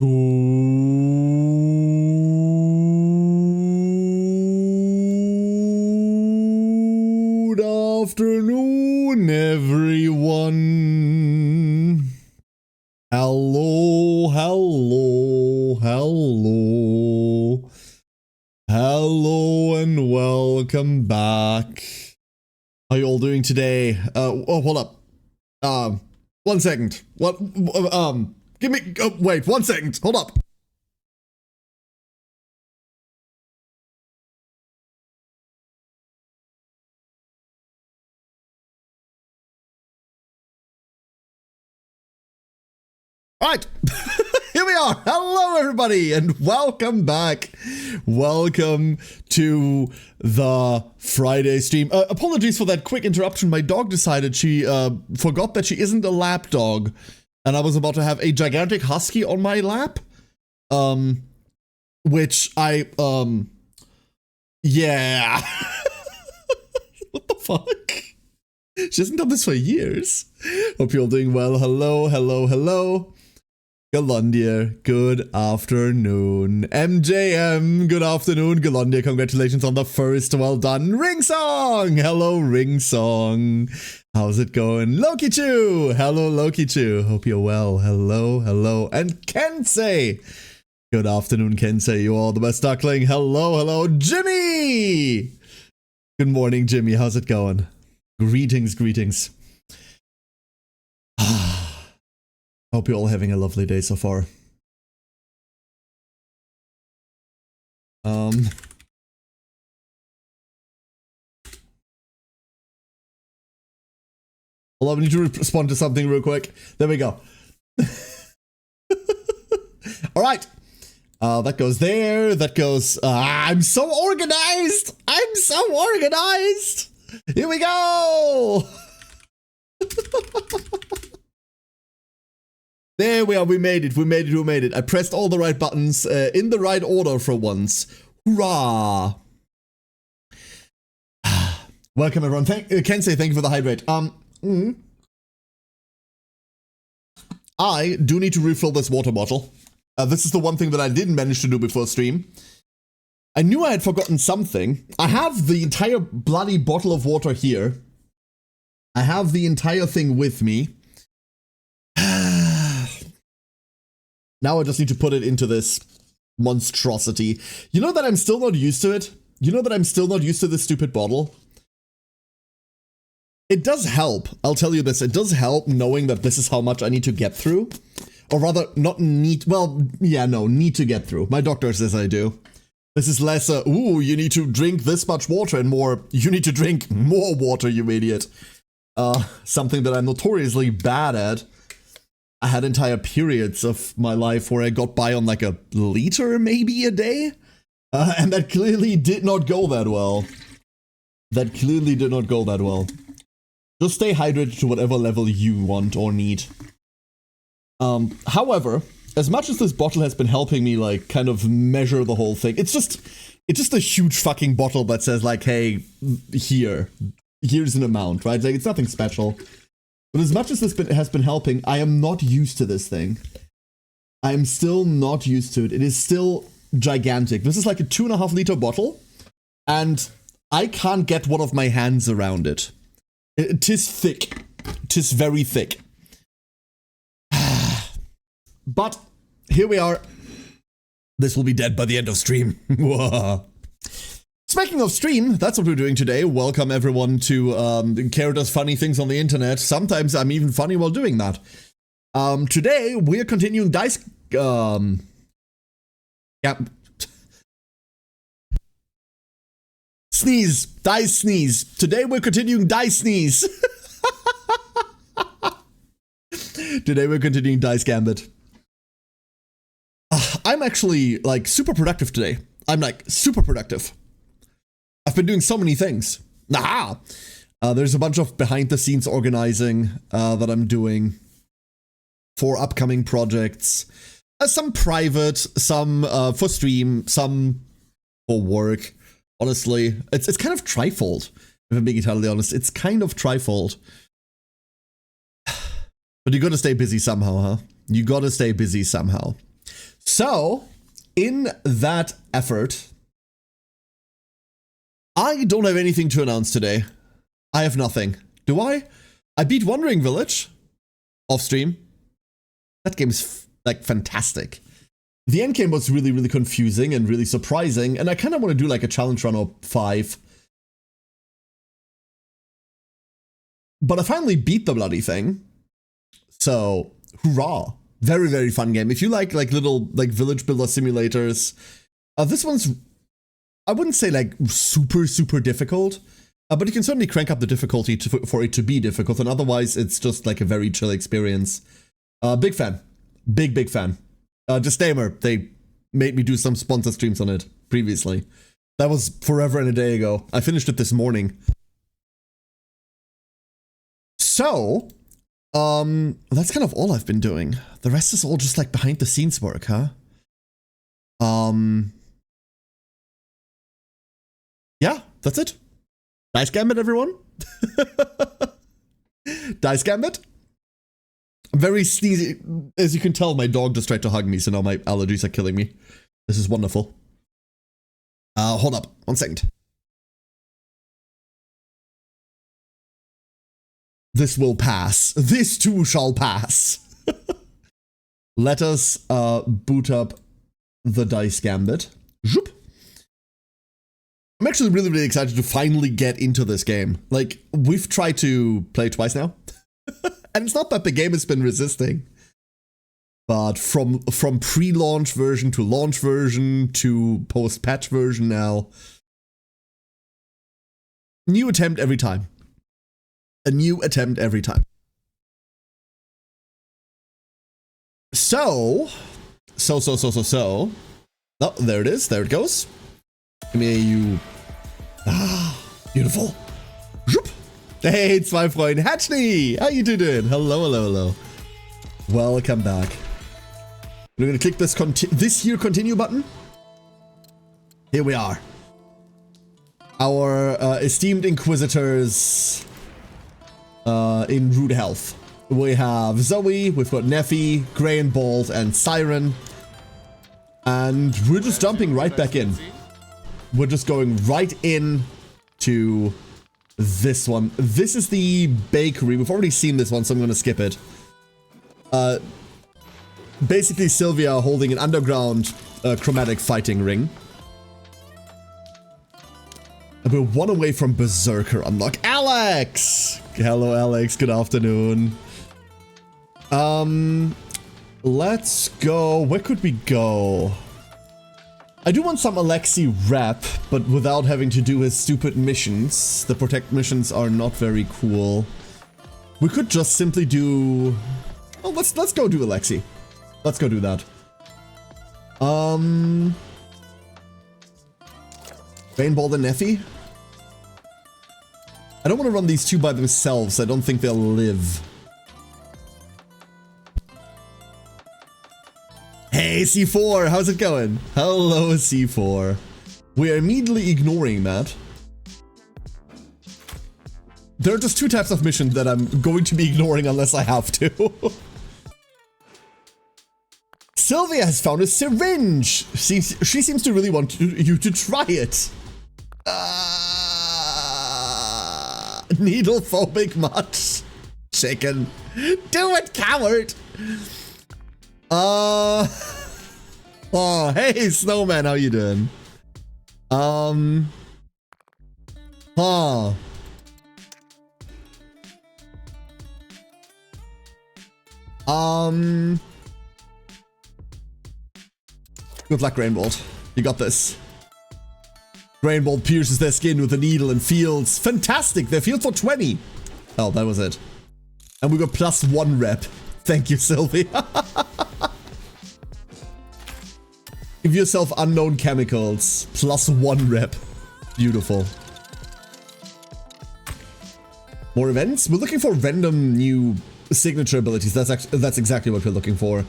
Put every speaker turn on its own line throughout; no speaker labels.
Good afternoon, everyone. Hello, hello, hello. Hello and welcome back. How you all doing today? Hold up. 1 second. What? Give me. Oh, wait, 1 second. Hold up. All right. Here we are. Hello, everybody, and welcome back. Welcome to the Friday stream. Apologies for that quick interruption. My dog decided she forgot that she isn't a lap dog, and I was about to have a gigantic husky on my lap. Which I yeah. What the fuck? She hasn't done this for years. Hope you're all doing well. Hello, hello, hello. Galondia, good afternoon. MJM, good afternoon. Galondia, congratulations on the first. Well done. Ring Song, hello, Ring Song. How's it going? Loki Chu, hello, Loki Chu. Hope you're well. Hello, hello. And Kensei, good afternoon, Kensei. You all the best duckling. Hello, hello. Jimmy, good morning, Jimmy. How's it going? Greetings, greetings. Hope you're all having a lovely day so far. Hold on, we need to respond to something real quick. There we go. Alright. That goes there. That goes... I'm so organized! I'm so organized! Here we go! There we are, we made it, we made it, we made it. I pressed all the right buttons in the right order for once. Hurrah! Welcome everyone. Kensei, thank you for the hydrate. I do need to refill this water bottle. This is the one thing that I didn't manage to do before stream. I knew I had forgotten something. I have the entire bloody bottle of water here. I have the entire thing with me. Now I just need to put it into this monstrosity. You know that I'm still not used to it? You know that I'm still not used to this stupid bottle? It does help. I'll tell you this. It does help knowing that this is how much I need to get through. Or rather, not need... Well, yeah, no, need to get through. My doctor says I do. This is less, ooh, you need to drink this much water, and more, you need to drink more water, you idiot. Something that I'm notoriously bad at. I had entire periods of my life where I got by on like a liter maybe a day. And that clearly did not go that well. That clearly did not go that well. Just stay hydrated to whatever level you want or need. However, as much as this bottle has been helping me like kind of measure the whole thing, it's just a huge fucking bottle that says like, hey, here's an amount, right? Like, it's nothing special. But as much as this has been helping, I am not used to this thing. I am still not used to it. It is still gigantic. This is like a 2.5 liter bottle, and I can't get one of my hands around it. Tis thick. Tis very thick. But here we are. This will be dead by the end of stream. Speaking of stream, that's what we're doing today. Welcome everyone to Kara Does Funny Things on the Internet. Sometimes I'm even funny while doing that. Today, we're continuing dice... Sneeze. Dice sneeze. Today, we're continuing dice sneeze. Today, we're continuing dice gambit. I'm actually, like, super productive today. I'm, like, super productive. I've been doing so many things. Aha! There's a bunch of behind-the-scenes organizing that I'm doing for upcoming projects. Some private, some for stream, some for work. Honestly, it's kind of trifold, if I'm being entirely honest. It's kind of trifold. But you gotta stay busy somehow, huh? You gotta stay busy somehow. So, in that effort, I don't have anything to announce today. I have nothing. Do I? I beat Wandering Village off stream. That game's like fantastic. The end game was really, really confusing and really surprising, and I kind of want to do like a challenge run of 5. But I finally beat the bloody thing. So, hurrah. Very, very fun game. If you like little like village builder simulators, this one's, I wouldn't say like super, super difficult, but you can certainly crank up the difficulty for it to be difficult, and otherwise it's just like a very chill experience. Big fan. Big fan. Disclaimer, they made me do some sponsor streams on it previously. That was forever and a day ago. I finished it this morning. So, that's kind of all I've been doing. The rest is all just like behind the scenes work, huh? Yeah, that's it. Dice Gambit, everyone. Dice Gambit. I'm very sneezy. As you can tell, my dog just tried to hug me, so now my allergies are killing me. This is wonderful. Hold up, 1 second. This will pass. This too shall pass. Let us boot up the Dice Gambit. Zoop. I'm actually really, really excited to finally get into this game. Like, we've tried to play it twice now. And it's not that the game has been resisting. But from pre-launch version to launch version to post-patch version now. New attempt every time. A new attempt every time. So. Oh, there it is. There it goes. Give me you. Ah, beautiful. Zoop. Hey, zwei Freunde. Hatchney, how you doing? Hello. Welcome back. We're gonna click this here continue button. Here we are. Our esteemed inquisitors in rude health. We have Zoe, we've got Neffy, Grey and Bald, and Siren. And we're just jumping right back in. We're just going right in to this one. This is the bakery. We've already seen this one, so I'm going to skip it. Basically, Sylvia holding an underground chromatic fighting ring. And we're 1 away from Berserker unlock. Alex! Hello, Alex. Good afternoon. Let's go. Where could we go? I do want some Alexi rep, but without having to do his stupid missions. The protect missions are not very cool. We could just simply do... Oh, let's go do Alexi. Let's go do that. Rainball and Neffy? I don't want to run these two by themselves. I don't think they'll live. Hey, C4, how's it going? Hello, C4. We are immediately ignoring that. There are just 2 types of missions that I'm going to be ignoring unless I have to. Sylvia has found a syringe. She seems to really want you to try it. Needle phobic much. Chicken. Do it, coward. Oh, hey, Snowman, how you doing? Good luck, Rainbolt. You got this. Rainbolt pierces their skin with a needle and feels fantastic. They feel for 20. Oh, that was it. And we got +1 rep. Thank you, Sylvia. Give yourself unknown chemicals. +1 rep. Beautiful. More events? We're looking for random new signature abilities. That's exactly what we're looking for.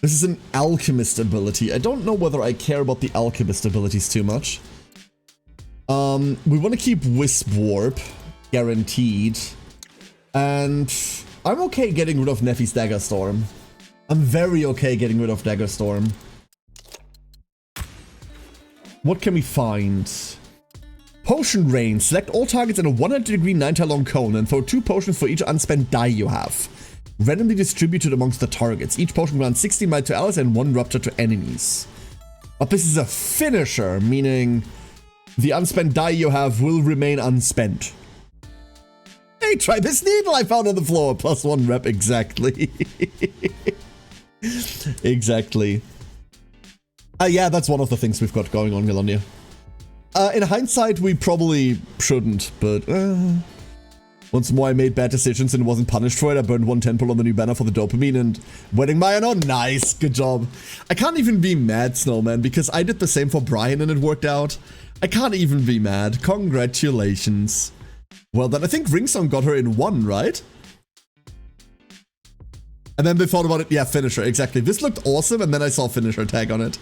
This is an alchemist ability. I don't know whether I care about the alchemist abilities too much. We want to keep Wisp Warp. Guaranteed. And I'm okay getting rid of Neffy's Dagger Storm. I'm very okay getting rid of Dagger Storm. What can we find? Potion rain. Select all targets in a 100-degree 9-long cone and throw 2 potions for each unspent die you have. Randomly distributed amongst the targets. Each potion grants 16 might to allies and 1 rupture to enemies. But this is a finisher, meaning the unspent die you have will remain unspent. Hey, try this needle I found on the floor. +1 rep, exactly. Exactly. Yeah, that's one of the things we've got going on, Galondia. In hindsight, we probably shouldn't, but once more I made bad decisions and wasn't punished for it. I burned 1 temple on the new banner for the dopamine and wedding Mayan. Oh, nice. Good job. I can't even be mad, Snowman, because I did the same for Brian and it worked out. I can't even be mad. Congratulations. Well done. I think Ringsong got her in 1, right? And then they thought about it. Yeah, finisher. Exactly. This looked awesome, and then I saw finisher tag on it.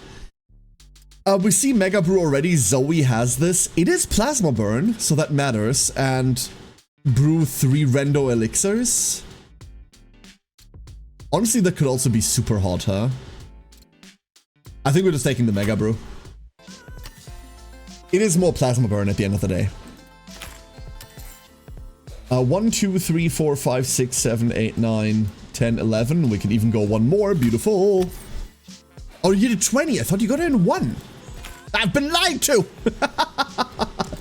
We see Mega Brew already. Zoe has this. It is Plasma Burn, so that matters. And brew 3 Rendo Elixirs. Honestly, that could also be super hot, huh? I think we're just taking the Mega Brew. It is more Plasma Burn at the end of the day. 1, 2, 3, 4, 5, 6, 7, 8, 9, 10, 11. We can even go 1 more. Beautiful. Oh, you did 20. I thought you got it in 1. I've been lied to.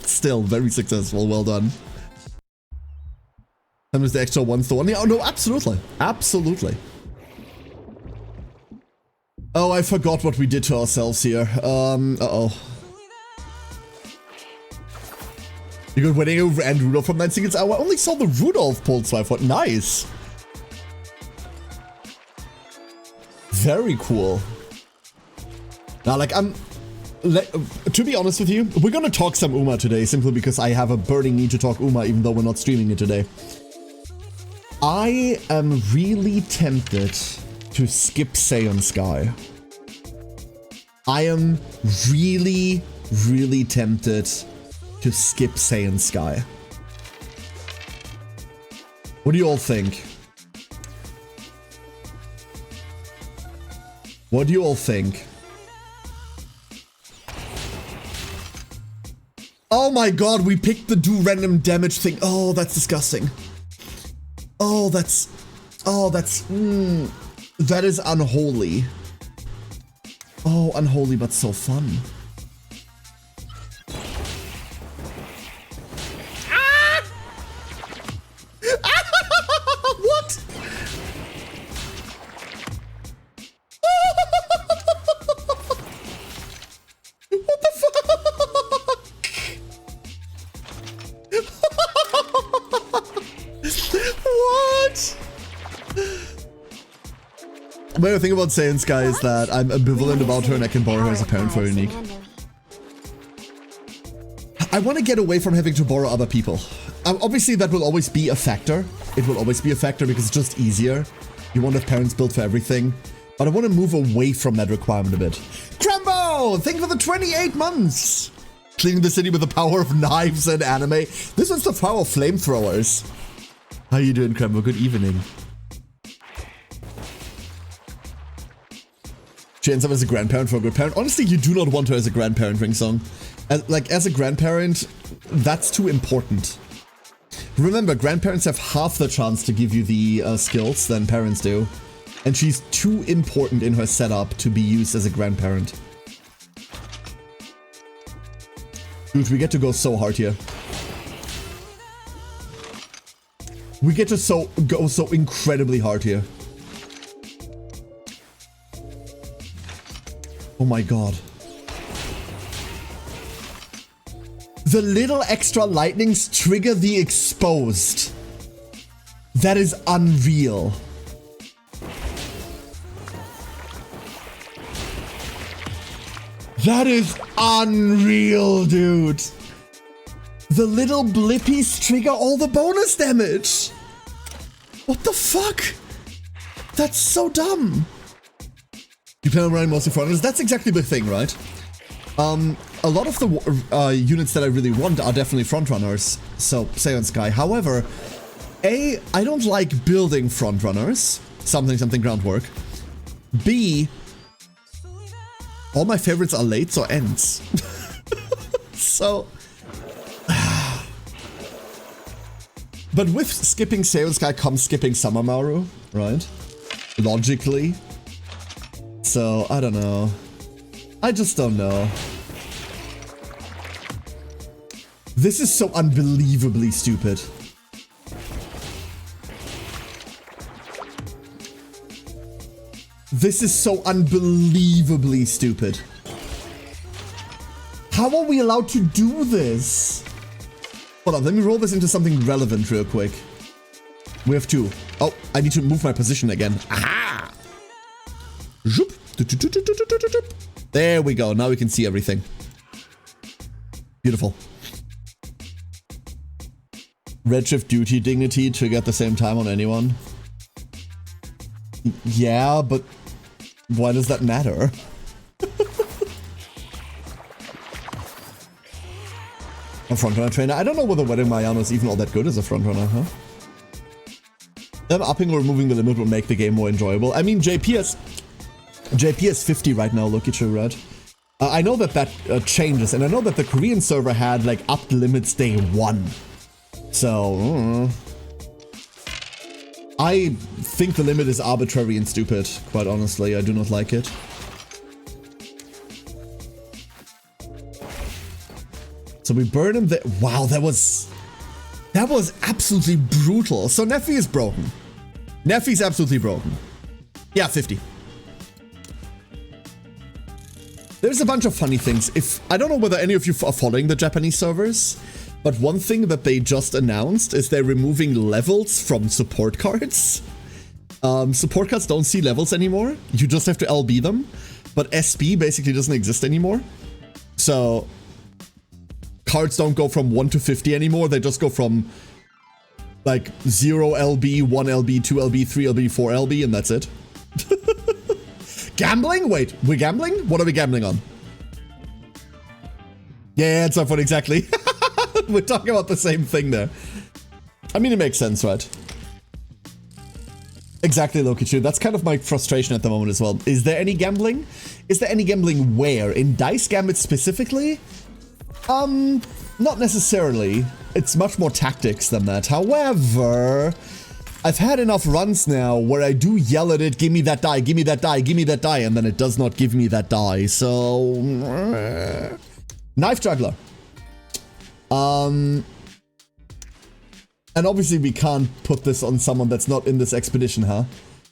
Still very successful. Well done. And was the extra 1's the one? Yeah, oh, no, absolutely. Absolutely. Oh, I forgot what we did to ourselves here. Uh-oh. You got winning over and Rudolph from 9 seconds. I only saw the Rudolph pulled, so I thought, nice. Very cool. Now, like, to be honest with you, we're gonna talk some Uma today, simply because I have a burning need to talk Uma, even though we're not streaming it today. I am really tempted to skip Saiyan Sky. I am really, really tempted to skip Saiyan Sky. What do you all think? What do you all think? Oh my god, we picked the do random damage thing. Oh, that's disgusting. Oh, that is unholy. Oh, unholy, but so fun. Ah! What? What the fuck? What? My other thing about Saiyan Sky is that I'm ambivalent about her and I can borrow her as a parent for unique. I want to get away from having to borrow other people. Obviously that will always be a factor. It will always be a factor because it's just easier. You won't have parents built for everything. But I want to move away from that requirement a bit. Crumbo! Thank you for the 28 months! Cleaning the city with the power of knives and anime. This one's the power of flamethrowers. How you doing, Crumbo? Good evening. She ends up as a grandparent for a good parent. Honestly, you do not want her as a grandparent, Ringsong. As a grandparent, that's too important. Remember, grandparents have half the chance to give you the skills than parents do. And she's too important in her setup to be used as a grandparent. Dude, we get to go so hard here. We get to go so incredibly hard here. Oh my god. The little extra lightnings trigger the exposed. That is unreal. That is unreal, dude. The little blippies trigger all the bonus damage. What the fuck? That's so dumb. You plan on running mostly frontrunners? That's exactly the thing, right? A lot of the units that I really want are definitely frontrunners. So, Saiyan Sky. However, A, I don't like building frontrunners. Something groundwork. B, all my favorites are lates or ends. So... But with skipping Sales Guy comes skipping Summer Maru, right? Logically. So, I don't know. I just don't know. This is so unbelievably stupid. This is so unbelievably stupid. How are we allowed to do this? Hold on, let me roll this into something relevant real quick. We have two. Oh, I need to move my position again. Aha! Zoop. There we go. Now we can see everything. Beautiful. Redshift Duty Dignity trigger at the same time on anyone. Yeah, but why does that matter? A frontrunner trainer? I don't know whether Wedding Mariano is even all that good as a frontrunner, huh? Them upping or removing the limit will make the game more enjoyable. I mean, JP is 50 right now, look at you, right? I know that changes, and I know that the Korean server had, like, upped limits day 1. So, I think the limit is arbitrary and stupid, quite honestly. I do not like it. So we burn him there. Wow, that was absolutely brutal. So Neffy is broken. Neffy's absolutely broken. Yeah, 50. There's a bunch of funny things. I don't know whether any of you are following the Japanese servers, but one thing that they just announced is they're removing levels from support cards. Support cards don't see levels anymore. You just have to LB them. But SP basically doesn't exist anymore. So cards don't go from 1 to 50 anymore. They just go from like 0 LB, 1 LB, 2 LB, 3 LB, 4 LB, and that's it. Gambling? Wait, we're gambling? What are we gambling on? Yeah, it's not fun, exactly. We're talking about the same thing there. I mean, it makes sense, right? Exactly, Lokichu. That's kind of my frustration at the moment as well. Is there any gambling? Is there any gambling where? In Dice Gambit specifically? Not necessarily. It's much more tactics than that. However, I've had enough runs now where I do yell at it, give me that die, give me that die, give me that die, and then it does not give me that die, so... Knife Juggler. And obviously we can't put this on someone that's not in this expedition, huh?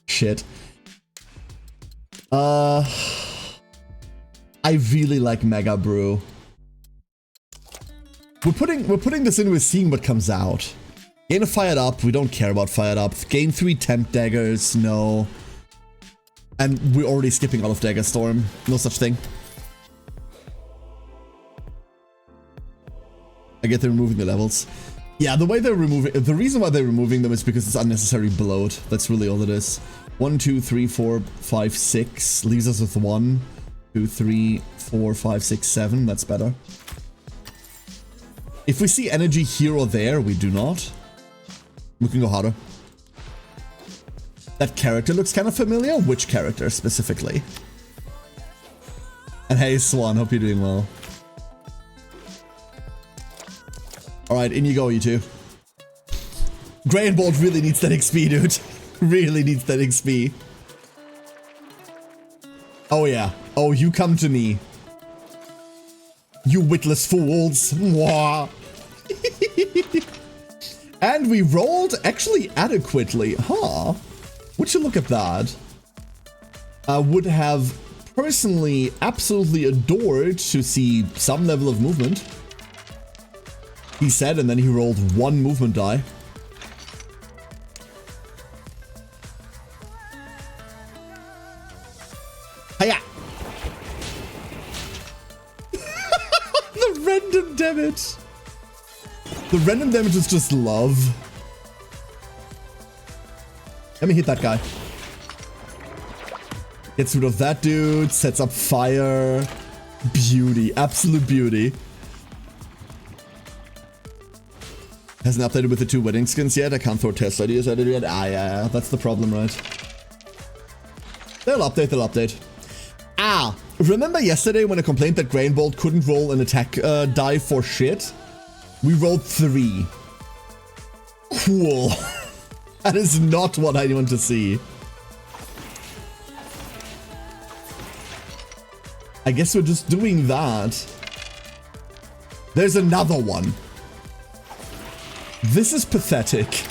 Shit. I really like Mega Brew. We're putting this in with seeing what comes out. Gain a Fired Up, we don't care about Fired Up. Gain 3 Temp Daggers, no. And we're already skipping all of Dagger Storm. No such thing. I get they're removing the levels. Yeah, the reason why they're removing them is because it's unnecessary bloat. That's really all it is. 1, 2, 3, 4, 5, 6. Leaves us with 1, 2, 3, 4, 5, 6, 7. That's better. If we see energy here or there, we do not. We can go harder. That character looks kind of familiar. Which character specifically? And hey, Swan, hope you're doing well. Alright, in you go, you two. Grey and Bolt really needs that XP, dude. Really needs that XP. Oh yeah. Oh, you come to me. You witless fools. Mwah. And we rolled actually adequately. Huh. Would you look at that? I would have personally absolutely adored to see some level of movement. He said, and then he rolled 1 movement die. Hiya! The random damage! The random damage is just love. Let me hit that guy. Gets rid of that dude, sets up fire. Beauty, absolute beauty. Hasn't updated with the 2 wedding skins yet. I can't throw test ideas at it yet. Ah, yeah, that's the problem, right? They'll update, they'll update. Ah, Remember yesterday when I complained that Grain Bolt couldn't roll an attack die for shit? We rolled 3. Cool. That is not what I want to see. I guess we're just doing that. There's another one. This is pathetic.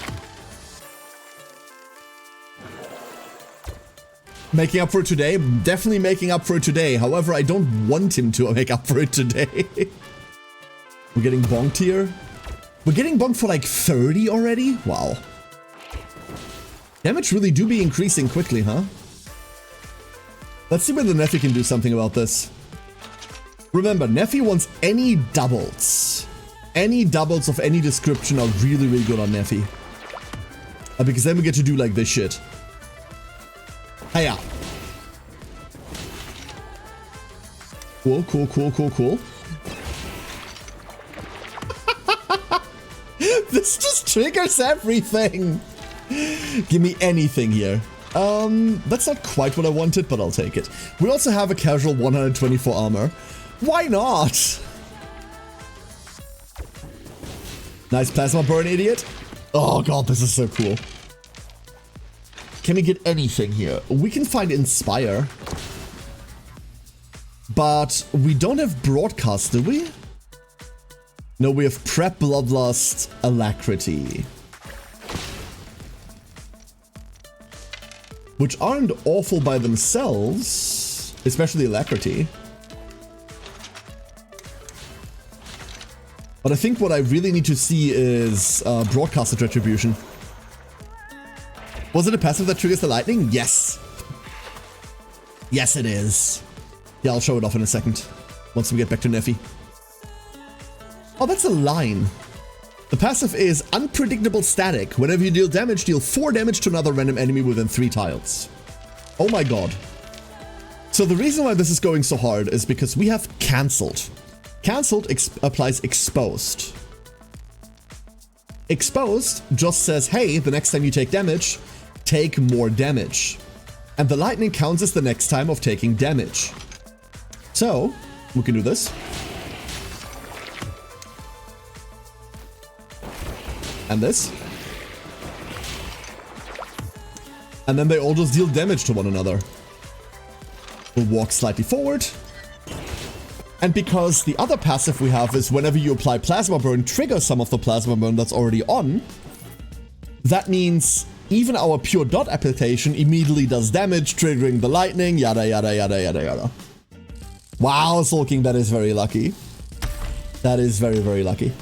Making up for it today? Definitely making up for it today. However, I don't want him to make up for it today. We're getting bonked here. We're getting bonked for like 30 already? Wow. Damage really do be increasing quickly, huh? Let's see whether Neffy can do something about this. Remember, Neffy wants any doubles. Any doubles of any description are really, really good on Neffy. Because then we get to do like this shit. Hiya. Cool, cool, cool, cool, cool. This just triggers everything. Give me anything here. That's not quite what I wanted, but I'll take it. We also have a casual 124 armor. Why not? Nice plasma burn, idiot. Oh god, this is so cool. Can we get anything here? We can find Inspire. But we don't have Broadcast, do we? No, we have Prep, Bloodlust, Alacrity. Which aren't awful by themselves. Especially Alacrity. But I think what I really need to see is Broadcasted Retribution. Was it a passive that triggers the lightning? Yes. Yes, it is. Yeah, I'll show it off in a second. Once we get back to Neffy. Oh, that's a line. The passive is Unpredictable Static. Whenever you deal 4 damage to another random enemy within 3 tiles. Oh my god. So the reason why this is going so hard is because we have Cancelled. Cancelled applies Exposed. Exposed just says, hey, the next time you take damage, take more damage. And the lightning counts as the next time of taking damage. So, we can do this. And this. And then they all just deal damage to one another. We'll walk slightly forward. And because the other passive we have is whenever you apply Plasma Burn, trigger some of the Plasma Burn that's already on. That means even our pure dot application immediately does damage, triggering the lightning, yada yada yada yada yada. Wow, Sulking, that is very lucky. That is very, very lucky.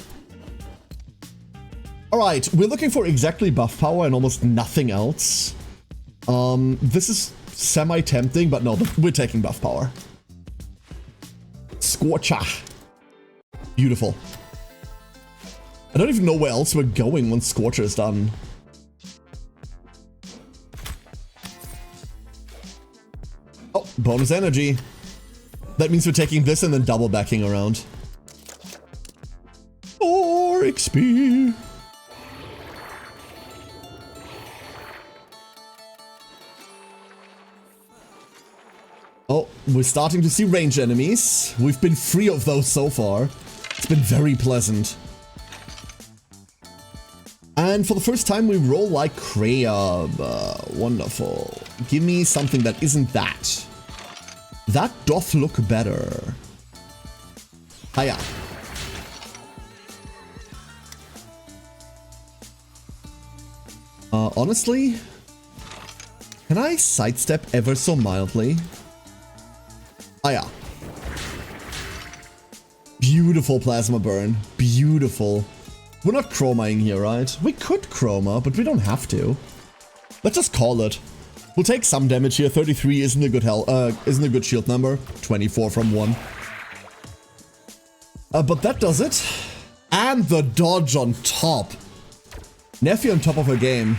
Alright, we're looking for exactly buff power and almost nothing else. This is semi-tempting, but no, we're taking buff power. Scorcher. Beautiful. I don't even know where else we're going once Scorcher is done. Oh, bonus energy. That means we're taking this and then double backing around. 4 XP. Oh, we're starting to see range enemies. We've been free of those so far. It's been very pleasant. And for the first time, we roll like Crab. Wonderful. Give me something that isn't that. That doth look better. Hiya. Honestly, can I sidestep ever so mildly? Hiya. Beautiful Plasma Burn. Beautiful. We're not chromaing here, right? We could chroma, but we don't have to. Let's just call it. We'll take some damage here. 33 isn't a good isn't a good shield number. 24 from 1. But that does it. And the dodge on top. Neffy on top of her game.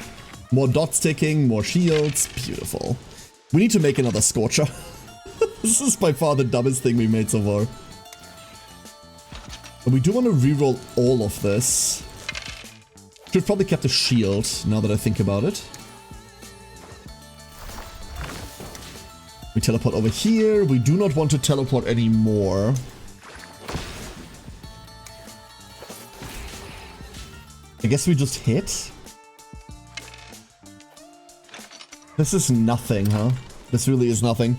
More dots ticking, more shields. Beautiful. We need to make another Scorcher. This is by far the dumbest thing we made so far. But we do want to reroll all of this. Should probably kept a shield, now that I think about it. We teleport over here. We do not want to teleport anymore. I guess we just hit. This is nothing, huh? This really is nothing.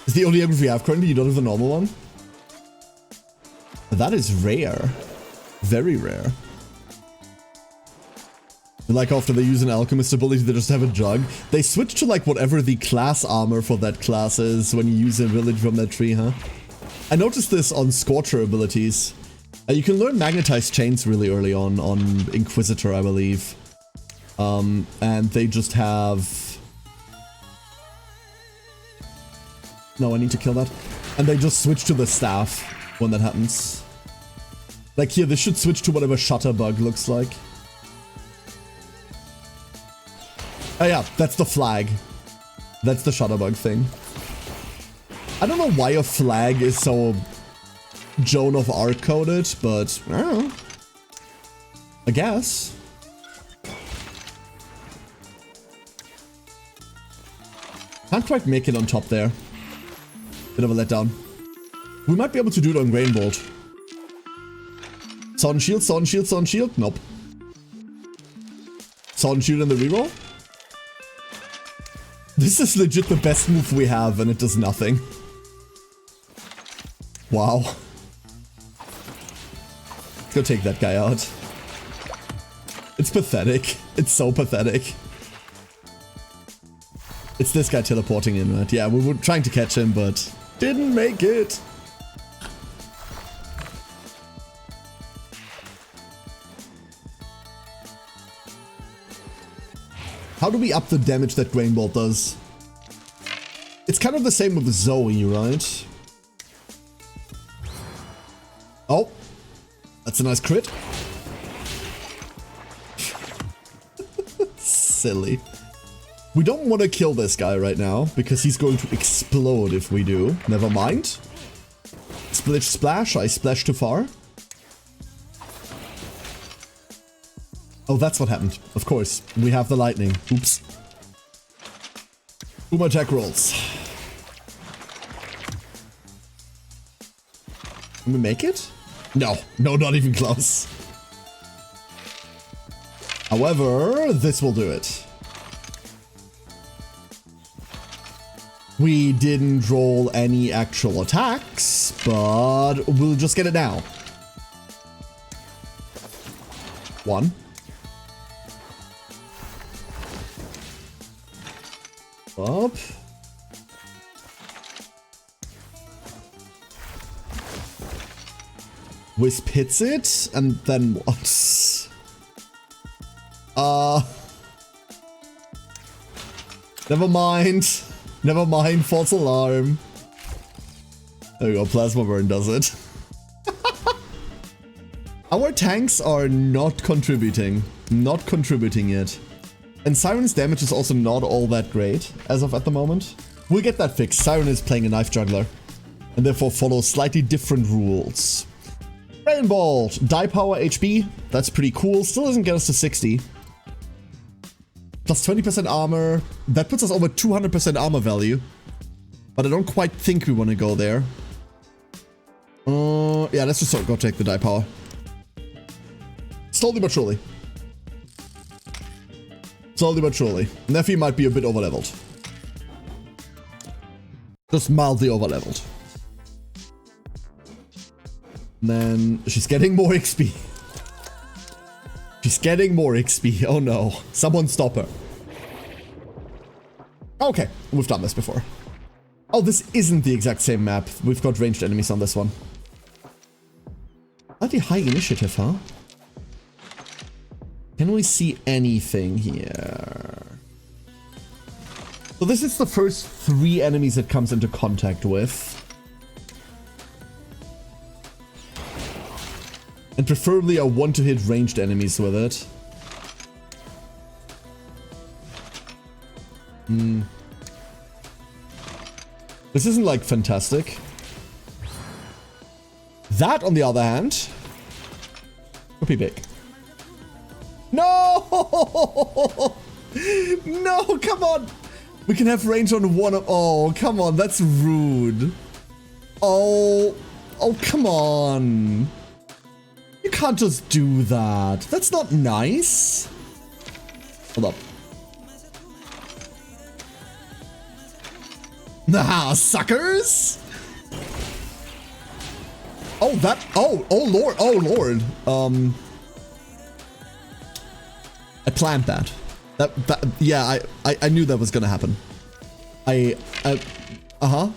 It's the only emerald we have currently. You don't have the normal one? That is rare. Very rare. Like after they use an alchemist ability, they just have a jug. They switch to like whatever the class armor for that class is when you use a village from that tree, huh? I noticed this on Scorcher abilities. You can learn Magnetized Chains really early on Inquisitor, I believe. And they just have... No, I need to kill that. And they just switch to the staff when that happens. Like here, this should switch to whatever Shutterbug looks like. Oh yeah, that's the flag. That's the Shutterbug thing. I don't know why a flag is so Joan of Arc coded, but I don't know. I guess. Can't quite make it on top there. Bit of a letdown. We might be able to do it on Grain Bolt. Sword and Shield, Sword and Shield, Sword and Shield? Nope. Sword and Shield in the reroll? This is legit the best move we have, and it does nothing. Wow. Let's go take that guy out. It's pathetic. It's so pathetic. It's this guy teleporting in, right? Yeah, we were trying to catch him, but didn't make it. How do we up the damage that Grain Bolt does? It's kind of the same with Zoe, right? Oh, that's a nice crit. Silly. We don't want to kill this guy right now, because he's going to explode if we do. Never mind. Splish splash, I splashed too far. Oh, that's what happened. Of course, we have the lightning. Oops. Uma attack rolls. Can we make it? No, no, not even close. However, this will do it. We didn't roll any actual attacks, but we'll just get it now. 1. Up. Wisp hits it, and then what? Never mind. Never mind, false alarm. There we go, Plasma Burn does it. Our tanks are not contributing. Not contributing yet. And Siren's damage is also not all that great, as of at the moment. We'll get that fixed. Siren is playing a Knife Juggler, and therefore follows slightly different rules. Rain Bolt, die power HP, that's pretty cool. Still doesn't get us to 60. Plus 20% armor, that puts us over 200% armor value. But I don't quite think we want to go there. Yeah, let's just go take the die power. Slowly but surely. Slowly but surely. Neffy might be a bit overleveled. Just mildly overleveled. And then she's getting more XP. She's getting more XP. Oh no. Someone stop her. Okay, we've done this before. Oh, this isn't the exact same map. We've got ranged enemies on this one. Pretty high initiative, huh? Can we see anything here? So this is the first 3 enemies it comes into contact with. And preferably I want to hit ranged enemies with it. This isn't like fantastic. That, on the other hand, could be big. No! No, Oh, come on. We can have range on one. Oh, come on. That's rude. Oh, come on. You can't just do that. That's not nice. Hold up. Nah, suckers. Oh, that. Oh, Lord. Oh, Lord. I planned that. Yeah, I knew that was gonna happen. Uh-huh.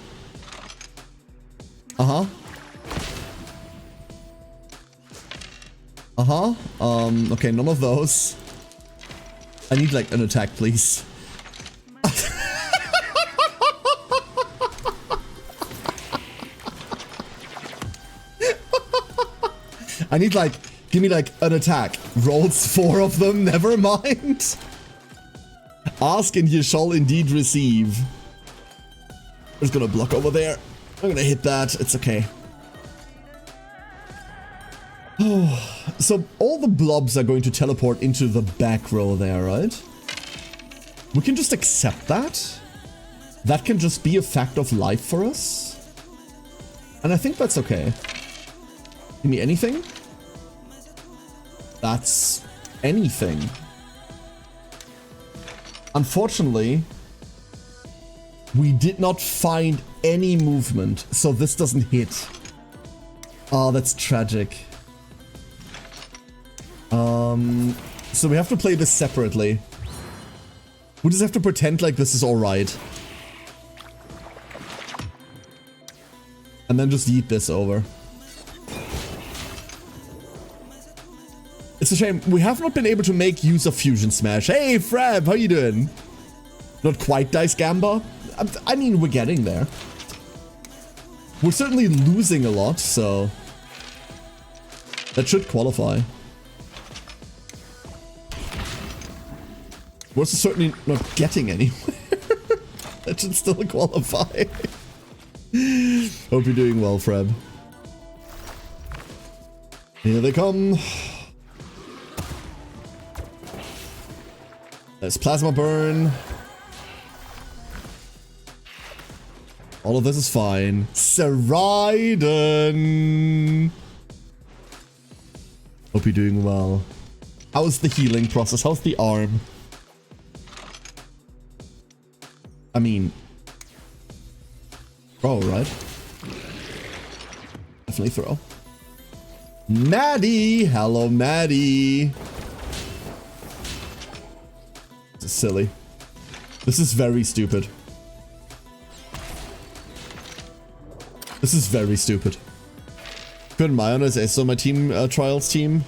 Okay, none of those. I need, like, an attack, please. I need, like, give me, like, an attack. Rolls 4 of them, never mind. Ask and you shall indeed receive. I'm just gonna block over there. I'm gonna hit that. It's okay. Oh, so all the blobs are going to teleport into the back row there, right? We can just accept that. That can just be a fact of life for us. And I think that's okay. Give me anything. That's anything. Unfortunately, we did not find any movement, so this doesn't hit. Oh, that's tragic. So we have to play this separately. We just have to pretend like this is alright. And then just yeet this over. It's a shame. We have not been able to make use of Fusion Smash. Hey, Frab, how you doing? Not quite Dice Gamba. I mean, we're getting there. We're certainly losing a lot, so that should qualify. We're certainly not getting anywhere. That should still qualify. Hope you're doing well, Frab. Here they come. There's Plasma Burn. All of this is fine. Seraiden. Hope you're doing well. How's the healing process? How's the arm? I mean, throw, right? Definitely throw. Maddie! Hello, Maddie! This is silly. This is very stupid. This is very stupid. Couldn't my honors so my team trials team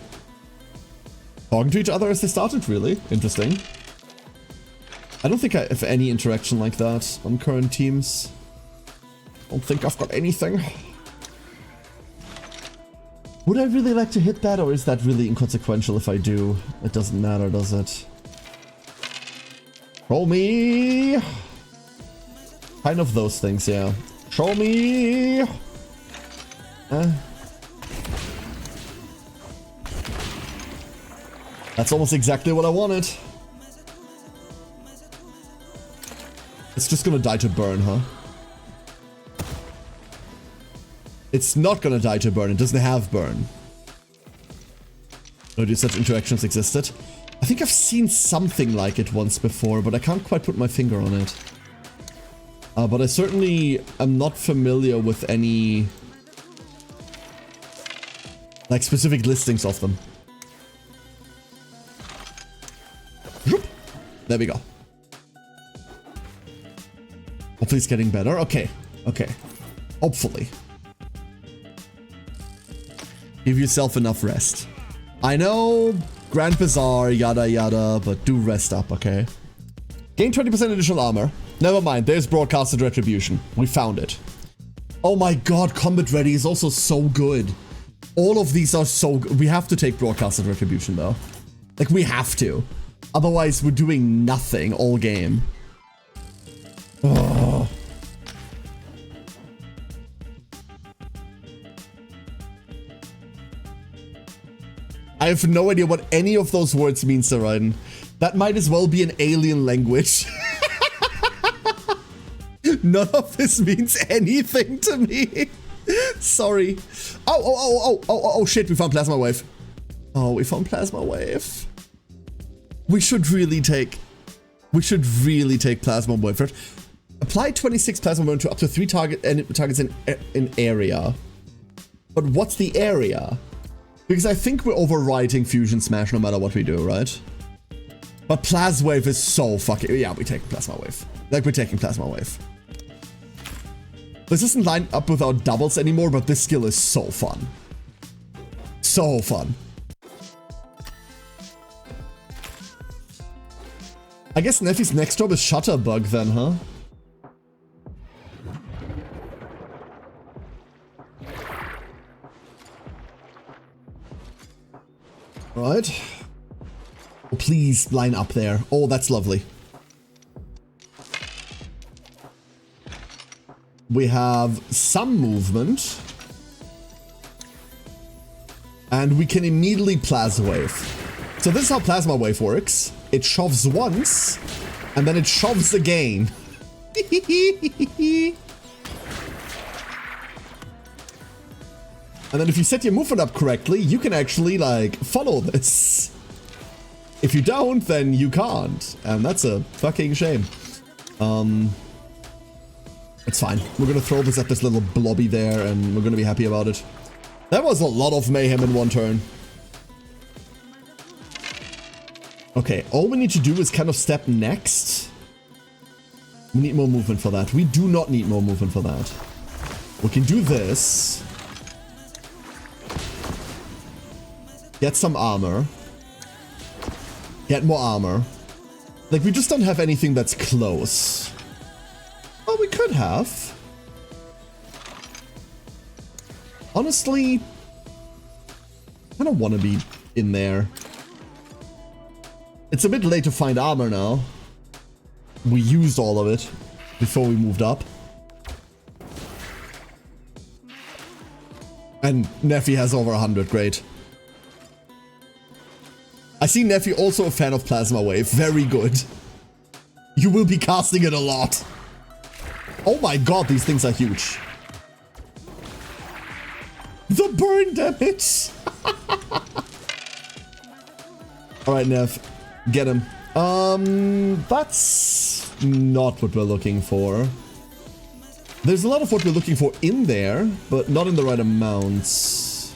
talking to each other as they started, really? Interesting. I don't think I have any interaction like that on current teams. Don't think I've got anything. Would I really like to hit that, or is that really inconsequential if I do? It doesn't matter, does it? Roll me! Kind of those things, yeah. Show me! That's almost exactly what I wanted. It's just gonna die to burn, huh? It's not gonna die to burn. It doesn't have burn. No, do such interactions existed? I think I've seen something like it once before, but I can't quite put my finger on it. But I certainly am not familiar with any like specific listings of them. There we go. Hopefully it's getting better. Okay. Okay. Hopefully. Give yourself enough rest. I know, Grand Bazaar, yada yada, but do rest up, okay? Gain 20% additional armor. Never mind, there's Broadcasted Retribution. We found it. Oh my god, Combat Ready is also so good. All of these are so good. We have to take Broadcasted Retribution, though. Like, we have to. Otherwise, we're doing nothing all game. Oh. I have no idea what any of those words mean, Seraiden. That might as well be an alien language. None of this means anything to me. Sorry. Oh, shit, we found Plasma Wave. Oh, we found Plasma Wave. We should really take Plasma Wave first. Apply 26 Plasma Wave to up to 3 targets in area. But what's the area? Because I think we're overwriting Fusion Smash no matter what we do, right? But Plasma Wave is so fucking... Yeah, we're taking Plasma Wave. Like, we're taking Plasma Wave. This isn't lined up without doubles anymore, but this skill is so fun. So fun. I guess Neffy's next job is Shutterbug then, huh? Right. Oh, please line up there. Oh, that's lovely. We have some movement. And we can immediately Plasma Wave. So this is how Plasma Wave works. It shoves once, and then it shoves again. And then if you set your movement up correctly, you can actually, like, follow this. If you don't, then you can't. And that's a fucking shame. It's fine. We're gonna throw this at this little blobby there, and we're gonna be happy about it. That was a lot of mayhem in one turn. Okay, all we need to do is kind of step next. We need more movement for that. We do not need more movement for that. We can do this. Get some armor. Get more armor. Like, we just don't have anything that's close. Oh, we could have. Honestly, I don't want to be in there. It's a bit late to find armor now. We used all of it before we moved up. And Neffy has over 100, great. I see Neffy also a fan of Plasma Wave, very good. You will be casting it a lot. Oh my god, these things are huge. The burn damage! Alright, Neff. Get him. That's not what we're looking for. There's a lot of what we're looking for in there, but not in the right amounts.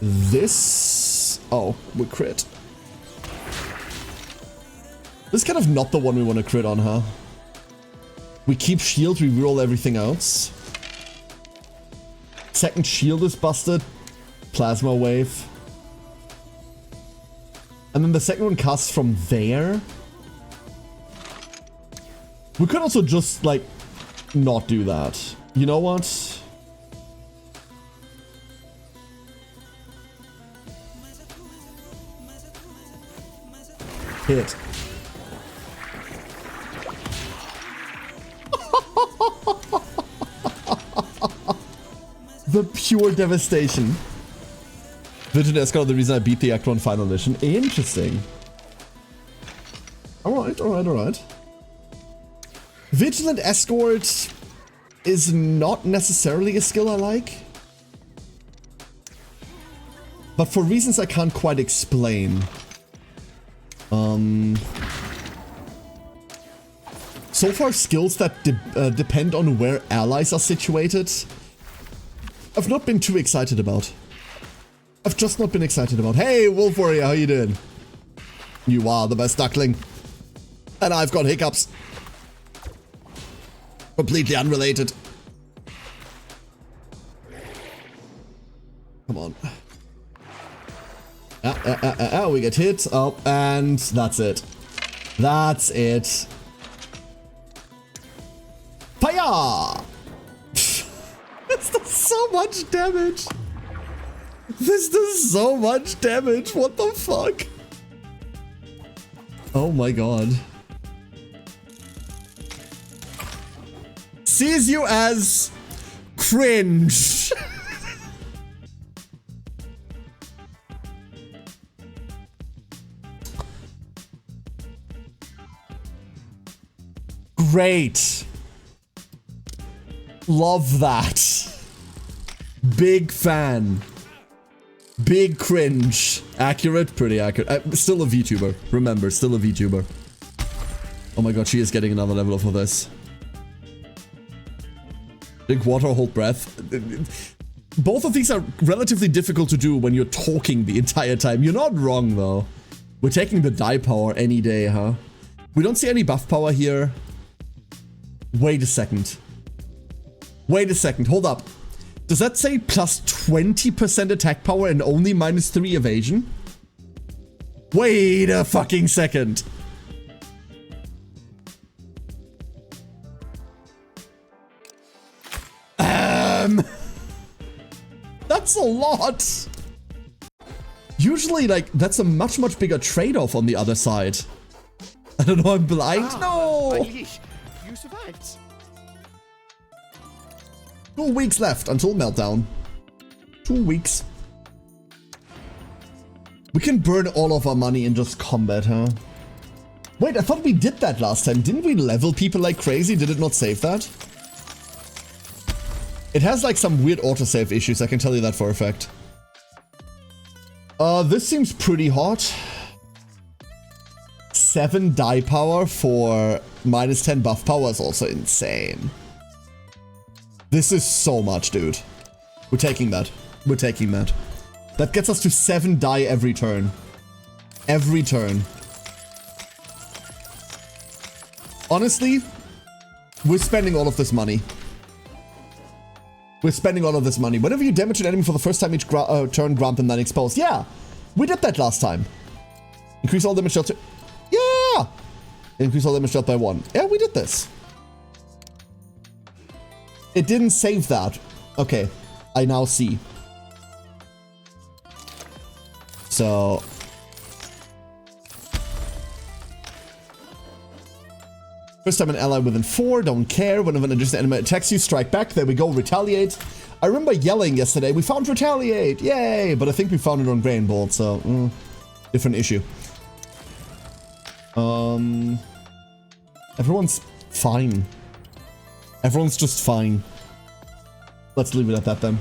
This... Oh, we crit. This is kind of not the one we want to crit on, huh? We keep shield, we reroll everything else. Second shield is busted. Plasma Wave. And then the second one casts from there. We could also just, like, not do that. You know what? Hit. The pure devastation. Vigilant Escort, the reason I beat the Act 1 final mission. Interesting. Alright, alright, alright. Vigilant Escort is not necessarily a skill I like. But for reasons I can't quite explain. So far, skills that depend on where allies are situated, I've not been too excited about. I've just not been excited about. Hey, Wolf Warrior, how you doing? You are the best duckling. And I've got hiccups. Completely unrelated. Come on. We get hit. Oh, and that's it. That's it. Fire! This does so much damage. This does so much damage. What the fuck? Oh my god. Sees you as cringe. Great. Love that. Big fan. Big cringe. Accurate? Pretty accurate. Still a VTuber. Remember, still a VTuber. Oh my god, she is getting another level off of this. Drink water, hold breath. Both of these are relatively difficult to do when you're talking the entire time. You're not wrong, though. We're taking the die power any day, huh? We don't see any buff power here. Wait a second. Wait a second, hold up. Does that say plus 20% attack power and only minus 3 evasion? Wait a fucking second. That's a lot. Usually, like, that's a much bigger trade-off on the other side. I don't know, I'm blind? No!
You survived.
2 weeks left until meltdown. 2 weeks. We can burn all of our money in just combat, huh? Wait, I thought we did that last time. Didn't we level people like crazy? Did it not save that? It has like some weird autosave issues, I can tell you that for a fact. This seems pretty hot. 7 die power for minus 10 buff power is also insane. This is so much, dude. We're taking that. We're taking that. That gets us to 7 die every turn. Every turn. Honestly, we're spending all of this money. We're spending all of this money. Whenever you damage an enemy for the first time each turn, grant them 9 exposed. Yeah, we did that last time. Increase all damage dealt to... Yeah! Increase all damage dealt by 1. Yeah, we did this. It didn't save that. Okay, I now see. So... First time an ally within 4, don't care. Whenever an adjacent enemy attacks you, strike back. There we go, retaliate. I remember yelling yesterday, we found retaliate, yay! But I think we found it on Grain Bolt, so different issue. Everyone's fine. Everyone's just fine. Let's leave it at that then.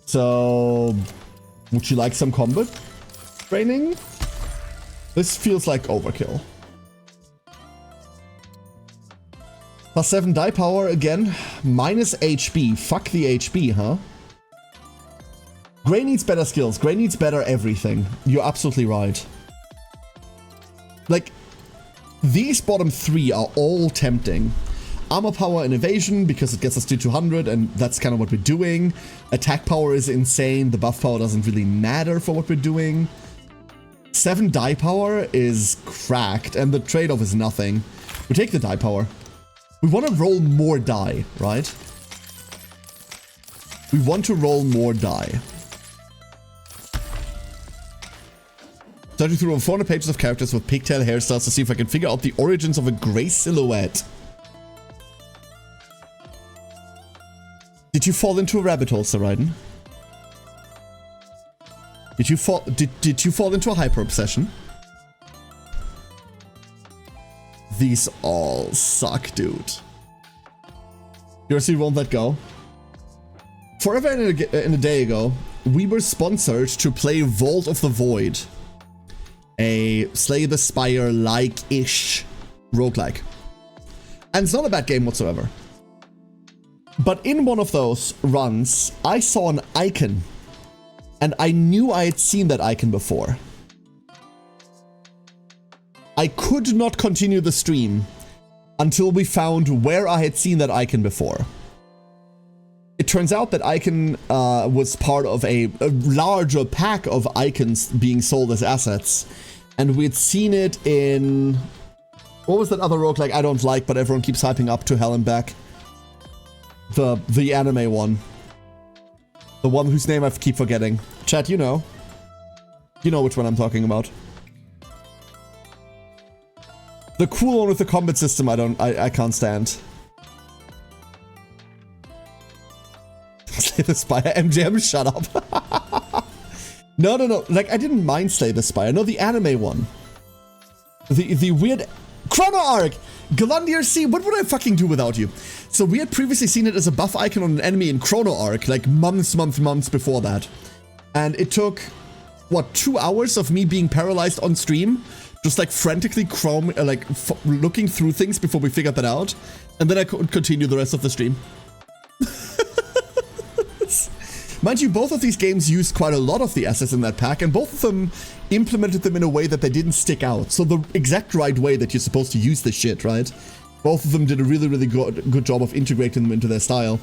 So, would you like some combat training? This feels like overkill. Plus 7 die power again. Minus HP. Fuck the HP, huh? Gray needs better skills. Gray needs better everything. You're absolutely right. Like, these bottom 3 are all tempting. Armor power and evasion, because it gets us to 200, and that's kind of what we're doing. Attack power is insane. The buff power doesn't really matter for what we're doing. 7 die power is cracked, and the trade-off is nothing. We take the die power. We want to roll more die, right? We want to roll more die. Searching through over 400 pages of characters with pigtail hairstyles to see if I can figure out the origins of a gray silhouette. Did you fall into a rabbit hole, Sir Raiden? Did you fall into a hyper obsession? These all suck, dude. Seriously, won't let go. Forever and a day ago, we were sponsored to play Vault of the Void. A Slay the Spire-like-ish roguelike. And it's not a bad game whatsoever. But in one of those runs, I saw an icon. And I knew I had seen that icon before. I could not continue the stream until we found where I had seen that icon before. It turns out that icon was part of a larger pack of icons being sold as assets. And we had seen it in... What was that other roguelike I don't like, but everyone keeps hyping up to hell and back? The anime one. The one whose name I keep forgetting. Chat, you know. You know which one I'm talking about. The cool one with the combat system I can't stand. Slay the Spire. MGM, shut up. No. Like, I didn't mind Slay the Spire. No, the anime one. The weird Chrono Arc! Galandir, see, what would I fucking do without you? So we had previously seen it as a buff icon on an enemy in Chrono Arc, like months before that. And it took, what, 2 hours of me being paralyzed on stream? Just like frantically looking through things before we figured that out. And then I could continue the rest of the stream. Mind you, both of these games used quite a lot of the assets in that pack, and both of them implemented them in a way that they didn't stick out. So the exact right way that you're supposed to use this shit, right? Both of them did a really, really good job of integrating them into their style.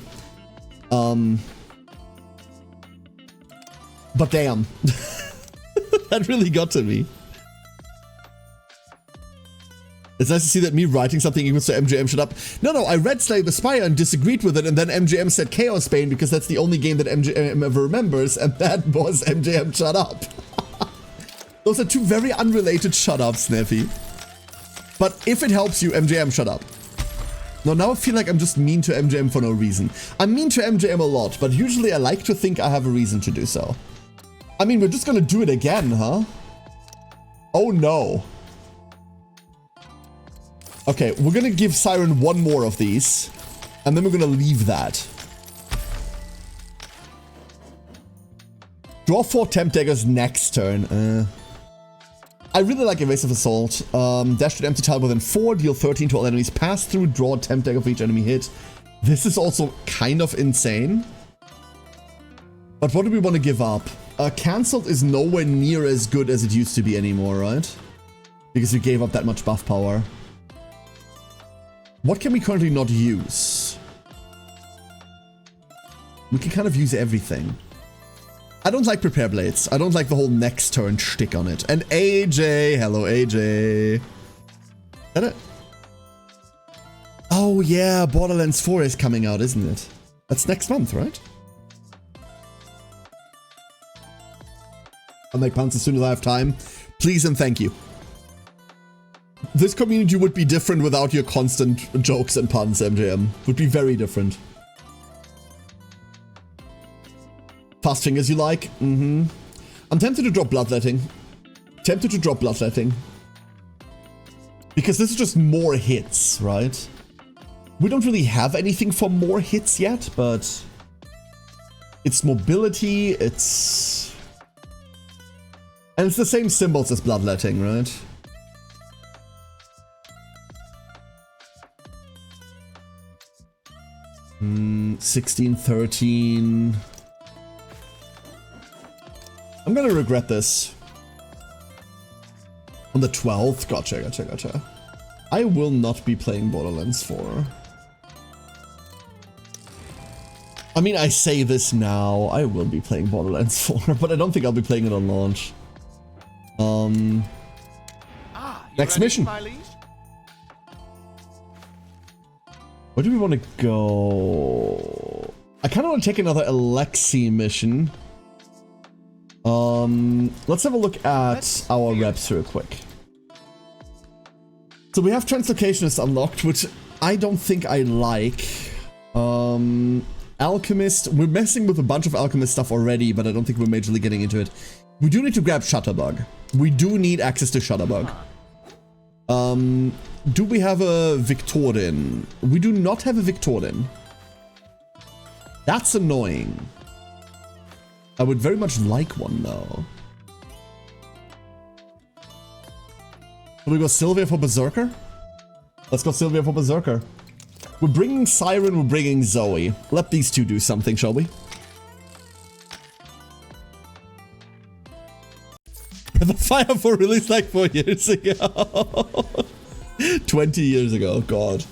But damn. That really got to me. It's nice to see that me writing something equals to MJM shut up. No, I read Slay the Spire and disagreed with it, and then MJM said Chaos Bane because that's the only game that MJM ever remembers, and that was MJM shut up. Those are two very unrelated shut ups, Neffy. But if it helps you, MJM shut up. No, now I feel like I'm just mean to MJM for no reason. I'm mean to MJM a lot, but usually I like to think I have a reason to do so. I mean, we're just gonna do it again, huh? Oh no. Okay, we're gonna give Siren one more of these, and then we're gonna leave that. Draw 4 Temp Daggers next turn. I really like Evasive Assault. Dash to empty tile within 4, deal 13 to all enemies. Pass through, draw a Temp Dagger for each enemy hit. This is also kind of insane. But what do we want to give up? Cancelled is nowhere near as good as it used to be anymore, right? Because we gave up that much buff power. What can we currently not use? We can kind of use everything. I don't like Prepare Blades. I don't like the whole next turn shtick on it. And AJ, hello AJ. Is that it? Oh yeah, Borderlands 4 is coming out, isn't it? That's next month, right? I'll make puns as soon as I have time. Please and thank you. This community would be different without your constant jokes and puns, MJM. Would be very different. Fast fingers you like? Mm-hmm. I'm tempted to drop Bloodletting. Because this is just more hits, right? We don't really have anything for more hits yet, but... it's mobility, it's... and it's the same symbols as Bloodletting, right? Hmm, 16, 13... I'm gonna regret this. On the 12th? Gotcha. I will not be playing Borderlands 4. I mean, I say this now. I will be playing Borderlands 4, but I don't think I'll be playing it on launch. Next mission. Where do we want to go? I kind of want to take another Alexi mission. Let's have a look at our reps real quick. So we have Translocationist unlocked, which I don't think I like. Alchemist, we're messing with a bunch of Alchemist stuff already, but I don't think we're majorly getting into it. We do need to grab Shutterbug. We do need access to Shutterbug. Do we have a Victorin? We do not have a Victorin. That's annoying. I would very much like one, though. Will we go Sylvia for Berserker? Let's go Sylvia for Berserker. We're bringing Siren, we're bringing Zoe. Let these two do something, shall we? The Fire 4 released like 4 years ago. 20 years ago, God.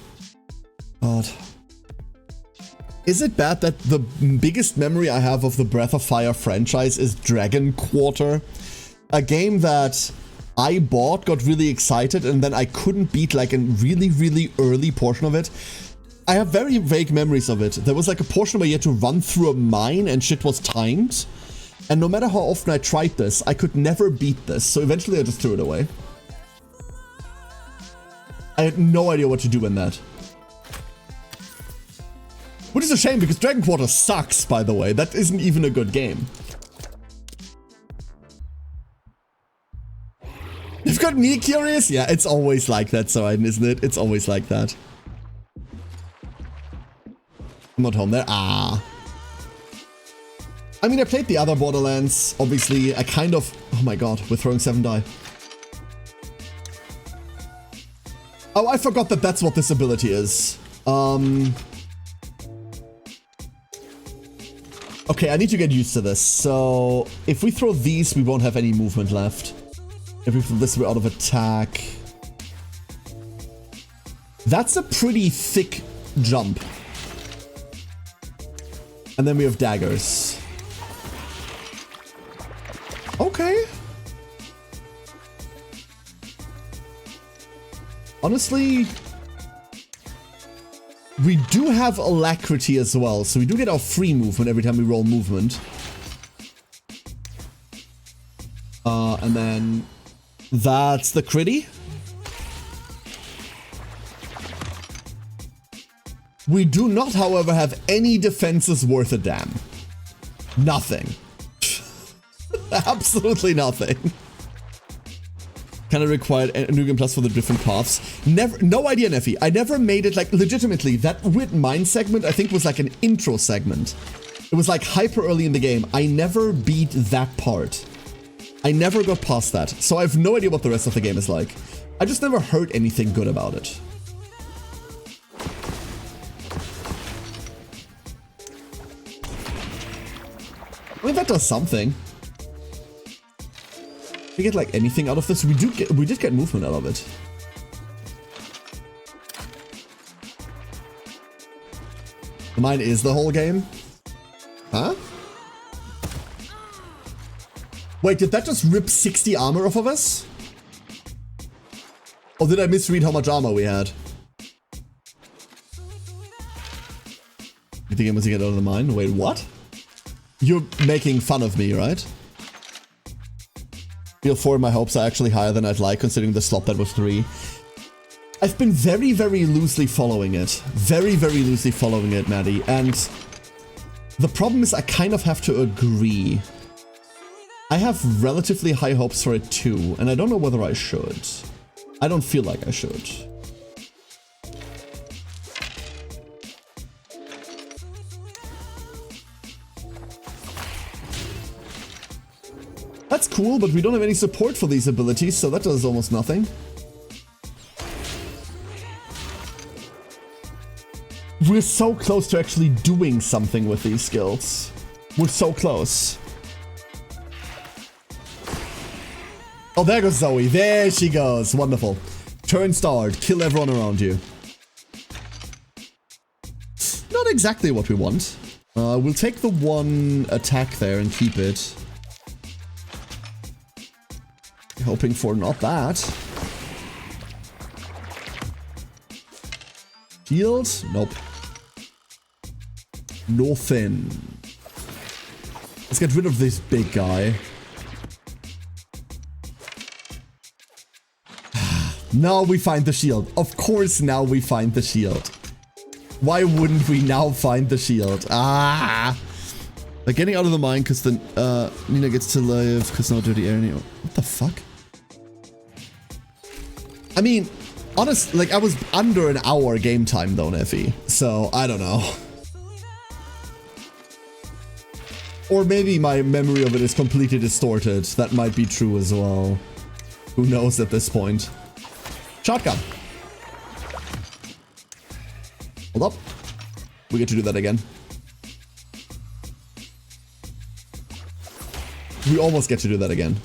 Is it bad that the biggest memory I have of the Breath of Fire franchise is Dragon Quarter? A game that I bought, got really excited, and then I couldn't beat like a really, really early portion of it. I have very vague memories of it. There was like a portion where you had to run through a mine and shit was timed. And no matter how often I tried this, I could never beat this. So eventually I just threw it away. I had no idea what to do in that. Which is a shame because Dragon Quarter sucks, by the way. That isn't even a good game. They've got me curious? Yeah, it's always like that, Soren, isn't it? It's always like that. I'm not home there. Ah. I mean, I played the other Borderlands, obviously. I kind of... Oh my god, we're throwing 7 die. Oh, I forgot that that's what this ability is. Okay, I need to get used to this. So, if we throw these, we won't have any movement left. If we throw this, we're out of attack. That's a pretty thick jump. And then we have daggers. Okay. Honestly, we do have alacrity as well, so we do get our free movement every time we roll movement. And then that's the critty. We do not, however, have any defenses worth a damn. Nothing. Absolutely nothing. Kind of required a new game plus for the different paths. Never, no idea, Neffy. I never made it, like, legitimately. That weird mine segment, I think, was like an intro segment. It was like hyper early in the game. I never beat that part. I never got past that. So I have no idea what the rest of the game is like. I just never heard anything good about it. I mean, that does something. We get like anything out of this? We did get movement out of it. The mine is the whole game? Huh? Wait, did that just rip 60 armor off of us? Or did I misread how much armor we had? You think I must get out of the mine? Wait, what? You're making fun of me, right? Feel 4, my hopes are actually higher than I'd like, considering the slot that was 3. I've been very, very loosely following it. Very, very loosely following it, Maddie. And the problem is I kind of have to agree. I have relatively high hopes for it too, and I don't know whether I should. I don't feel like I should. That's cool, but we don't have any support for these abilities, so that does almost nothing. We're so close to actually doing something with these skills. We're so close. Oh, there goes Zoe. There she goes. Wonderful. Turn start. Kill everyone around you. Not exactly what we want. We'll take the 1 attack there and keep it. Hoping for not that. Shield? Nope. Nothing. Let's get rid of this big guy. Now we find the shield. Of course now we find the shield. Why wouldn't we now find the shield? Ah! Like getting out of the mine because then Nina gets to live because no dirty air anymore. What the fuck? I mean, honestly, like I was under an hour game time though, Neffy. So I don't know. Or maybe my memory of it is completely distorted. That might be true as well. Who knows at this point? Shotgun. Hold up. We get to do that again. We almost get to do that again.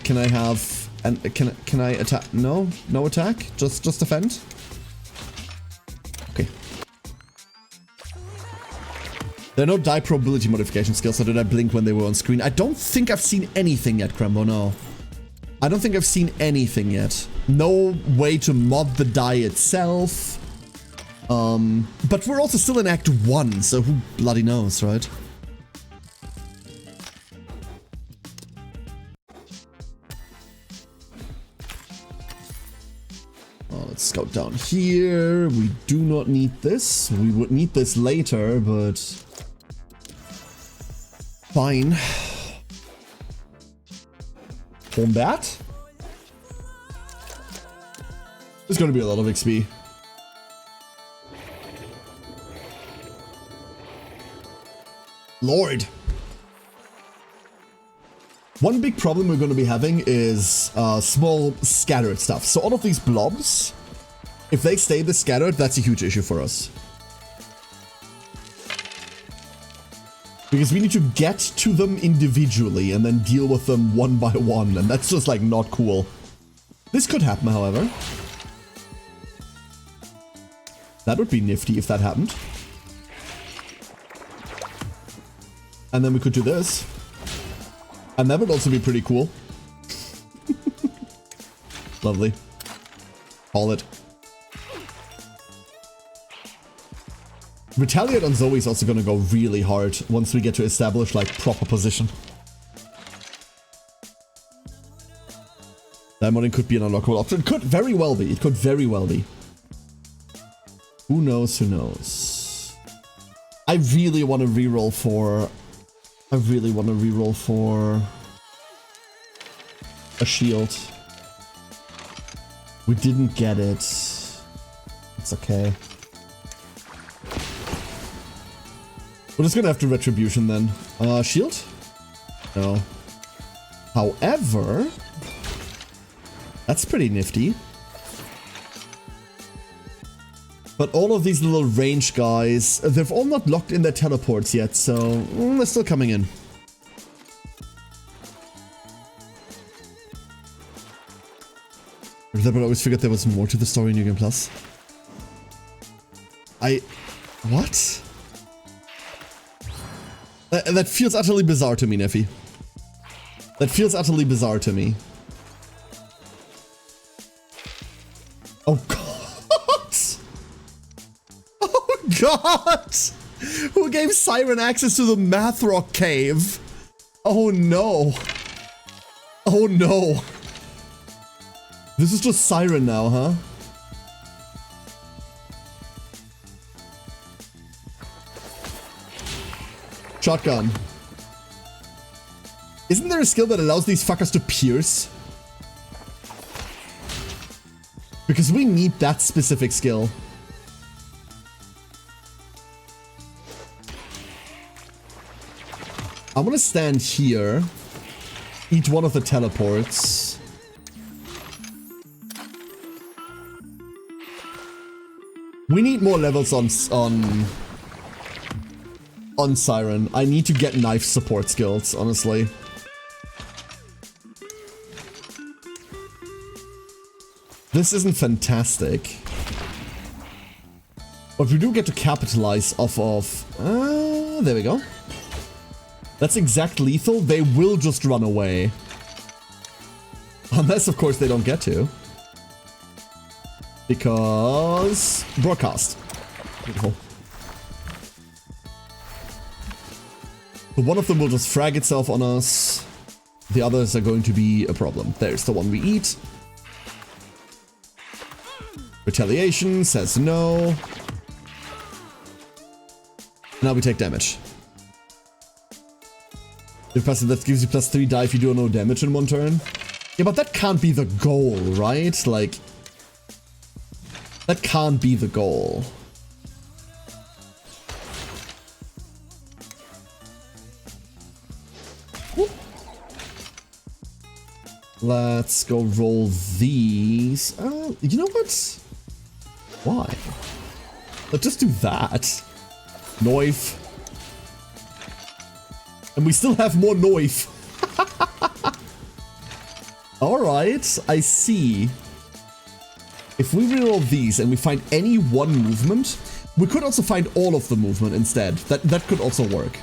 Can I have and can I attack? No, no attack. Just defend. Okay. There are no die probability modification skills, so did I blink when they were on screen? I don't think I've seen anything yet, Crembo. No. I don't think I've seen anything yet. No way to mod the die itself. But we're also still in Act 1, so who bloody knows, right? Let's scout down here. We do not need this. We would need this later, but fine. Combat. There's gonna be a lot of XP. Lord. One big problem we're going to be having is small scattered stuff. So all of these blobs, if they stay this scattered, that's a huge issue for us. Because we need to get to them individually and then deal with them one by one, and that's just like not cool. This could happen, however. That would be nifty if that happened. And then we could do this. And that would also be pretty cool. Lovely. Call it. Retaliate on Zoe is also going to go really hard once we get to establish like proper position. Diamonding could be an unlockable option. It could very well be. It could very well be. Who knows? Who knows? I really want to reroll for... I really want to reroll for a shield. We didn't get it. It's okay. We're just gonna have to retribution then. Shield? No. However, that's pretty nifty. But all of these little range guys, they've all not locked in their teleports yet, so they're still coming in. I always figured there was more to the story in New Game Plus. What? That feels utterly bizarre to me, Neffy. That feels utterly bizarre to me. Oh god! Oh god! Who gave Siren access to the Math Rock Cave? Oh no. Oh no. This is just Siren now, huh? Shotgun. Isn't there a skill that allows these fuckers to pierce? Because we need that specific skill. I'm gonna stand here, eat one of the teleports. We need more levels on Siren. I need to get knife support skills, honestly. This isn't fantastic. But we do get to capitalize off of... there we go. That's exact lethal. They will just run away. Unless, of course, they don't get to. Because... broadcast. Beautiful. So one of them will just frag itself on us. The others are going to be a problem. There's the one we eat. Retaliation says no. Now we take damage. That gives you +3 die if you do no damage in one turn. Yeah, but that can't be the goal, right? Like... that can't be the goal. Whoop. Let's go roll these. You know what? Why? Let's just do that. Knife. And we still have more knife. Alright, I see. If we reroll these and we find any one movement, we could also find all of the movement instead. That could also work.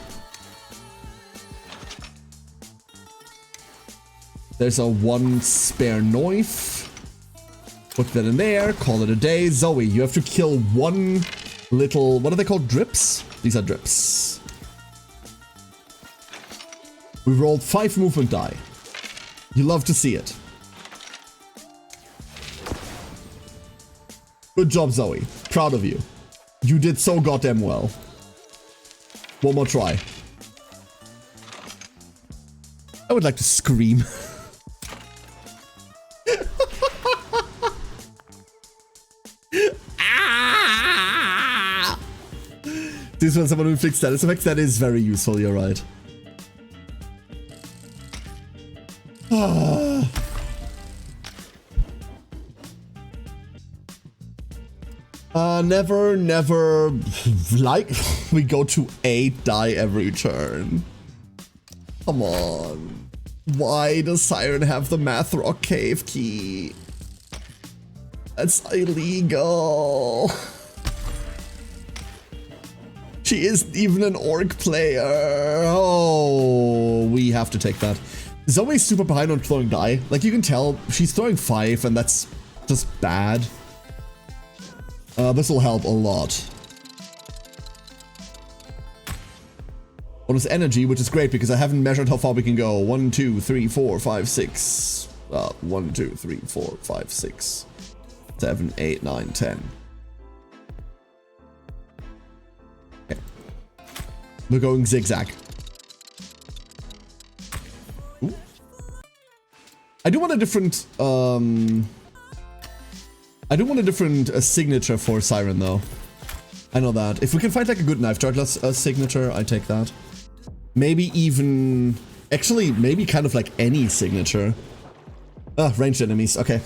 There's a one spare knife. Put that in there, call it a day. Zoe, you have to kill one little... what are they called? Drips? These are drips. We rolled 5 movement die. You love to see it. Good job, Zoe. Proud of you. You did so goddamn well. One more try. I would like to scream. This when someone inflicts status effects, that is very useful, you're right. Never, like, we go to 8 die every turn. Come on. Why does Siren have the Math Rock Cave key? That's illegal. She isn't even an orc player. Oh, we have to take that. Zoe's super behind on throwing die. Like, you can tell she's throwing 5 and that's just bad. This will help a lot. Bonus energy, which is great because I haven't measured how far we can go. 1, 2, 3, 4, 5, 6. 1, 2, 3, 4, 5, 6, 7, 8, 9, 10. Okay. We're going zigzag. Ooh. I do want a different, signature for Siren, though. I know that. If we can find, like, a good knife charge signature, I take that. Maybe even... Actually, maybe kind of, like, any signature. Ranged enemies. Okay.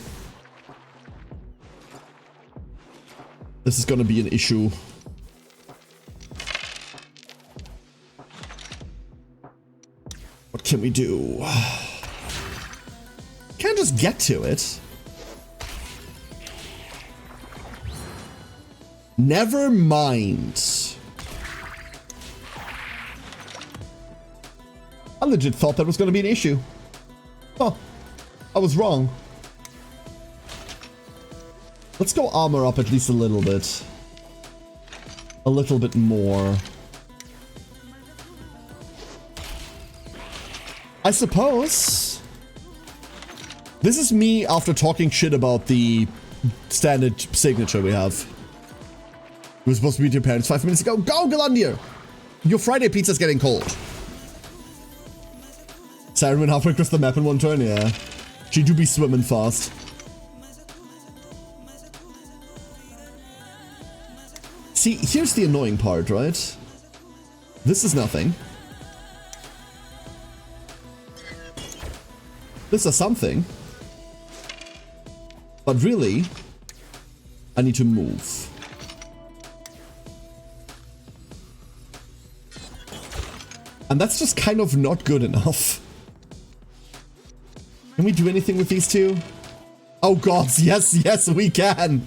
This is gonna be an issue. What can we do? Can't just get to it. Never mind. I legit thought that was going to be an issue. Oh, I was wrong. Let's go armor up at least a little bit. A little bit more. I suppose. This is me after talking shit about the standard signature we have. You were supposed to be with your parents 5 minutes ago. Go, Galandir! Your Friday pizza's getting cold. Siren went halfway across the map in 1 turn, yeah. She do be swimming fast. See, here's the annoying part, right? This is nothing. This is something. But really, I need to move. And that's just kind of not good enough. Can we do anything with these two? Oh god, yes, yes, we can.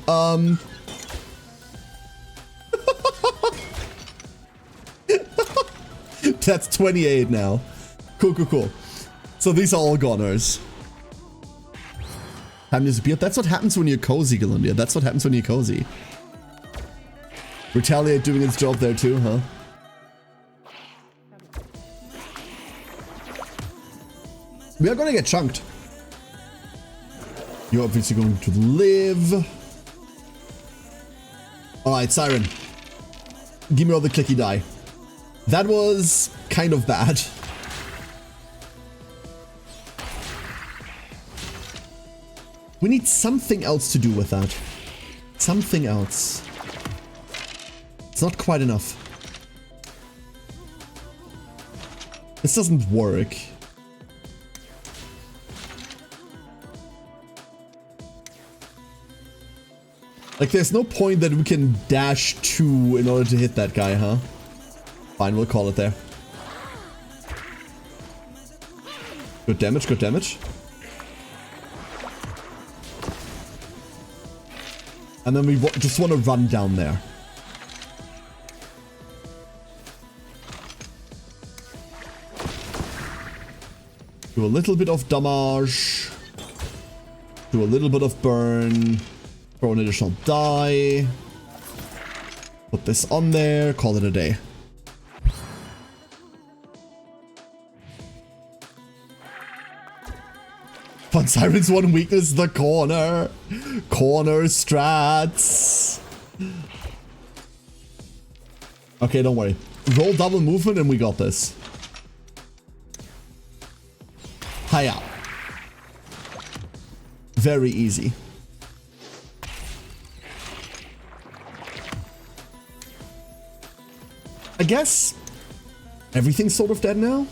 That's 28 now. Cool, cool, cool. So these are all goners. Time disappeared. That's what happens when you're cozy, Galandia. That's what happens when you're cozy. Retaliate doing its job there too, huh? We are gonna get chunked. You're obviously going to live. Alright, Siren. Give me all the clicky die. That was kind of bad. We need something else to do with that. Something else. It's not quite enough. This doesn't work. Like, there's no point that we can dash to in order to hit that guy, huh? Fine, we'll call it there. Good damage, good damage. And then we just want to run down there. Do a little bit of damage. Do a little bit of burn. Throw an additional die. Put this on there. Call it a day. Fun Siren's one weakness, the corner. Corner strats. Okay, don't worry. Roll double movement and we got this. Hiya. Very easy. I guess everything's sort of dead now.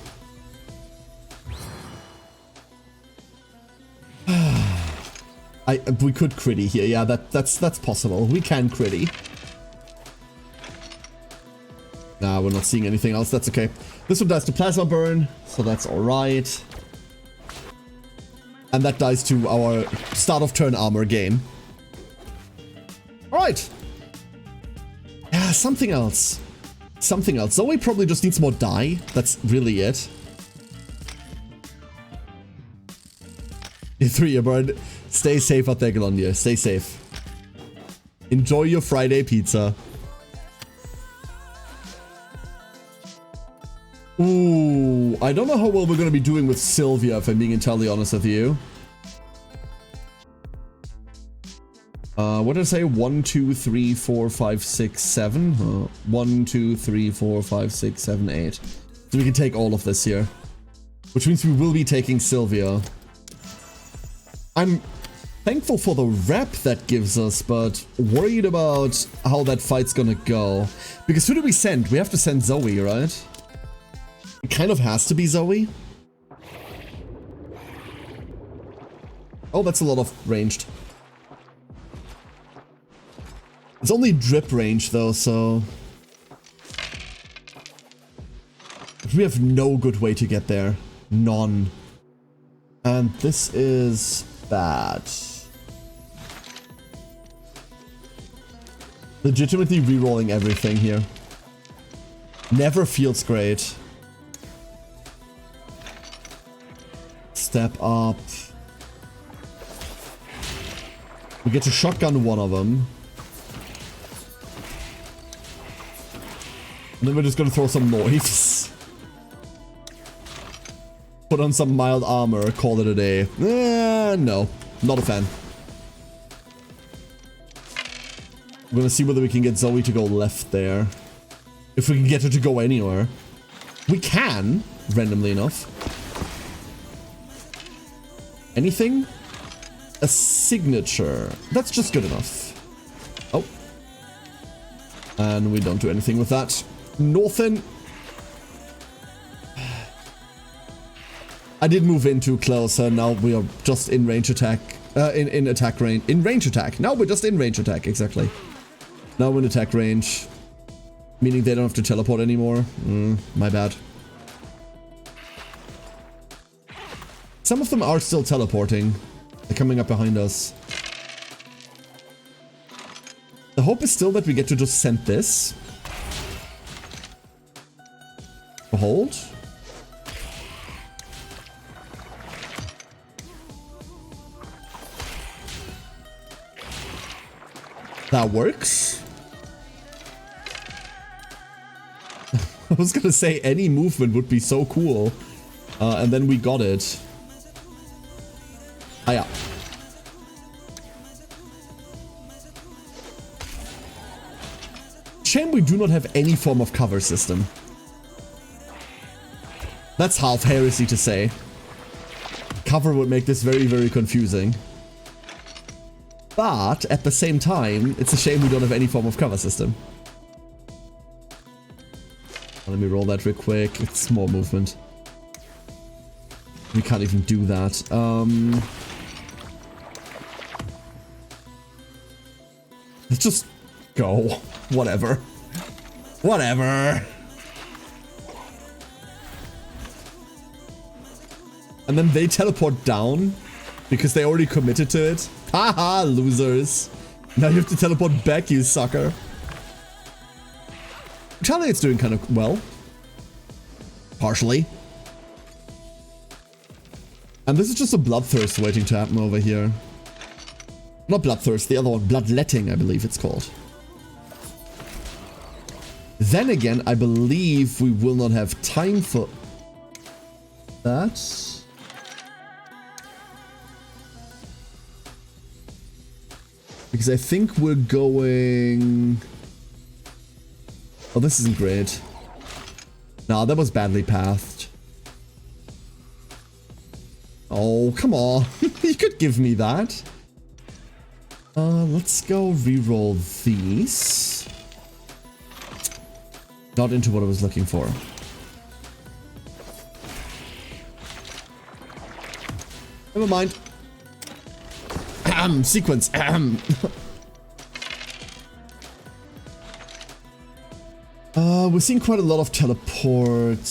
We could critty here. Yeah, that's possible. We can critty. Nah, we're not seeing anything else. That's okay. This one dies to plasma burn, so that's all right. And that dies to our start of turn armor gain. All right. Yeah, something else. Something else. Zoe probably just needs more die. That's really it. You bird. Stay safe out there, Galondia. Stay safe. Enjoy your Friday pizza. Ooh, I don't know how well we're going to be doing with Sylvia, if I'm being entirely honest with you. What did I say? 1, 2, 3, 4, 5, 6, 7? 1, 2, 3, 4, 5, 6, 7, 8. So we can take all of this here. Which means we will be taking Sylvia. I'm thankful for the rep that gives us, but worried about how that fight's gonna go. Because who do we send? We have to send Zoe, right? It kind of has to be Zoe. Oh, that's a lot of ranged. It's only drip range though, so... we have no good way to get there. None. And this is bad. Legitimately rerolling everything here. Never feels great. Step up. We get to shotgun one of them. And then we're just gonna throw some noise. Put on some mild armor, call it a day. No, not a fan. We're gonna see whether we can get Zoe to go left there. If we can get her to go anywhere. We can, randomly enough. Anything? A signature. That's just good enough. Oh. And we don't do anything with that. Northern. I did move in too close, and now we are just in range attack. In attack range. In range attack. Now we're just in range attack, exactly. Now we're in attack range. Meaning they don't have to teleport anymore. My bad. Some of them are still teleporting. They're coming up behind us. The hope is still that we get to just send this. Hold. That works. I was gonna say any movement would be so cool. And then we got it. Ah, yeah. Shame we do not have any form of cover system. That's half heresy to say. Cover would make this very, very confusing. But, at the same time, it's a shame we don't have any form of cover system. Let me roll that real quick. It's more movement. We can't even do that. Let's just go. Whatever. Whatever. And then they teleport down because they already committed to it. Haha, losers. Now you have to teleport back, you sucker. Retaliate's doing kind of well. Partially. And this is just a bloodthirst waiting to happen over here. Not bloodthirst, the other one. Bloodletting, I believe it's called. Then again, I believe we will not have time for that. Because I think we're going... oh, this isn't great. Nah, that was badly pathed. Oh, come on. You could give me that. Let's go reroll these. Not into what I was looking for. Never mind. Sequence. We're seeing quite a lot of teleports.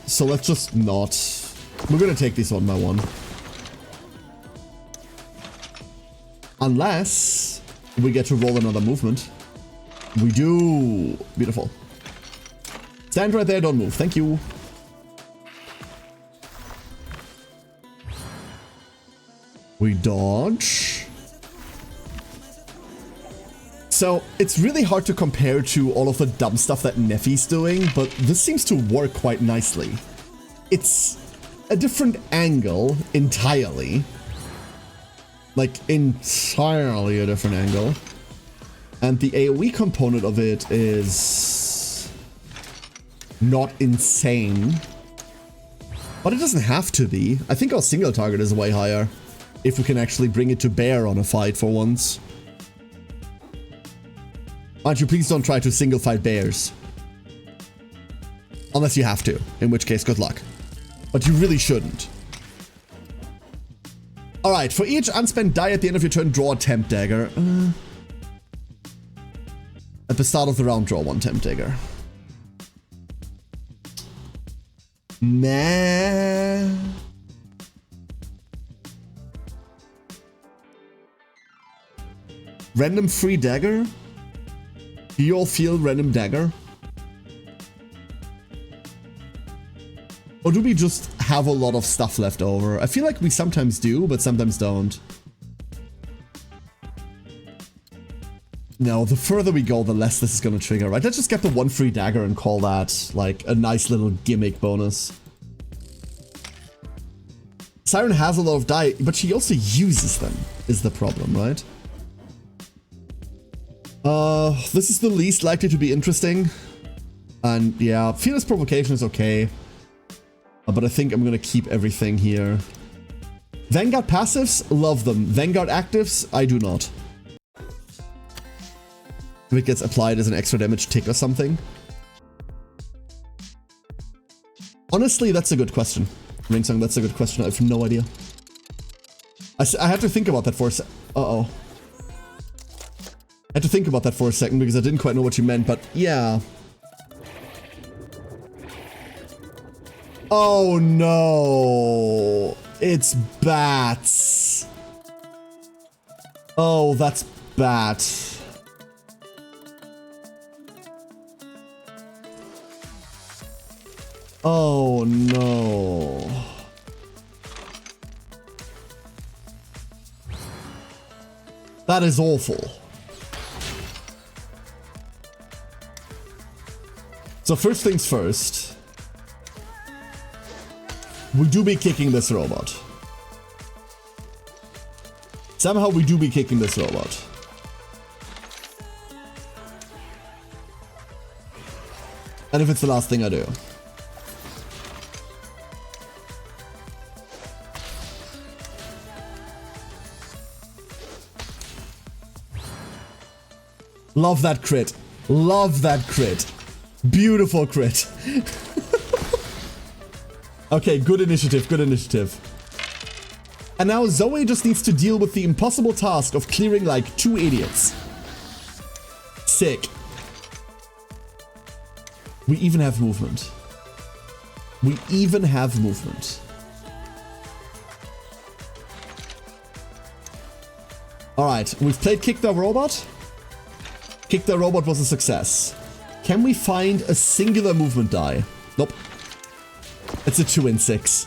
So let's just not. We're gonna take these one by one. Unless we get to roll another movement. We do. Beautiful. Stand right there, don't move. Thank you. We dodge. So it's really hard to compare to all of the dumb stuff that Neffy's doing, but this seems to work quite nicely. It's a different angle entirely. Like, entirely a different angle. And the AoE component of it is not insane. But it doesn't have to be. I think our single target is way higher. If we can actually bring it to bear on a fight for once. Aren't you, please don't try to single fight bears. Unless you have to, in which case good luck. But you really shouldn't. Alright, for each unspent die at the end of your turn, draw a temp dagger. At the start of the round, draw one temp dagger. Nah. Random free dagger? Do you all feel random dagger? Or do we just have a lot of stuff left over? I feel like we sometimes do, but sometimes don't. No, the further we go, the less this is gonna trigger, right? Let's just get the one free dagger and call that, like, a nice little gimmick bonus. Siren has a lot of die, but she also uses them, is the problem, right? This is the least likely to be interesting. And yeah, Fearless Provocation is okay. But I think I'm gonna keep everything here. Vanguard passives, love them. Vanguard actives, I do not. If it gets applied as an extra damage tick or something. Honestly, that's a good question. Ringsong, that's a good question. I have no idea. I had to think about that for a sec. Uh-oh. I had to think about that for a second because I didn't quite know what you meant, but yeah. Oh no. It's bats. Oh, that's bat. Oh no. That is awful. So first things first, we do be kicking this robot. Somehow we do be kicking this robot. And if it's the last thing I do. Love that crit. Love that crit. Beautiful crit. Okay, good initiative, good initiative. And now Zoe just needs to deal with the impossible task of clearing like 2 idiots. Sick. We even have movement. We even have movement. Alright, we've played Kick the Robot. Kick the Robot was a success. Can we find a singular movement die? Nope. It's a 2 in 6.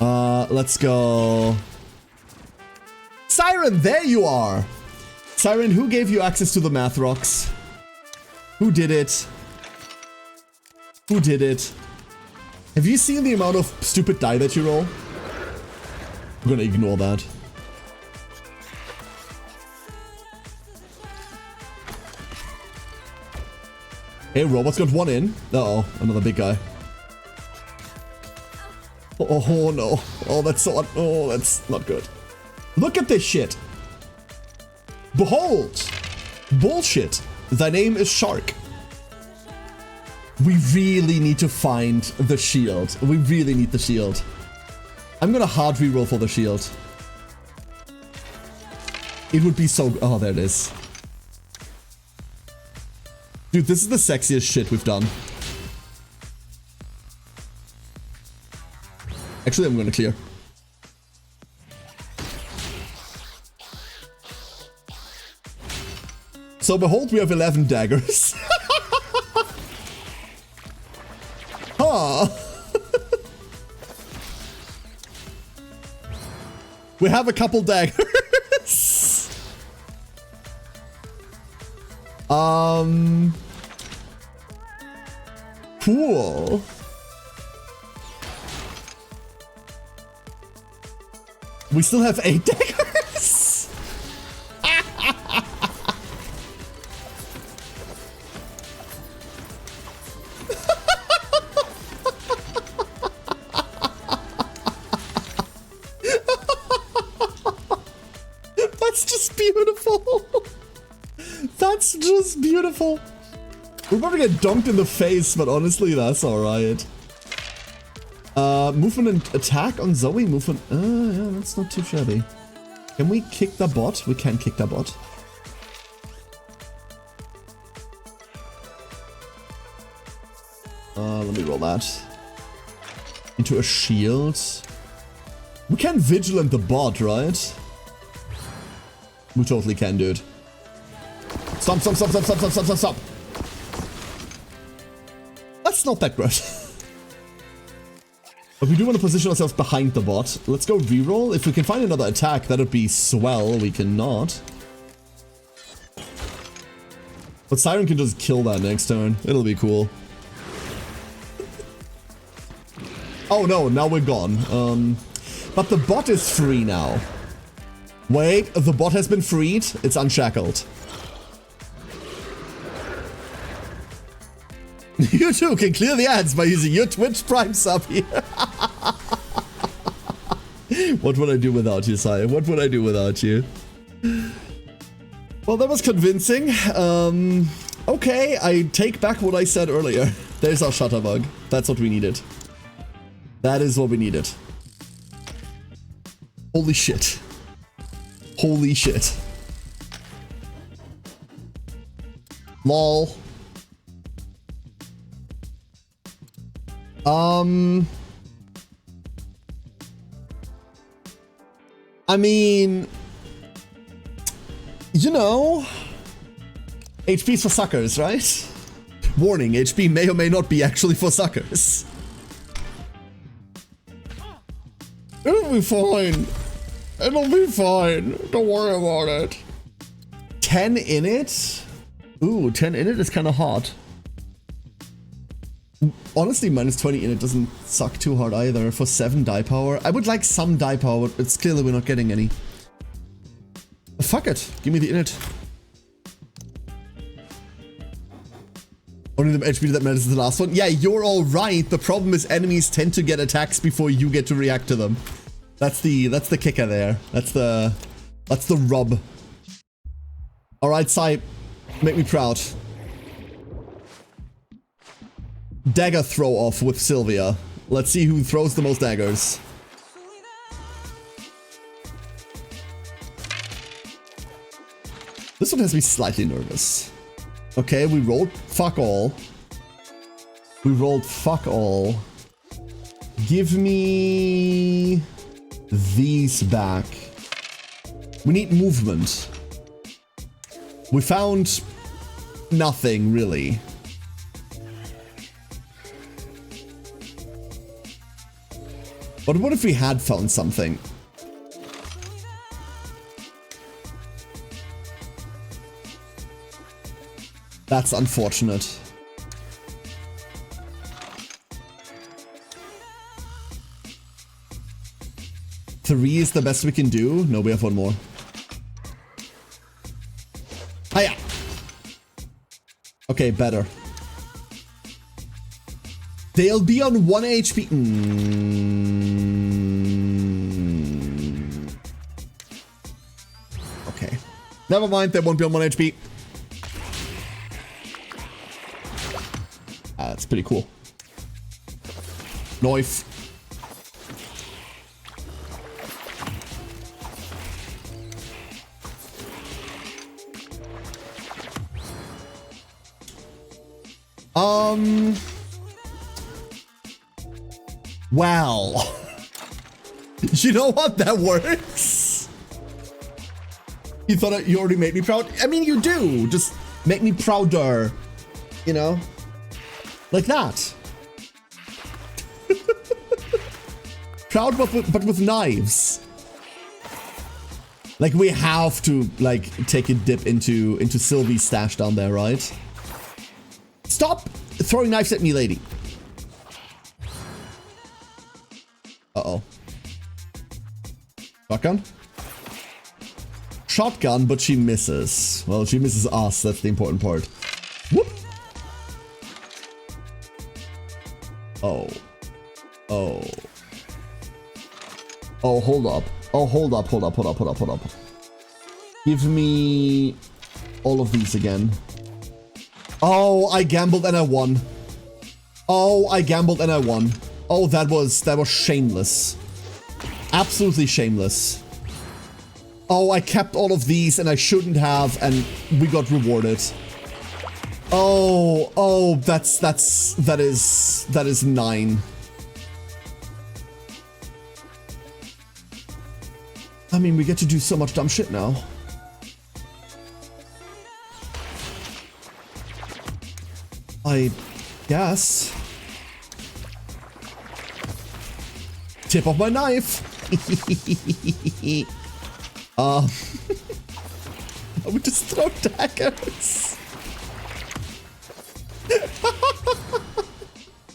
Let's go. Siren, there you are! Siren, who gave you access to the math rocks? Who did it? Who did it? Have you seen the amount of stupid die that you roll? I'm gonna ignore that. Hey, robot's got 1 in. Uh-oh, another big guy. Oh no. Oh, that's so... Oh, that's not good. Look at this shit. Behold! Bullshit. Thy name is Shark. We really need to find the shield. We really need the shield. I'm gonna hard reroll for the shield. It would be so... Oh, there it is. Dude, this is the sexiest shit we've done. Actually, I'm gonna clear. So behold, we have 11 daggers. Huh. We have a couple daggers. Cool. We still have 8 daggers. That's just beautiful. That's just beautiful. We're about to get dunked in the face, but honestly, that's alright. Movement and attack on Zoe. Movement. Yeah, that's not too shabby. Can we kick the bot? We can kick the bot. Let me roll that. Into a shield. We can vigilant the bot, right? We totally can, dude. Stop, stop, stop, stop, stop, stop, stop, stop, stop. That's not that great. But we do want to position ourselves behind the bot. Let's go reroll. If we can find another attack, that would be swell. We cannot. But Siren can just kill that next turn. It'll be cool. Oh no, now we're gone. But the bot is free now. Wait, the bot has been freed. It's unshackled. You too can clear the ads by using your Twitch Prime sub here. What would I do without you, Sire? What would I do without you? Well, that was convincing. Okay, I take back what I said earlier. There's our Shutterbug. That's what we needed. That is what we needed. Holy shit. Holy shit. Lol. I mean, you know, HP's for suckers, right? Warning, HP may or may not be actually for suckers. It'll be fine. It'll be fine. Don't worry about it. 10 in it? Ooh, 10 in it is kind of hard. Honestly, minus 20 in it doesn't suck too hard either. For 7 die power. I would like some die power, but it's clearly we're not getting any. Fuck it. Give me the init. Only the HP that matters is the last one. Yeah, you're all right. The problem is enemies tend to get attacks before you get to react to them. That's the kicker there. That's the rub. All right, Sai, make me proud. Dagger throw off with Sylvia. Let's see who throws the most daggers. This one has me slightly nervous. Okay, we rolled fuck all. We rolled fuck all. Give me these back. We need movement. We found nothing really. But what if we had found something? That's unfortunate. Three is the best we can do? No, we have one more. Hiya! Okay, better. They'll be on 1 HP. Okay. Never mind, they won't be on 1 HP. That's pretty cool. Knife. Well. You know what? That works. You thought you already made me proud? I mean, you do. Just make me prouder. You know? Like that. Proud, but with knives. Like, we have to, like, take a dip into Sylvie's stash down there, right? Stop throwing knives at me, lady. Uh-oh. Shotgun? Shotgun, but she misses. Well, she misses us. That's the important part. Whoop. Oh. Oh. Oh, hold up. Oh, hold up. Give me all of these again. Oh, I gambled and I won. Oh, I gambled and I won. Oh, that was shameless. Absolutely shameless. Oh, I kept all of these and I shouldn't have, and we got rewarded. Oh, that is 9. I mean, we get to do so much dumb shit now. I guess. Tip of my knife. I would just throw daggers.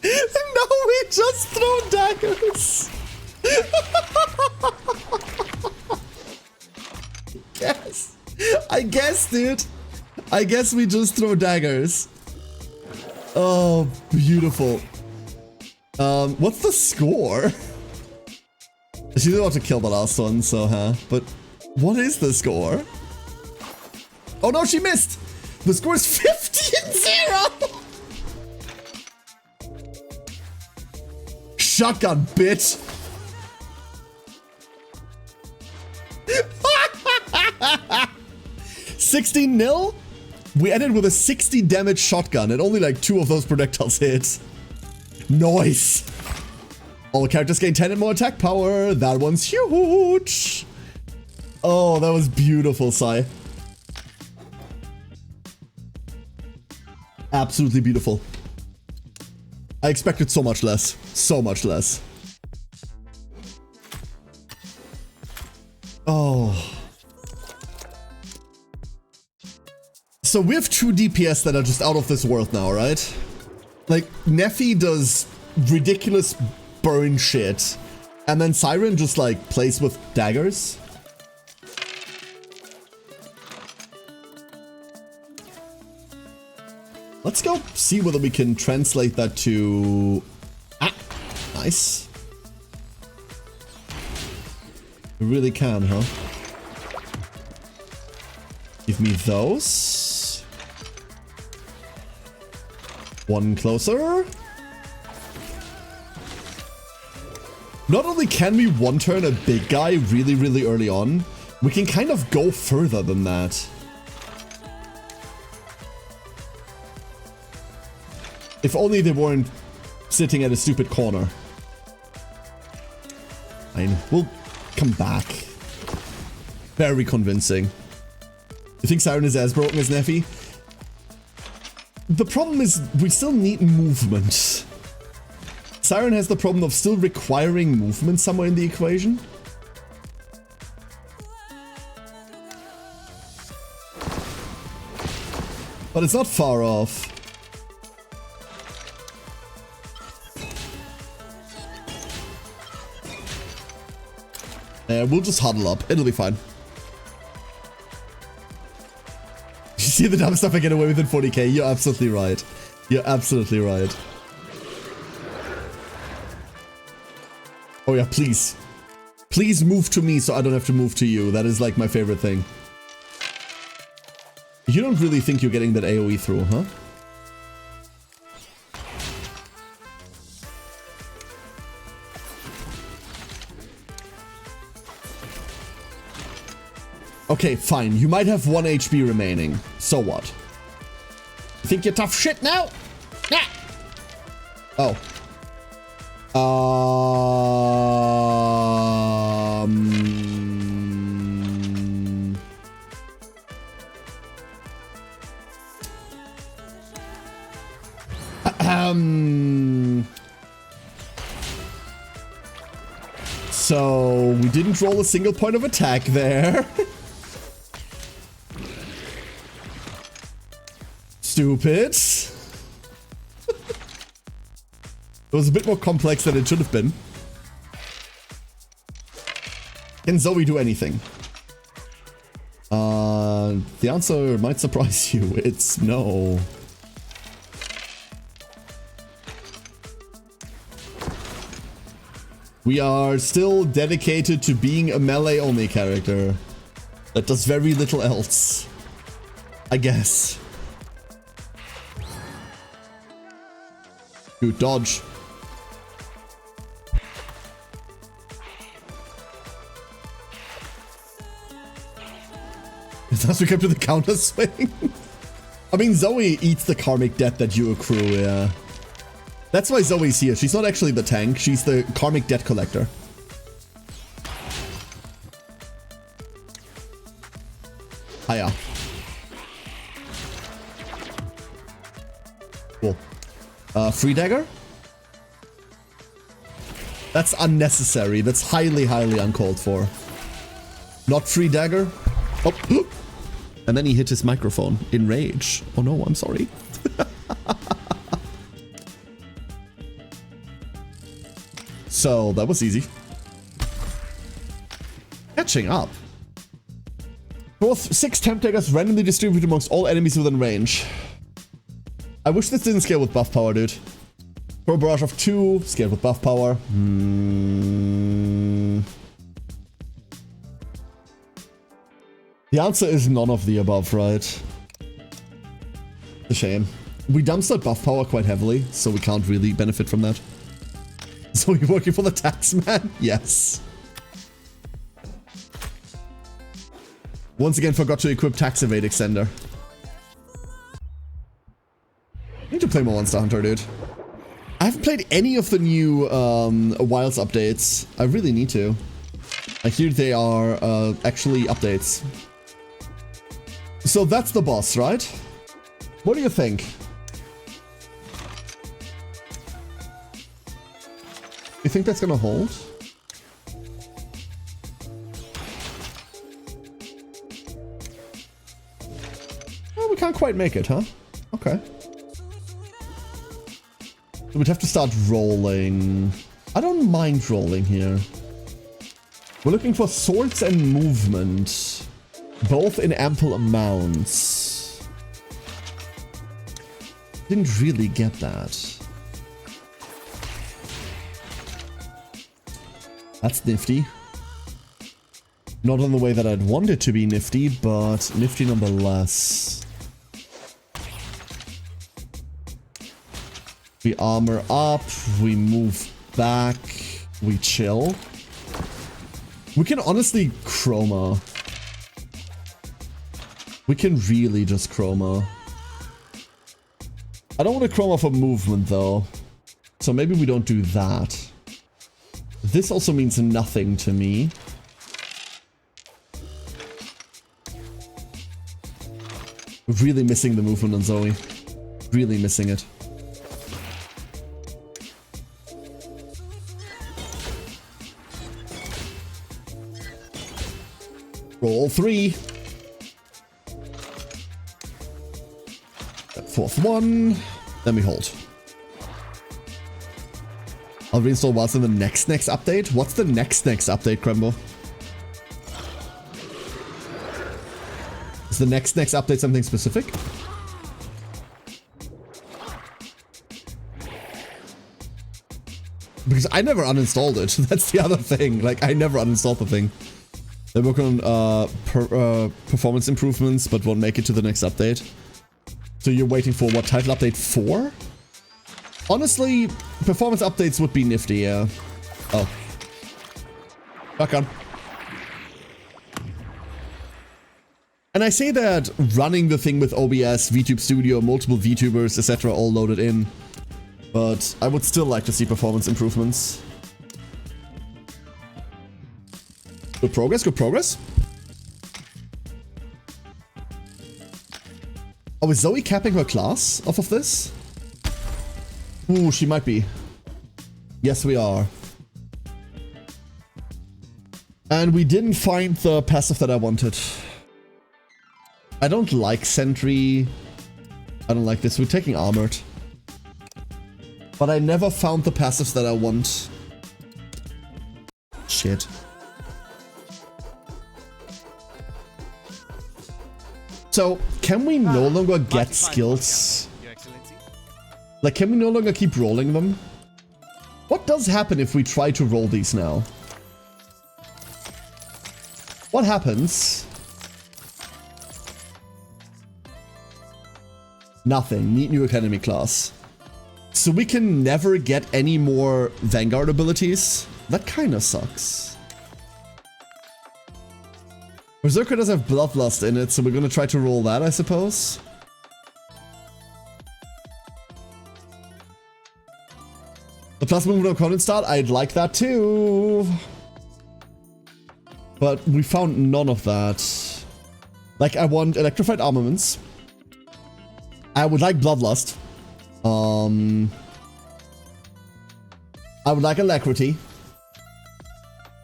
No, we just throw daggers. I guess, dude. I guess we just throw daggers. Oh, beautiful. What's the score? She didn't want to kill the last one, so, huh? But what is the score? Oh no, she missed! The score is 50-0! Shotgun, bitch! 16-0? We ended with a 60 damage shotgun and only like 2 of those projectiles hit. Nice! All characters gain 10 and more attack power. That one's huge! Oh, that was beautiful, Sai. Absolutely beautiful. I expected so much less. So much less. Oh. So we have 2 DPS that are just out of this world now, right? Like, Neffy does ridiculous burn shit, and then Siren just, like, plays with daggers. Let's go see whether we can translate that to... Ah, nice. We really can, huh? Give me those. One closer. Not only can we one-turn a big guy really, really early on, we can kind of go further than that. If only they weren't sitting at a stupid corner. Fine, we'll come back. Very convincing. You think Siren is as broken as Neffy? The problem is we still need movement. Siren has the problem of still requiring movement somewhere in the equation. But it's not far off. We'll just huddle up. It'll be fine. You see the dumb stuff I get away with in 40k? You're absolutely right. You're absolutely right. Oh yeah, please. Please move to me so I don't have to move to you. That is like my favorite thing. You don't really think you're getting that AoE through, huh? Okay, fine. You might have 1 HP remaining. So what? You think you're tough shit now? Nah. Oh. So we didn't roll a single point of attack there. Stupid. It was a bit more complex than it should have been. Can Zoe do anything? The answer might surprise you. It's no. We are still dedicated to being a melee-only character that does very little else, I guess. Dude, dodge. Thus we come to the counter swing. I mean, Zoe eats the karmic debt that you accrue, yeah. That's why Zoe's here. She's not actually the tank. She's the karmic debt collector. Hiya. Cool. Free dagger? That's unnecessary. That's highly, highly uncalled for. Not free dagger. Oh. And then he hit his microphone in rage. Oh no, I'm sorry. So that was easy. Catching up. Both 6 temp daggers randomly distributed amongst all enemies within range. I wish this didn't scale with buff power, dude. Throw a barrage of 2, scaled with buff power. The answer is none of the above, right? A shame. We dumpstered buff power quite heavily, so we can't really benefit from that. So you're working for the tax man? Yes. Once again, forgot to equip tax evade extender. I need to play more Monster Hunter, dude. I haven't played any of the new Wilds updates. I really need to. I hear they are actually updates. So that's the boss, right? What do you think? You think that's gonna hold? Well, we can't quite make it, huh? Okay. So we'd have to start rolling. I don't mind rolling here. We're looking for swords and movement, both in ample amounts. Didn't really get that. That's nifty. Not in the way that I'd want it to be nifty, but nifty nonetheless. We armor up, we move back, we chill. We can honestly chroma. We can really just chroma. I don't want to chroma for movement though. So maybe we don't do that. This also means nothing to me. Really missing the movement on Zoe. Really missing it. Roll 3. Fourth one. Then we hold. I'll reinstall Wilds in the next update. What's the next update, Crembo? Is the next update something specific? Because I never uninstalled it. That's the other thing. Like, I never uninstalled the thing. They work on performance improvements, but won't make it to the next update. So you're waiting for what, title update 4? Honestly, performance updates would be nifty, yeah. Oh. Back on. And I say that running the thing with OBS, VTube Studio, multiple VTubers, etc. all loaded in. But I would still like to see performance improvements. Good progress, good progress. Oh, is Zoe capping her class off of this? Ooh, she might be. Yes, we are. And we didn't find the passive that I wanted. I don't like Sentry. I don't like this. We're taking Armored. But I never found the passives that I want. Shit. So, can we no longer get skills? Like, can we no longer keep rolling them? What does happen if we try to roll these now? What happens? Nothing. Need new academy class. So we can never get any more Vanguard abilities? That kinda sucks. Berserker does have Bloodlust in it, so we're gonna try to roll that, I suppose. The plus movement of Conan start, I'd like that too. But we found none of that. Like, I want Electrified Armaments. I would like Bloodlust. I would like Alacrity.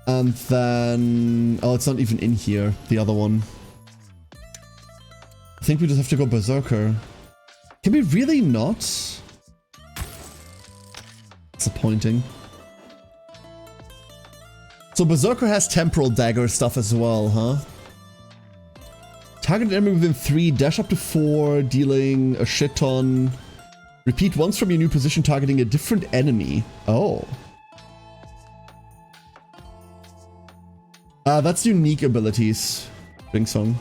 And then... Oh, it's not even in here, the other one. I think we just have to go Berserker. Can we really not? Disappointing. So Berserker has Temporal Dagger stuff as well, huh? Target enemy within 3, dash up to 4, dealing a shit ton. Repeat once from your new position, targeting a different enemy. Oh. That's unique abilities. Bing Song.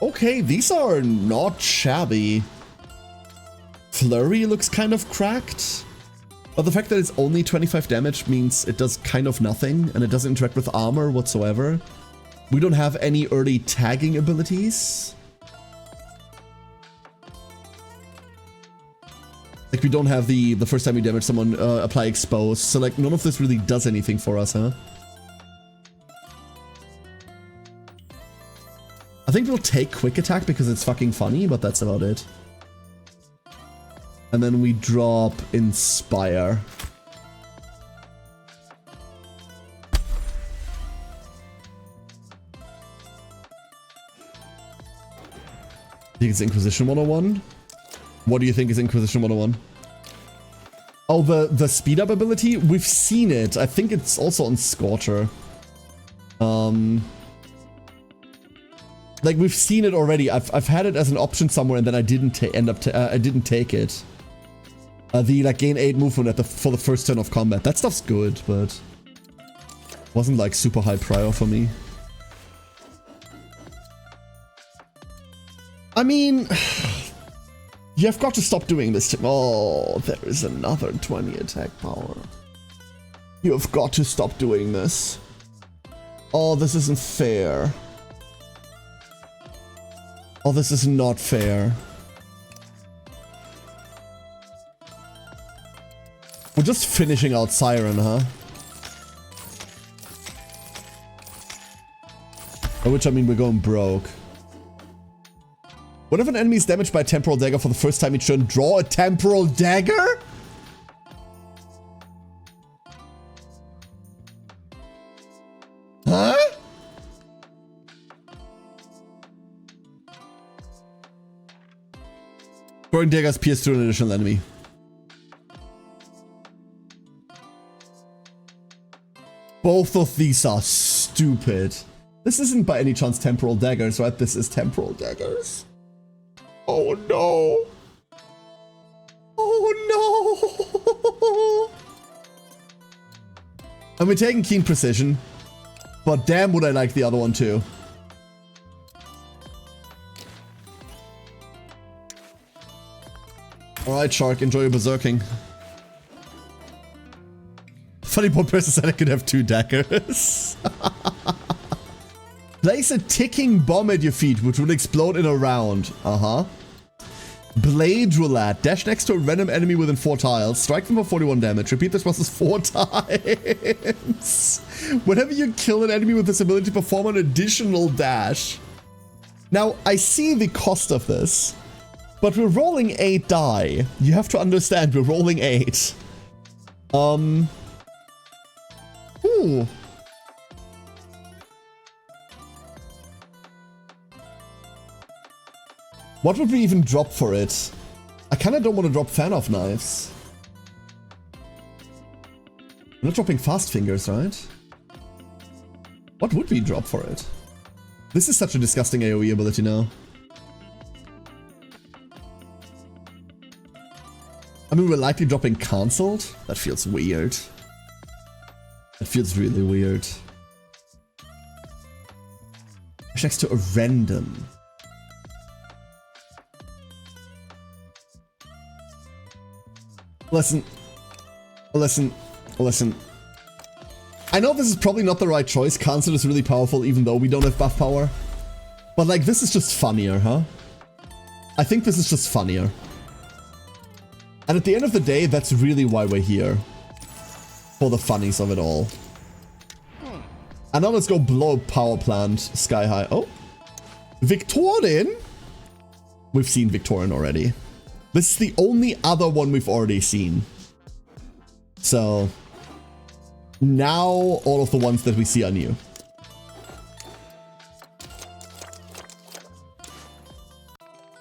Okay, these are not shabby. Flurry looks kind of cracked. But the fact that it's only 25 damage means it does kind of nothing, and it doesn't interact with armor whatsoever. We don't have any early tagging abilities. Like, we don't have the first time we damage someone, apply expose. So, like, none of this really does anything for us, huh? I think we'll take Quick Attack because it's fucking funny, but that's about it. And then we drop Inspire. I think it's Inquisition 101. What do you think is Inquisition 101? Oh, the speed up ability? We've seen it. I think it's also on Scorcher. Like, we've seen it already. I've had it as an option somewhere, and then I didn't I didn't take it. The like gain 8 movement for the first turn of combat. That stuff's good, but wasn't like super high prior for me. I mean, you've got to stop doing this to— Oh, there is another 20 attack power. You've got to stop doing this. Oh, this isn't fair. Oh, this is not fair. We're just finishing out Siren, huh? By which I mean we're going broke. What if an enemy is damaged by a Temporal Dagger for the first time each turn? Draw a Temporal Dagger? Huh? Throwing daggers pierce through an additional enemy. Both of these are stupid. This isn't by any chance Temporal Daggers, right? This is Temporal Daggers. Oh no. Oh no. And we're taking Keen Precision. But damn would I like the other one too. Alright, Shark, enjoy your berserking. Funny one person said I could have 2 daggers. Place a ticking bomb at your feet, which will explode in a round. Uh-huh. Blade roulette. Dash next to a random enemy within 4 tiles. Strike them for 41 damage. Repeat this process 4 times. Whenever you kill an enemy with this ability, perform an additional dash. Now, I see the cost of this, but we're rolling 8 die. You have to understand, we're rolling 8. Ooh. What would we even drop for it? I kind of don't want to drop fan-off knives. We're not dropping fast fingers, right? What would we drop for it? This is such a disgusting AoE ability now. I mean, we're likely dropping cancelled. That feels weird. That feels really weird. Next to a random. Listen. I know this is probably not the right choice. Cancel is really powerful even though we don't have buff power. But like, this is just funnier, huh? I think this is just funnier. And at the end of the day, that's really why we're here. For the funnies of it all. And now let's go blow power plant sky high. Oh. Victorin? We've seen Victorin already. This is the only other one we've already seen. So now all of the ones that we see are new.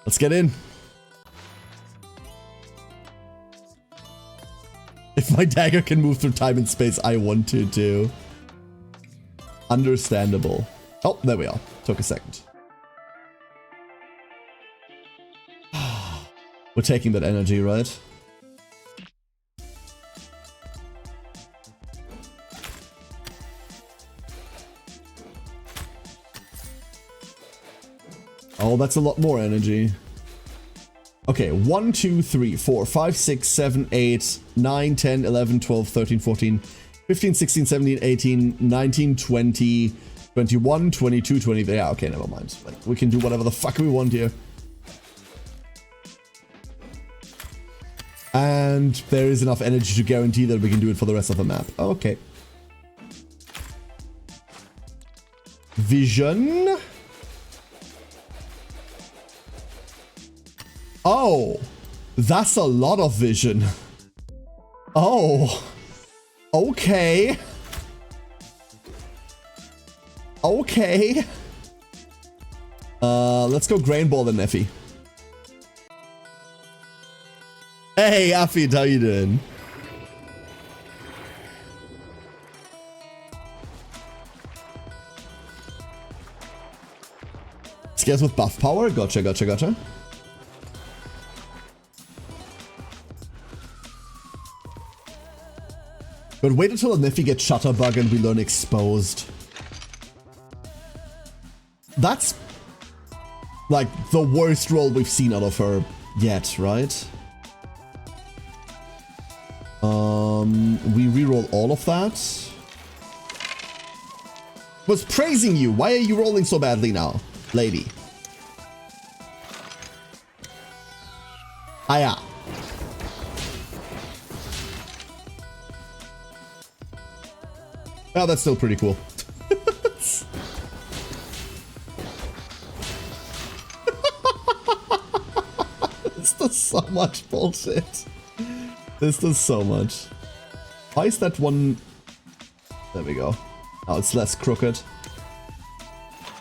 Let's get in. If my dagger can move through time and space, I want to too. Understandable. Oh, there we are. Took a second. We're taking that energy, right? Oh, that's a lot more energy. Okay, 1, 2, 3, 4, 5, 6, 7, 8, 9, 10, 11, 12, 13, 14, 15, 16, 17, 18, 19, 20, 21, 22, 23. Yeah, okay, never mind. Like, we can do whatever the fuck we want here. And there is enough energy to guarantee that we can do it for the rest of the map. Okay. Vision. Oh, that's a lot of vision. Oh, okay. Okay. Let's go Grain Ball then, Neffy. Hey, Afid, how you doing? Scares with buff power? Gotcha, gotcha, gotcha. But wait until Neffy gets Shutterbug and we learn Exposed. That's like the worst roll we've seen out of her yet, right? We reroll all of that. Was praising you. Why are you rolling so badly now, lady? Ah, yeah. Oh, that's still pretty cool. This does so much bullshit. This does so much. Why is that one... There we go. Oh, it's less crooked.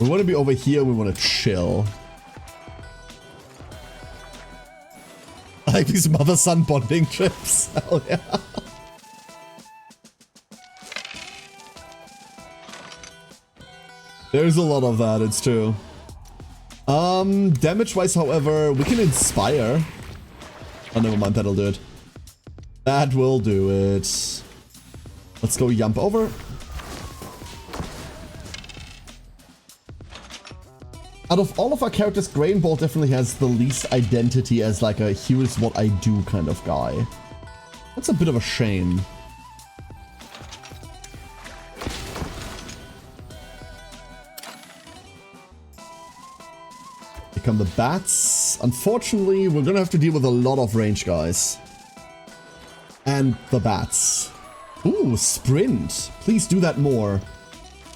We want to be over here. We want to chill. I like these mother-son bonding trips. Hell yeah. There's a lot of that, it's true. Damage-wise, however, we can inspire. Oh, never mind, that'll do it. That will do it. Let's go jump over. Out of all of our characters, Grain Ball definitely has the least identity as like a here's what I do kind of guy. That's a bit of a shame. Here come the bats. Unfortunately, we're gonna have to deal with a lot of range guys. And the bats. Ooh, sprint. Please do that more.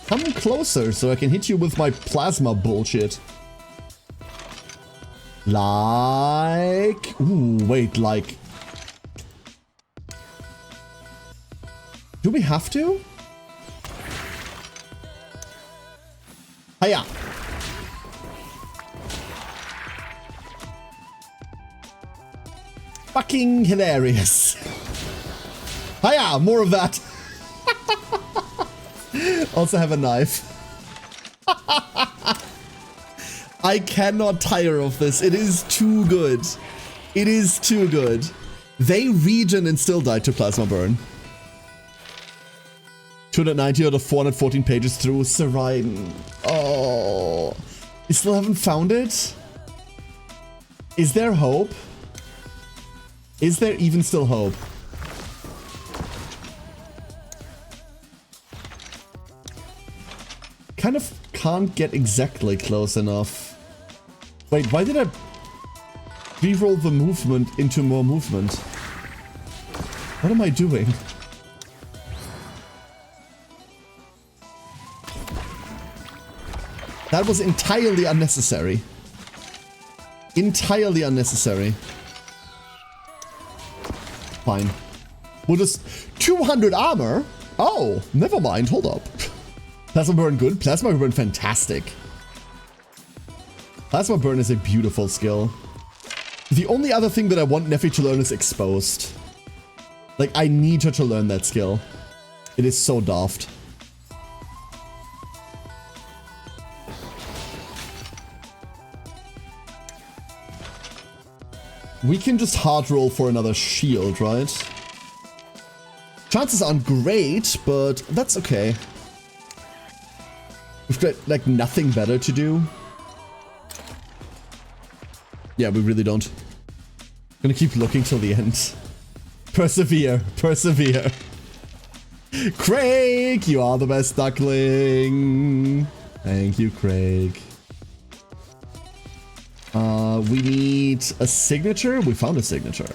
Come closer so I can hit you with my plasma bullshit. Like... Ooh, wait, like... Do we have to? Hiya! Fucking hilarious. Hiya! More of that. Also have a knife. I cannot tire of this. It is too good. It is too good. They regen and still died to plasma burn. 290 out of 414 pages through Seraiden. Oh. You still haven't found it? Is there hope? Is there even still hope? Kind of can't get exactly close enough. Wait, why did I reroll the movement into more movement? What am I doing? That was entirely unnecessary. Entirely unnecessary. Fine. We'll just... 200 armor? Oh, never mind. Hold up. Plasma burn good. Plasma burn fantastic. Plasma burn is a beautiful skill. The only other thing that I want Neffy to learn is exposed. Like, I need her to learn that skill. It is so daft. We can just hard roll for another shield, right? Chances aren't great, but that's okay. We've got, like, nothing better to do. Yeah, we really don't. Gonna keep looking till the end. Persevere. Persevere. Craig, you are the best duckling. Thank you, Craig. We need a signature. We found a signature.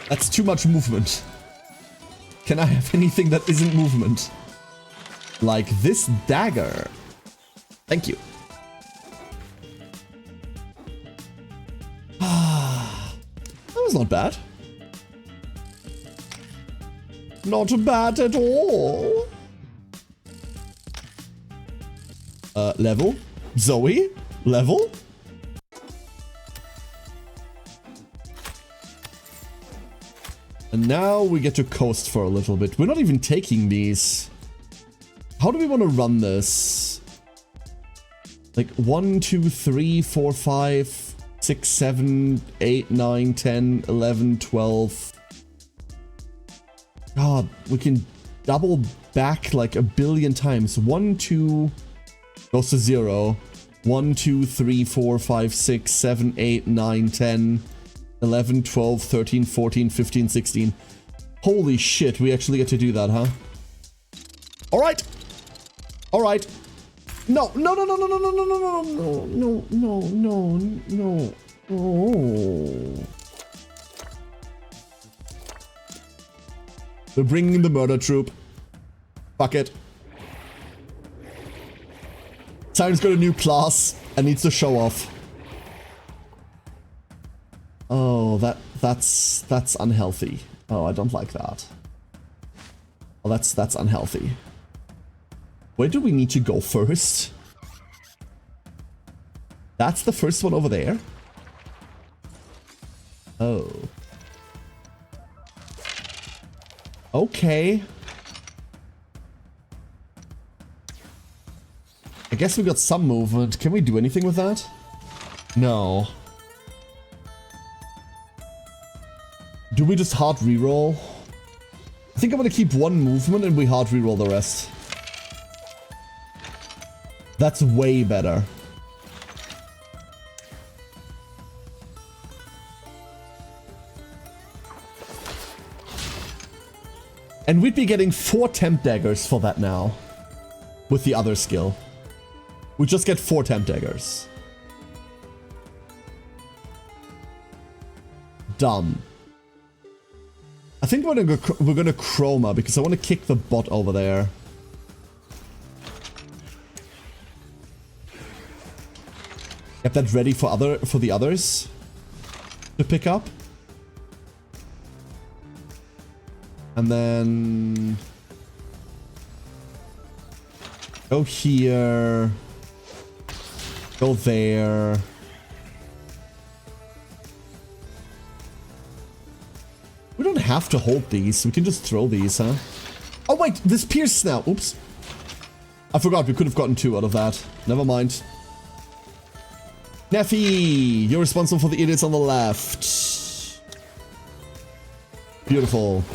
That's too much movement. Can I have anything that isn't movement? Like this dagger. Thank you. That was not bad. Not bad at all. Level. Zoe. Level. And now we get to coast for a little bit. We're not even taking these. How do we want to run this? Like 1, 2, 3, 4, 5, 6, 7, 8, 9, 10, 11, 12. God, we can double back like a billion times. 1, 2 goes to 0. 1, 2, 3, 4, 5, 6, 7, 8, 9, 10, 11, 12, 13, 14, 15, 16. Holy shit, we actually get to do that, huh? Alright. Alright. No, no, no, no, no, no, no, no, no, no, no, no, no, no. Oh. We're bringing in the murder troop. Fuck it. Siren's got a new class and needs to show off. Oh, that's unhealthy. Oh, I don't like that. Oh, that's unhealthy. Where do we need to go first? That's the first one over there. Oh. Okay. I guess we got some movement. Can we do anything with that? No. Do we just hard reroll? I think I'm gonna keep one movement and we hard reroll the rest. That's way better. And we'd be getting 4 temp daggers for that now. With the other skill. We just get 4 temp daggers. Dumb. I think we're gonna chroma because I want to kick the bot over there. Get that ready for the others to pick up. And then go here. Go there. We don't have to hold these. We can just throw these, huh? Oh, wait. This pierce now. Oops. I forgot. We could have gotten 2 out of that. Never mind. Neffy, you're responsible for the idiots on the left. Beautiful.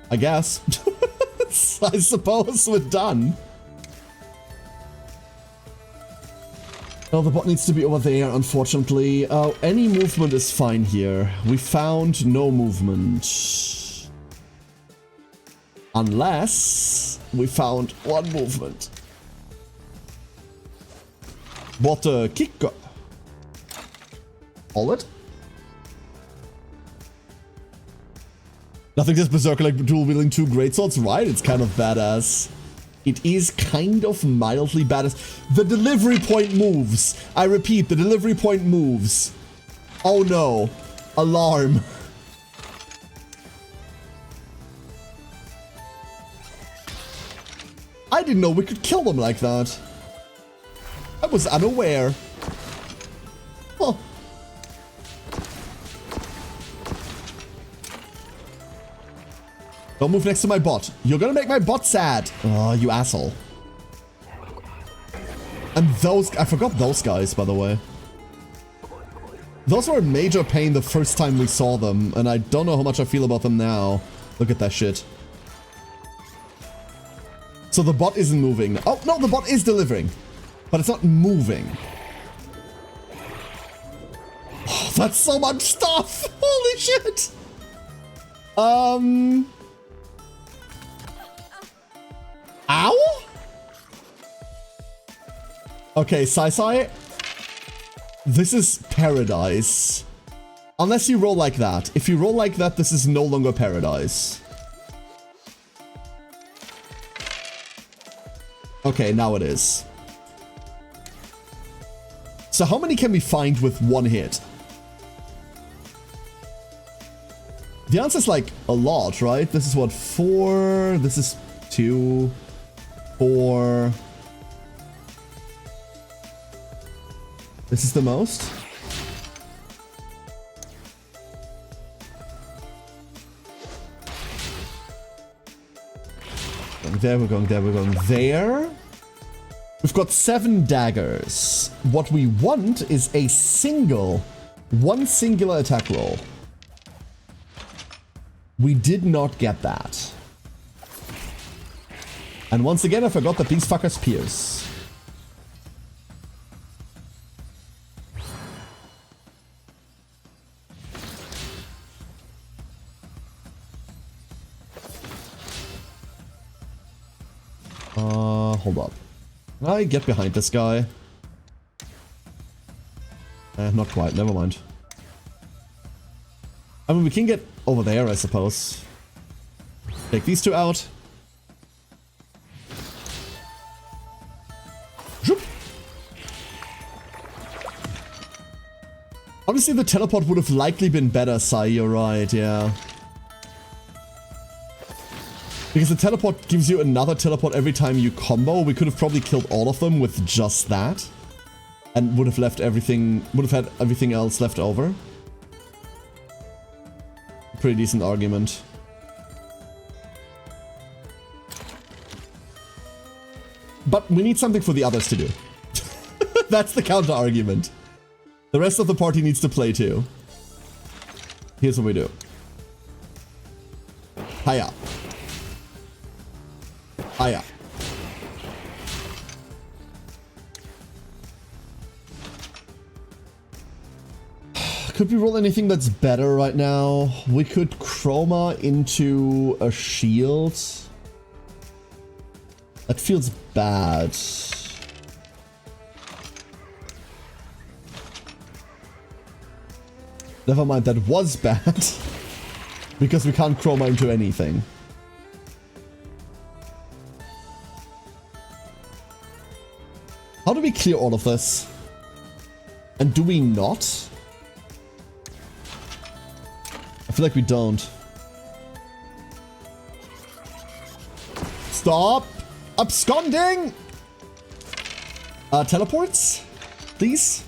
I guess. I suppose we're done. Oh, the bot needs to be over there, unfortunately. Any movement is fine here. We found no movement. Unless we found 1 movement. What a kick. Hold it. Nothing says Berserker like dual wielding 2 greatswords, right? It's kind of badass. It is kind of mildly badass. The delivery point moves. I repeat, the delivery point moves. Oh no. Alarm. I didn't know we could kill them like that. I was unaware. Huh. Don't move next to my bot. You're gonna make my bot sad. Oh, you asshole. And those... I forgot those guys, by the way. Those were a major pain the first time we saw them, and I don't know how much I feel about them now. Look at that shit. So the bot isn't moving. Oh, no, the bot is delivering. But it's not moving. Oh, that's so much stuff! Holy shit! Ow? Okay, Sai. This is paradise. Unless you roll like that. If you roll like that, this is no longer paradise. Okay, now it is. So how many can we find with 1 hit? The answer is like a lot, right? This is what, 4? This is 2, 4. This is the most. There we're going, there we're going, there. We've got 7 daggers. What we want is a one singular attack roll. We did not get that. And once again, I forgot that these fuckers pierce. Hold up. Can I get behind this guy? Not quite, never mind. I mean, we can get over there, I suppose. Take these 2 out. Zoop. Honestly, the teleport would have likely been better, Sai, you're right, yeah. Because the teleport gives you another teleport every time you combo. We could have probably killed all of them with just that. And would have had everything else left over. Pretty decent argument. But we need something for the others to do. That's the counter argument. The rest of the party needs to play too. Here's what we do. Hiya. Hiya. Could we roll anything that's better right now? We could chroma into a shield. That feels bad. Never mind, that was bad. Because we can't chroma into anything. How do we clear all of this? And do we not? I feel like we don't. Stop absconding! Teleports? Please?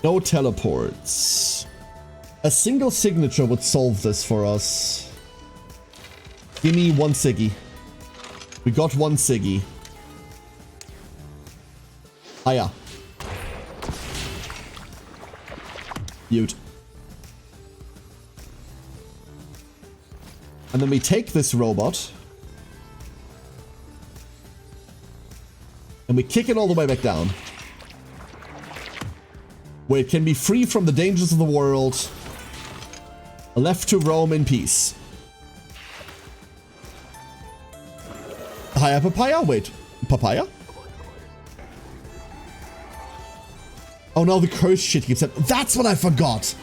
No teleports. A single signature would solve this for us. Give me one Siggy. We got one Siggy. Ah, yeah. Mute. And then we take this robot. And we kick it all the way back down. Where it can be free from the dangers of the world. Left to roam in peace. Hiya, papaya? Wait, papaya? Oh no, the curse shit keeps happening. That's what I forgot.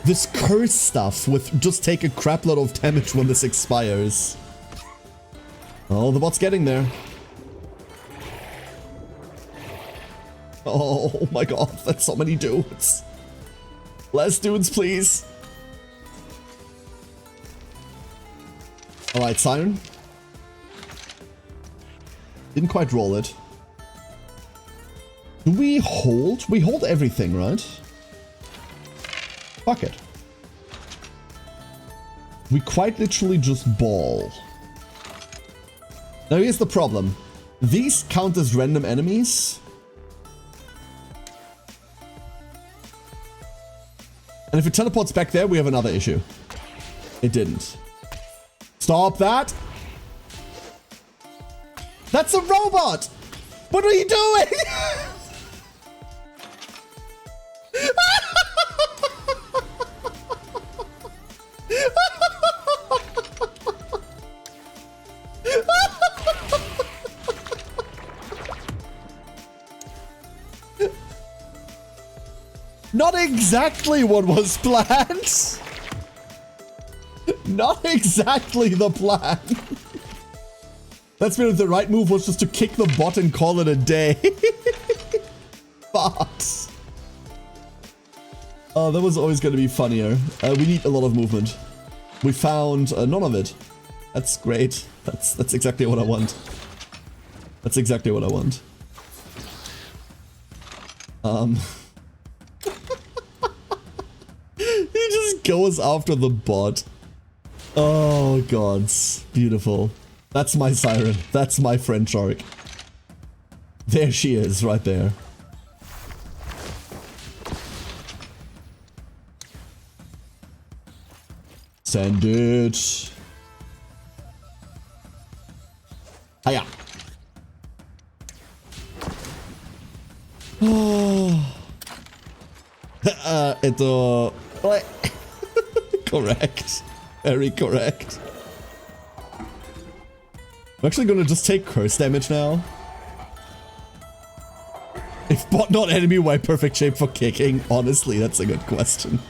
This curse stuff with just take a crapload of damage when this expires. Oh, the bot's getting there. Oh my god, that's so many dudes. Less dudes, please. Alright, Siren. Didn't quite roll it. Do we hold? We hold everything, right? Fuck it. We quite literally just ball. Now here's the problem. These count as random enemies. And if it teleports back there, we have another issue. It didn't. Stop that! That's a robot! What are you doing? Not exactly what was planned. Not exactly the plan. Let's be honest, the right move was just to kick the bot and call it a day. But that was always going to be funnier. We need a lot of movement. We found none of it. That's great. That's exactly what I want. That's exactly what I want. He just goes after the bot. Oh gods, beautiful. That's my Siren. That's my friend Shark. There she is, right there. Send it. Hiya. Oh. Correct. Very correct. I'm actually gonna just take curse damage now. If bot not enemy, why perfect shape for kicking? Honestly, that's a good question.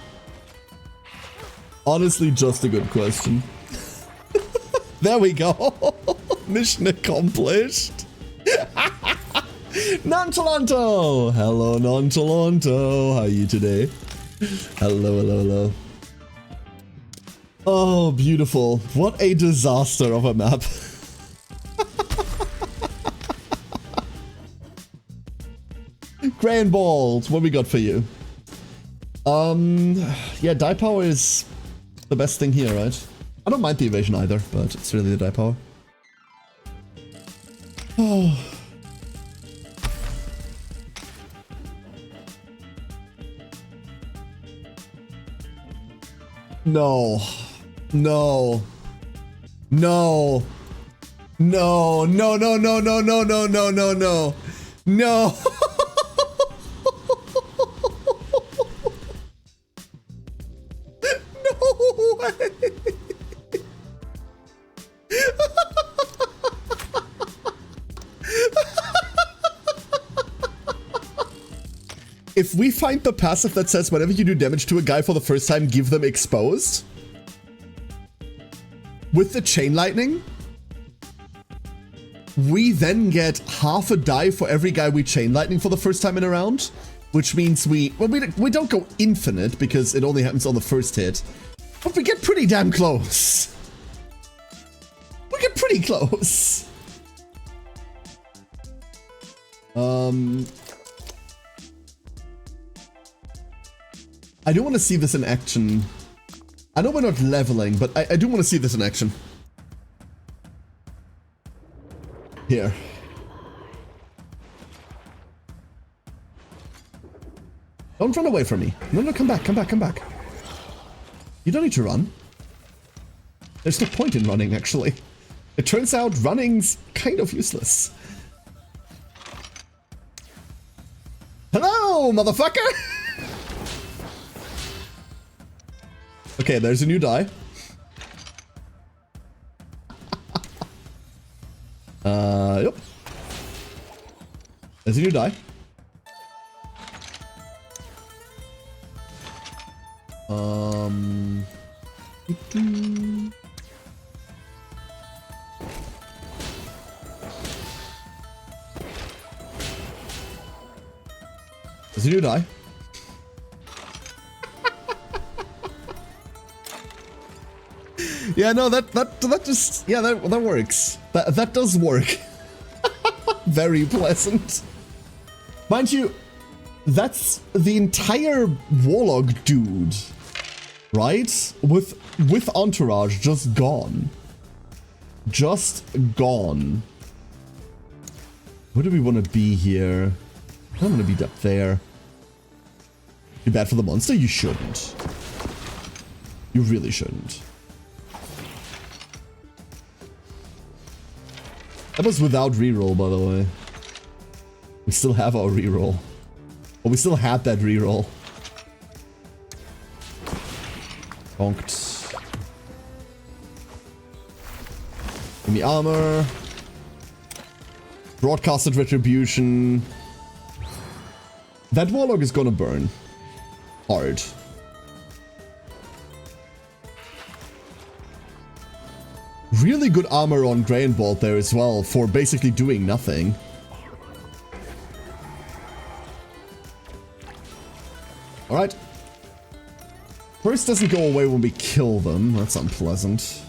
Honestly, just a good question. There we go. Mission accomplished. Nonchalanto! Hello, Nonchalanto. How are you today? Hello, hello, hello. Oh, beautiful. What a disaster of a map. Grand Balls, what we got for you? Yeah, die power is the best thing here, right? I don't mind the evasion either, but it's really the die power. Oh. No. No. No. No. No, no, no, no, no, no, no, no, no. No. If we find the passive that says whenever you do damage to a guy for the first time, give them exposed. With the chain lightning, we then get half a die for every guy we chain lightning for the first time in a round, which means we don't go infinite because it only happens on the first hit, but we get pretty damn close. We get pretty close. I do want to see this in action. I know we're not leveling, but I do want to see this in action. Here. Don't run away from me. No, no, come back, come back, come back. You don't need to run. There's no point in running, actually. It turns out running's kind of useless. Hello, motherfucker! Okay, there's a new die. Yep. There's a new die. There's a new die. Yeah, no, that just, yeah, that works. That does work. Very pleasant. Mind you, that's the entire Warlock dude, right? With Entourage just gone. Just gone. Where do we want to be here? I don't want to be up there. You bad for the monster? You shouldn't. You really shouldn't. That was without reroll, by the way. We still have our reroll. But we still had that reroll. Bonked. Give me armor. Broadcasted retribution. That Warlock is gonna burn. Hard. Really good armor on Grain Bolt there as well for basically doing nothing. Alright. First doesn't go away when we kill them. That's unpleasant.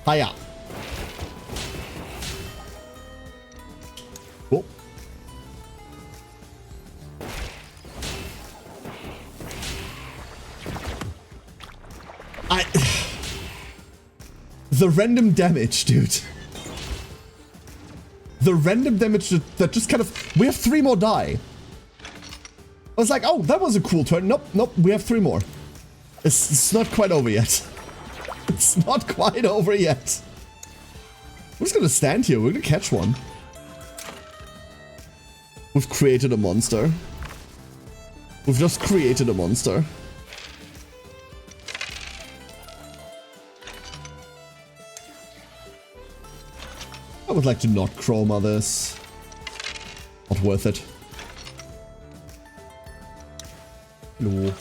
Hiya. Cool. The random damage, dude. The random damage that just kind of... We have 3 more die. I was like, oh, that was a cool turn. Nope, nope, we have 3 more. It's not quite over yet. It's not quite over yet. We're just gonna stand here. We're gonna catch one. We've created a monster. We've just created a monster. I would like to not chroma this. Not worth it. No.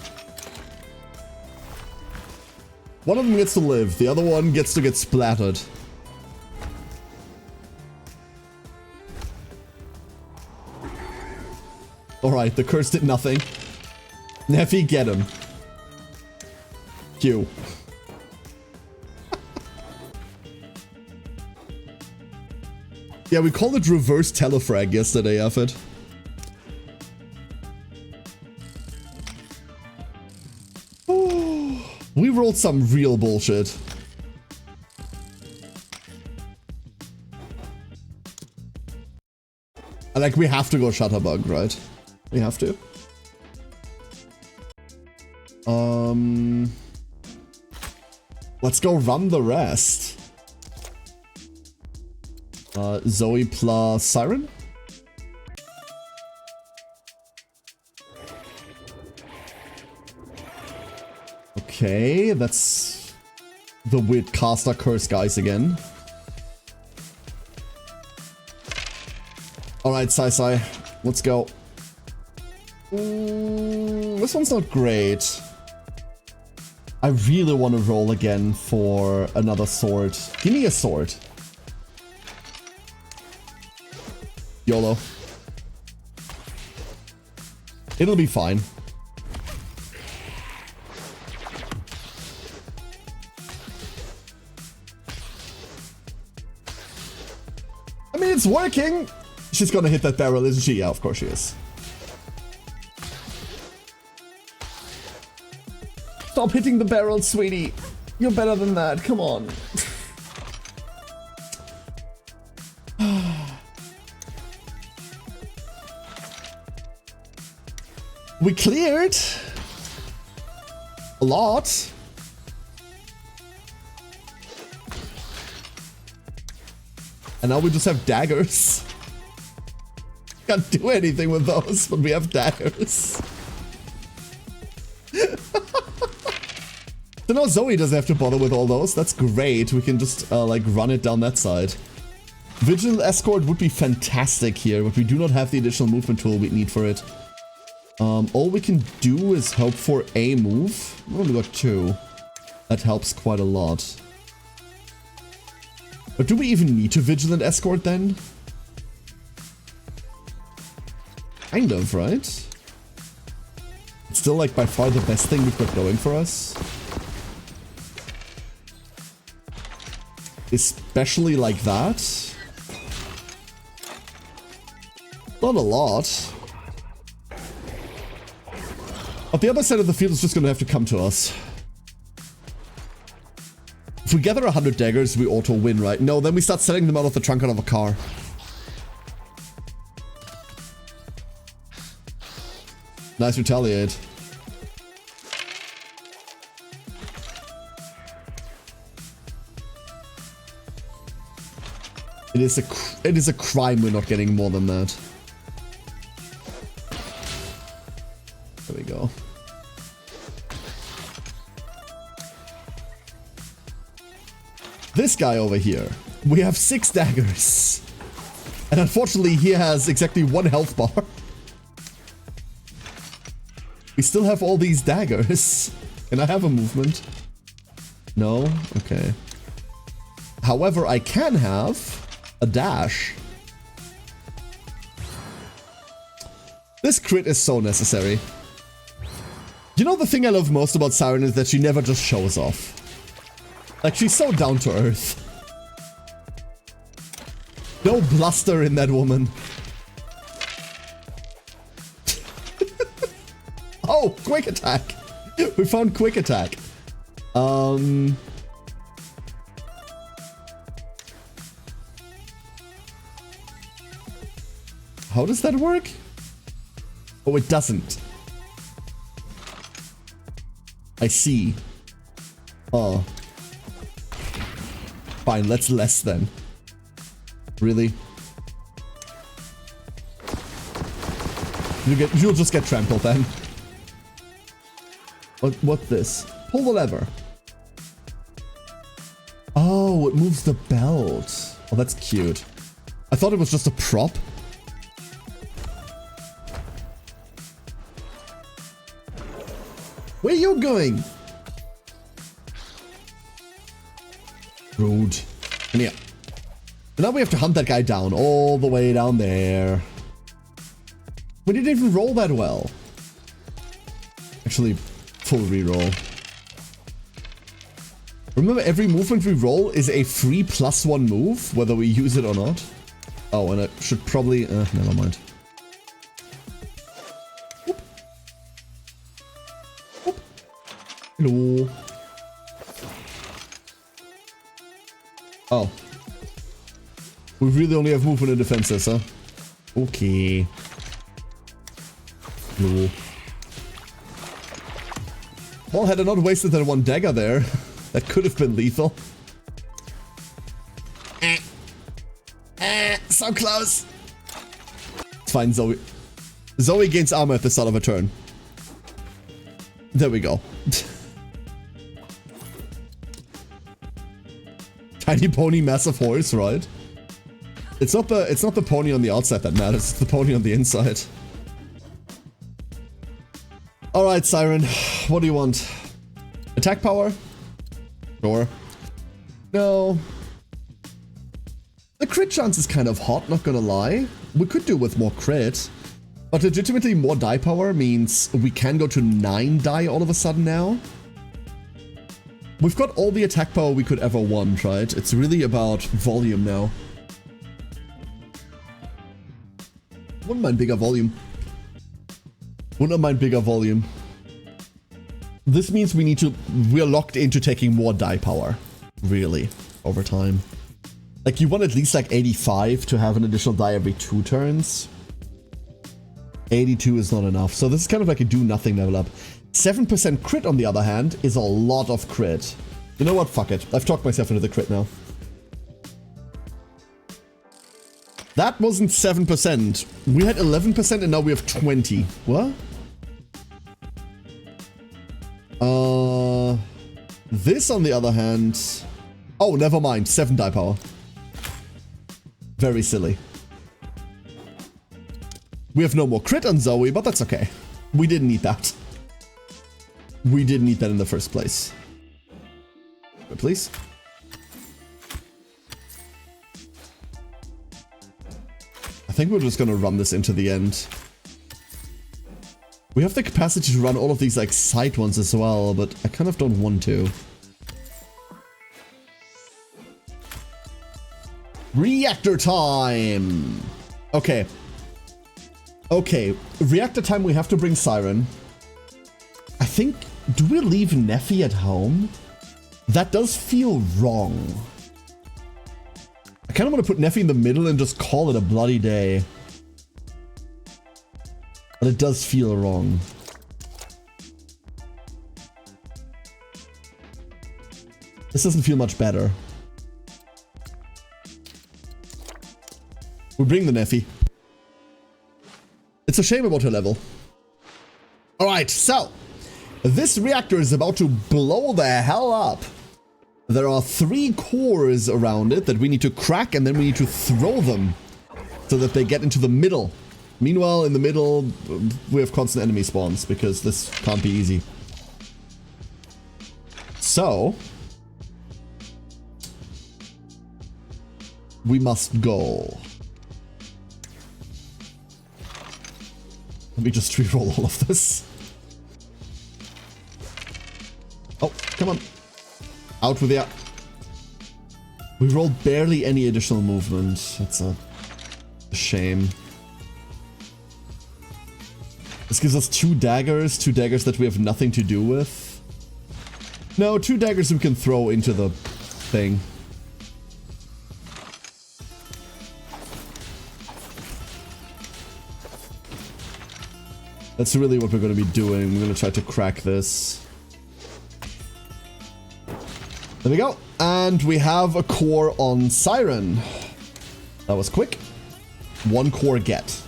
One of them gets to live, the other one gets to get splattered. Alright, the curse did nothing. Neffy, get him. Q. Yeah, we called it reverse telefrag yesterday, Effort. We rolled some real bullshit. Like, we have to go Shutterbug, right? We have to. Let's go run the rest. Zoe plus Siren? Okay, that's the weird caster curse guys again. Alright, Sai, let's go. This one's not great. I really want to roll again for another sword. Give me a sword. YOLO. It'll be fine. I mean, it's working. She's gonna hit that barrel, isn't she? Yeah, of course she is. Stop hitting the barrel, sweetie. You're better than that. Come on. We cleared a lot. And now we just have daggers. Can't do anything with those, but we have daggers. So now Zoe doesn't have to bother with all those. That's great. We can just like run it down that side. Vigilant Escort would be fantastic here, but we do not have the additional movement tool we need for it. All we can do is hope for a move. We only got 2. That helps quite a lot. But do we even need to Vigilant Escort then? Kind of, right? It's still like by far the best thing we've got going for us. Especially like that. Not a lot. But the other side of the field is just gonna have to come to us. If we gather 100 daggers, we auto win, right? No, then we start selling them out of the trunk out of a car. Nice retaliate. It is a crime we're not getting more than that. There we go. This guy over here, we have 6 daggers. And unfortunately, he has exactly 1 health bar. We still have all these daggers. Can I have a movement? No? Okay. However, I can have a dash. This crit is so necessary. You know, the thing I love most about Siren is that she never just shows off. Like, she's so down to earth. No bluster in that woman. Oh, quick attack. We found quick attack. How does that work? Oh, it doesn't. I see. Oh. Fine, let's less then. Really? You'll just get trampled then. What's this? Pull the lever. Oh, it moves the belt. Oh, that's cute. I thought it was just a prop. Where are you going? Rude. Come here. So now we have to hunt that guy down, all the way down there. We didn't even roll that well. Actually, full reroll. Remember, every movement we roll is a free +1 move, whether we use it or not. Oh, and I should probably... never mind. Whoop. Whoop. Hello. Oh. We really only have movement and defenses, huh? Okay. Hello. Well, had I not wasted that 1 dagger there, that could have been lethal. So close. It's fine, Zoe. Zoe gains armor at the start of a turn. There we go. Tiny pony, massive horse, right? It's not the pony on the outside that matters, it's the pony on the inside. Alright, Siren, what do you want? Attack power? Sure. No. The crit chance is kind of hot, not gonna lie. We could do with more crit. But legitimately more die power means we can go to 9 die all of a sudden now. We've got all the attack power we could ever want, right? It's really about volume now. Wouldn't mind bigger volume. Wouldn't mind bigger volume. This means we're locked into taking more die power. Really, over time. Like, you want at least like 85 to have an additional die every 2 turns. 82 is not enough. So this is kind of like a do-nothing level up. 7% crit, on the other hand, is a lot of crit. You know what? Fuck it. I've talked myself into the crit now. That wasn't 7%. We had 11% and now we have 20. What? This, on the other hand... Oh, never mind. 7 die power. Very silly. We have no more crit on Zoe, but that's okay. We didn't need that. We didn't need that in the first place. But please. I think we're just gonna run this into the end. We have the capacity to run all of these like side ones as well, but I kind of don't want to. Reactor time! Okay. Okay, reactor time, we have to bring Siren. I think, do we leave Neffy at home? That does feel wrong. I kind of want to put Neffy in the middle and just call it a bloody day. But it does feel wrong. This doesn't feel much better. We bring the Neffy. It's a shame about her level. Alright, so this reactor is about to blow the hell up. There are 3 cores around it that we need to crack, and then we need to throw them so that they get into the middle. Meanwhile, in the middle, we have constant enemy spawns because this can't be easy. So we must go. Let me just reroll all of this. Oh, come on. Out with the... We rolled barely any additional movement. That's a shame. This gives us 2 daggers that we have nothing to do with. No, 2 daggers we can throw into the thing. That's really what we're going to be doing. We're going to try to crack this. There we go. And we have a core on Siren. That was quick. 1 core get.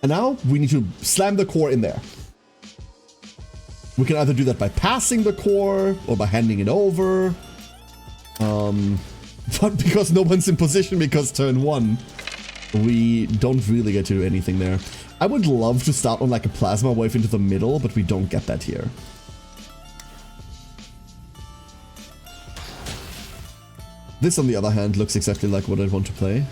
And now we need to slam the core in there. We can either do that by passing the core or by handing it over. But because no one's in position because turn 1, we don't really get to do anything there. I would love to start on like a plasma wave into the middle, but we don't get that here. This, on the other hand, looks exactly like what I'd want to play.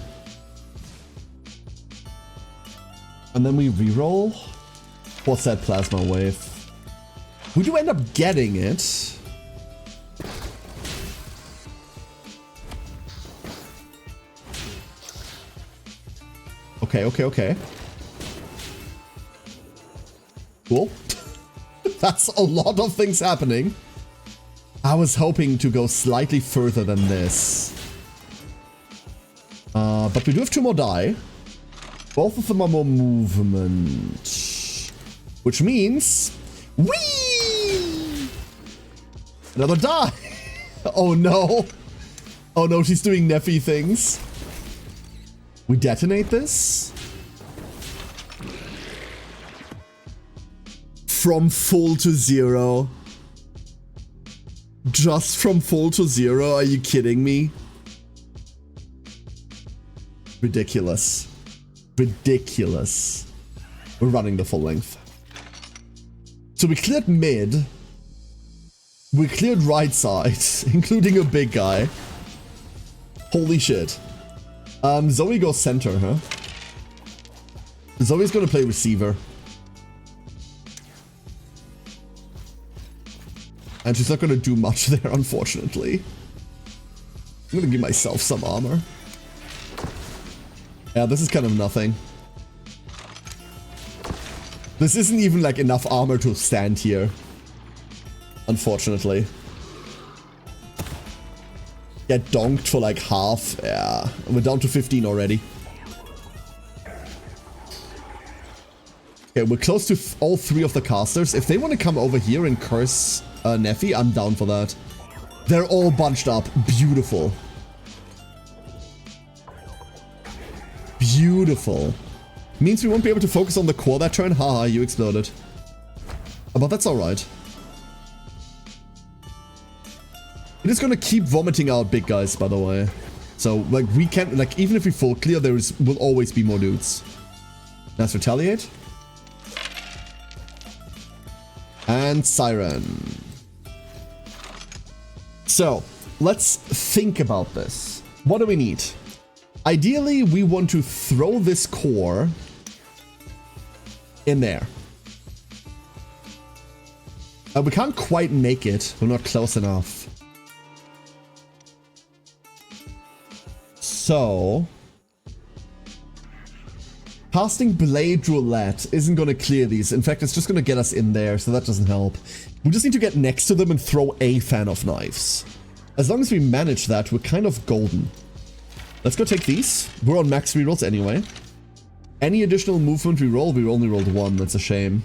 And then we reroll. What's that plasma wave? We do end up getting it. Okay, okay, okay. Cool. That's a lot of things happening. I was hoping to go slightly further than this. But we do have 2 more die. Both of them are more movement. Which means... Whee! Another die! Oh no! Oh no, she's doing Neffy things. We detonate this? From full to 0. Just from full to zero? Are you kidding me? Ridiculous. Ridiculous. We're running the full length. So we cleared mid. We cleared right side, including a big guy. Holy shit. Zoe goes center, huh? Zoe's gonna play receiver. And she's not gonna do much there, unfortunately. I'm gonna give myself some armor. Yeah, this is kind of nothing. This isn't even like enough armor to stand here. Unfortunately. Get donked for like half. Yeah, we're down to 15 already. Okay, we're close to all 3 of the casters. If they want to come over here and curse Neffy, I'm down for that. They're all bunched up. Beautiful. Beautiful. Means we won't be able to focus on the core that turn. Haha, you exploded. But that's alright. It is gonna keep vomiting out big guys, by the way. So, like, we can't, like, even if we full clear, will always be more dudes. Let's retaliate. And Siren. So, let's think about this. What do we need? Ideally, we want to throw this core in there. We can't quite make it. We're not close enough. So, casting Blade Roulette isn't going to clear these. In fact, it's just going to get us in there, so that doesn't help. We just need to get next to them and throw a fan of knives. As long as we manage that, we're kind of golden. Let's go take these. We're on max rerolls anyway. Any additional movement we roll, we only rolled 1. That's a shame.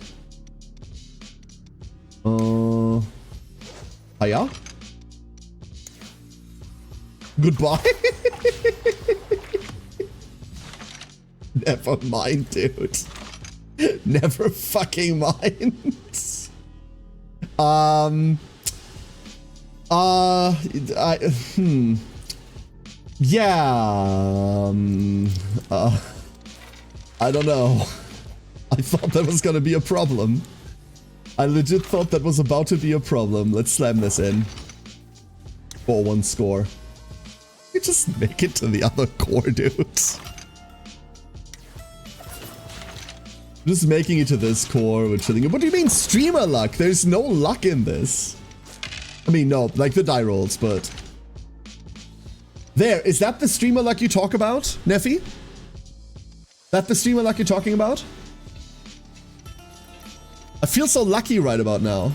Hiya? Goodbye? Never mind, dude. Never fucking mind. Yeah. I don't know. I thought that was gonna be a problem. I legit thought that was about to be a problem. Let's slam this in. 4-1 score. You just make it to the other core, dude. Just making it to this core, we're chilling. What do you mean streamer luck? There's no luck in this. I mean, no, like the die rolls, but... There, is that the streamer luck you talk about, Neffy? That the streamer luck you're talking about? I feel so lucky right about now.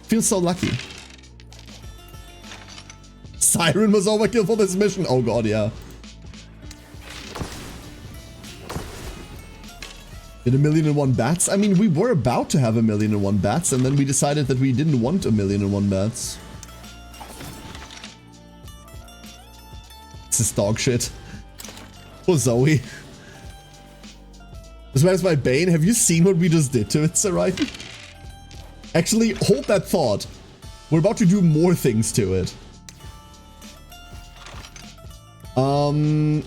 Feel so lucky. Siren was overkill for this mission. Oh god, yeah. Did 1,000,001 bats? I mean, we were about to have 1,000,001 bats, and then we decided that we didn't want 1,000,001 bats. This is dog shit. Oh, Zoe. This man is my bane. Have you seen what we just did to it, Sarai? Actually, hold that thought. We're about to do more things to it.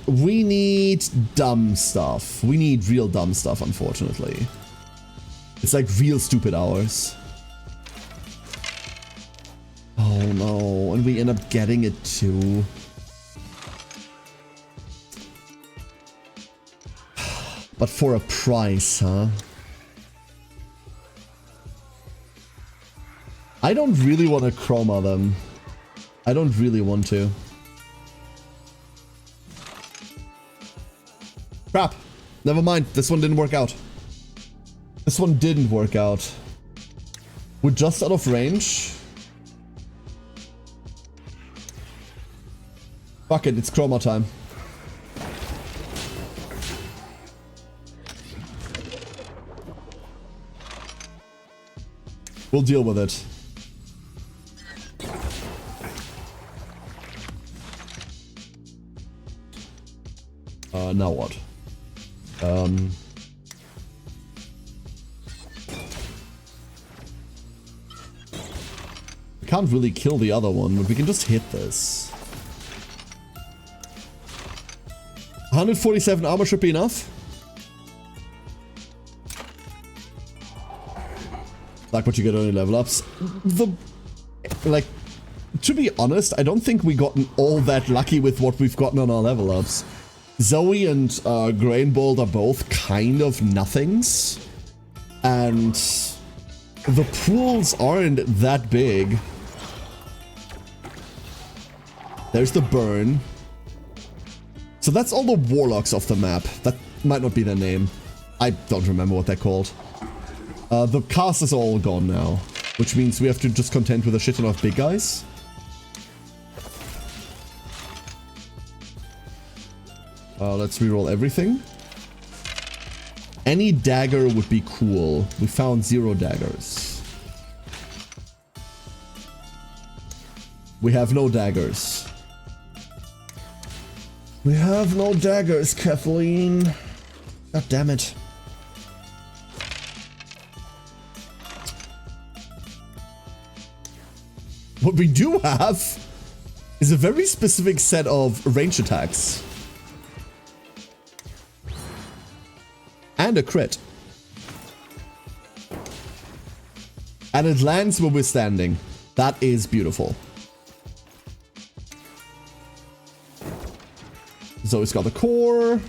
We need dumb stuff. We need real dumb stuff, unfortunately. It's like real stupid hours. Oh no, and we end up getting it too. But for a price, huh? I don't really want to chroma them. I don't really want to. Crap. Never mind. This one didn't work out. This one didn't work out. We're just out of range. Fuck it. It's chroma time. We'll deal with it. Now what? We can't really kill the other one, but we can just hit this. 147 armor should be enough. Like what you get on your level ups. Like, to be honest, I don't think we gotten all that lucky with what we've gotten on our level ups. Zoe and Grainbolt are both kind of nothings. And the pools aren't that big. There's the burn. So that's all the warlocks off the map. That might not be their name. I don't remember what they're called. The cast is all gone now, which means we have to just contend with a shit ton of big guys. Let's reroll everything. Any dagger would be cool. We found 0 daggers. We have no daggers. We have no daggers, Kathleen. God damn it. What we do have is a very specific set of range attacks. And a crit. And it lands where we're standing. That is beautiful. Zoe's got the core.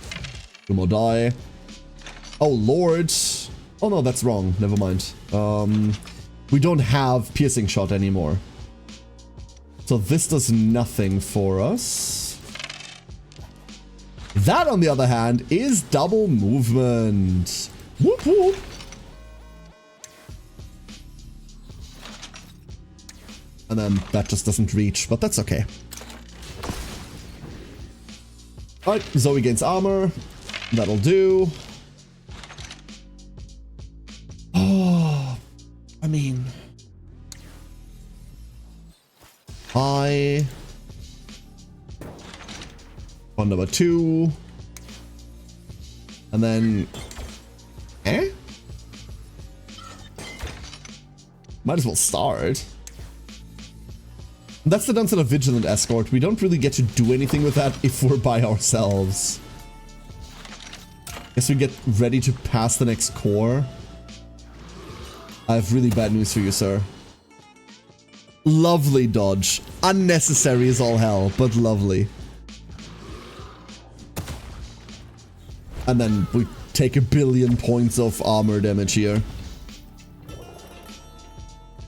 2 more die. Oh, Lord. Oh, no, that's wrong. Never mind. We don't have piercing shot anymore. So this does nothing for us. That, on the other hand, is double movement. Whoop whoop. And then that just doesn't reach, but that's okay. Alright, Zoe gains armor. That'll do. Oh, I mean... One number 2. And then... Might as well start. That's the downside of Vigilant Escort. We don't really get to do anything with that if we're by ourselves. Guess we get ready to pass the next core. I have really bad news for you, sir. Lovely dodge. Unnecessary as all hell, but lovely. And then we take 1 billion points of armor damage here.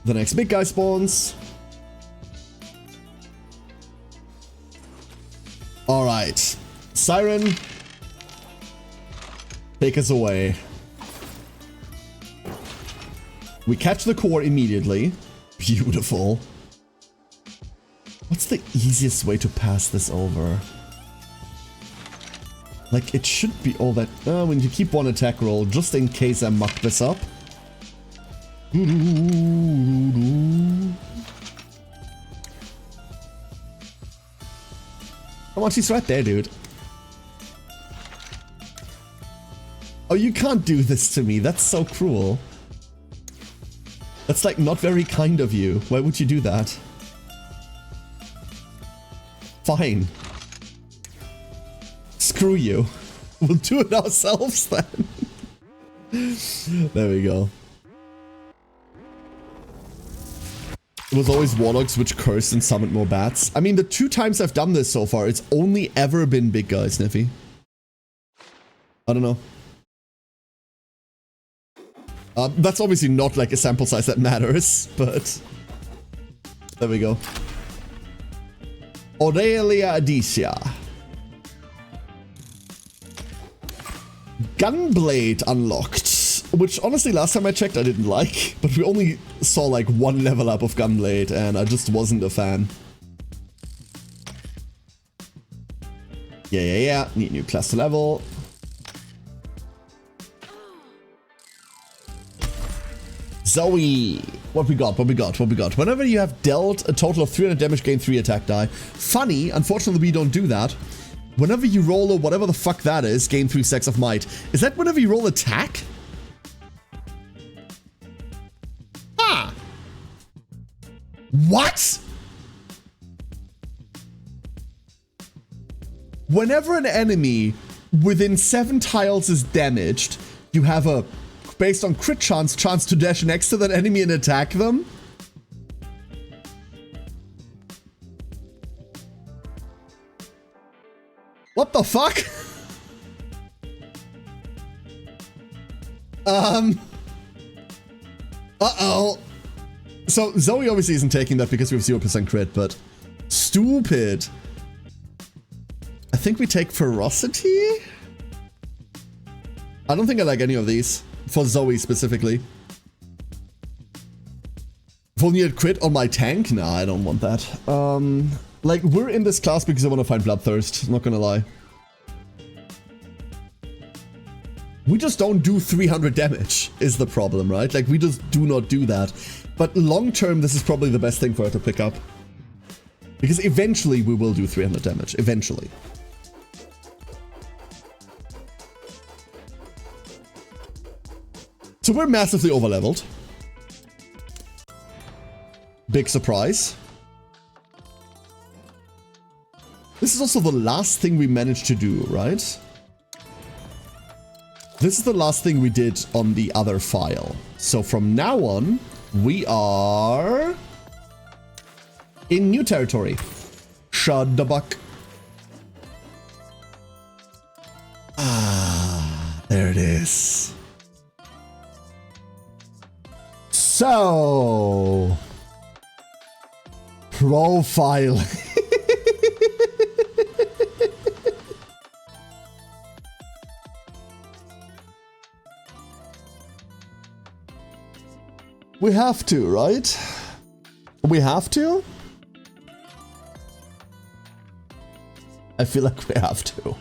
The next big guy spawns. Alright. Siren. Take us away. We catch the core immediately. Beautiful. What's the easiest way to pass this over? Like, it should be all that... we need to keep 1 attack roll, just in case I muck this up. Come on, she's right there, dude. Oh, you can't do this to me. That's so cruel. That's, like, not very kind of you. Why would you do that? Fine. Screw you. We'll do it ourselves then. There we go. It was always warlocks which cursed and summoned more bats. I mean, the 2 times I've done this so far, it's only ever been big guys, Sniffy. I don't know. That's obviously not like a sample size that matters, but... There we go. Aurelia Adicia. Gunblade unlocked, which honestly last time I checked I didn't like, but we only saw like 1 level up of Gunblade and I just wasn't a fan. Yeah. Need new class to level. Zoe! What we got? Whenever you have dealt a total of 300 damage, gain 3 attack die. Funny, unfortunately we don't do that. Whenever you roll a whatever the fuck that is, gain 3 stacks of might. Is that whenever you roll attack? Ah! What? Whenever an enemy within 7 tiles is damaged, you have a, based on crit chance to dash next to that enemy and attack them? What the fuck? Uh-oh. So Zoe obviously isn't taking that because we have 0% crit, but stupid. I think we take Ferocity? I don't think I like any of these. For Zoe specifically. Full unit crit on my tank? Nah, I don't want that. Like, we're in this class because I want to find Bloodthirst, not gonna lie. We just don't do 300 damage, is the problem, right? Like, we just do not do that. But long term, this is probably the best thing for her to pick up. Because eventually we will do 300 damage. Eventually. So we're massively overleveled. Big surprise. This is also the last thing we managed to do, right? This is the last thing we did on the other file. So from now on, we are in new territory. Shut the buck. Ah, there it is. So, profile. We have to, right? We have to? I feel like we have to.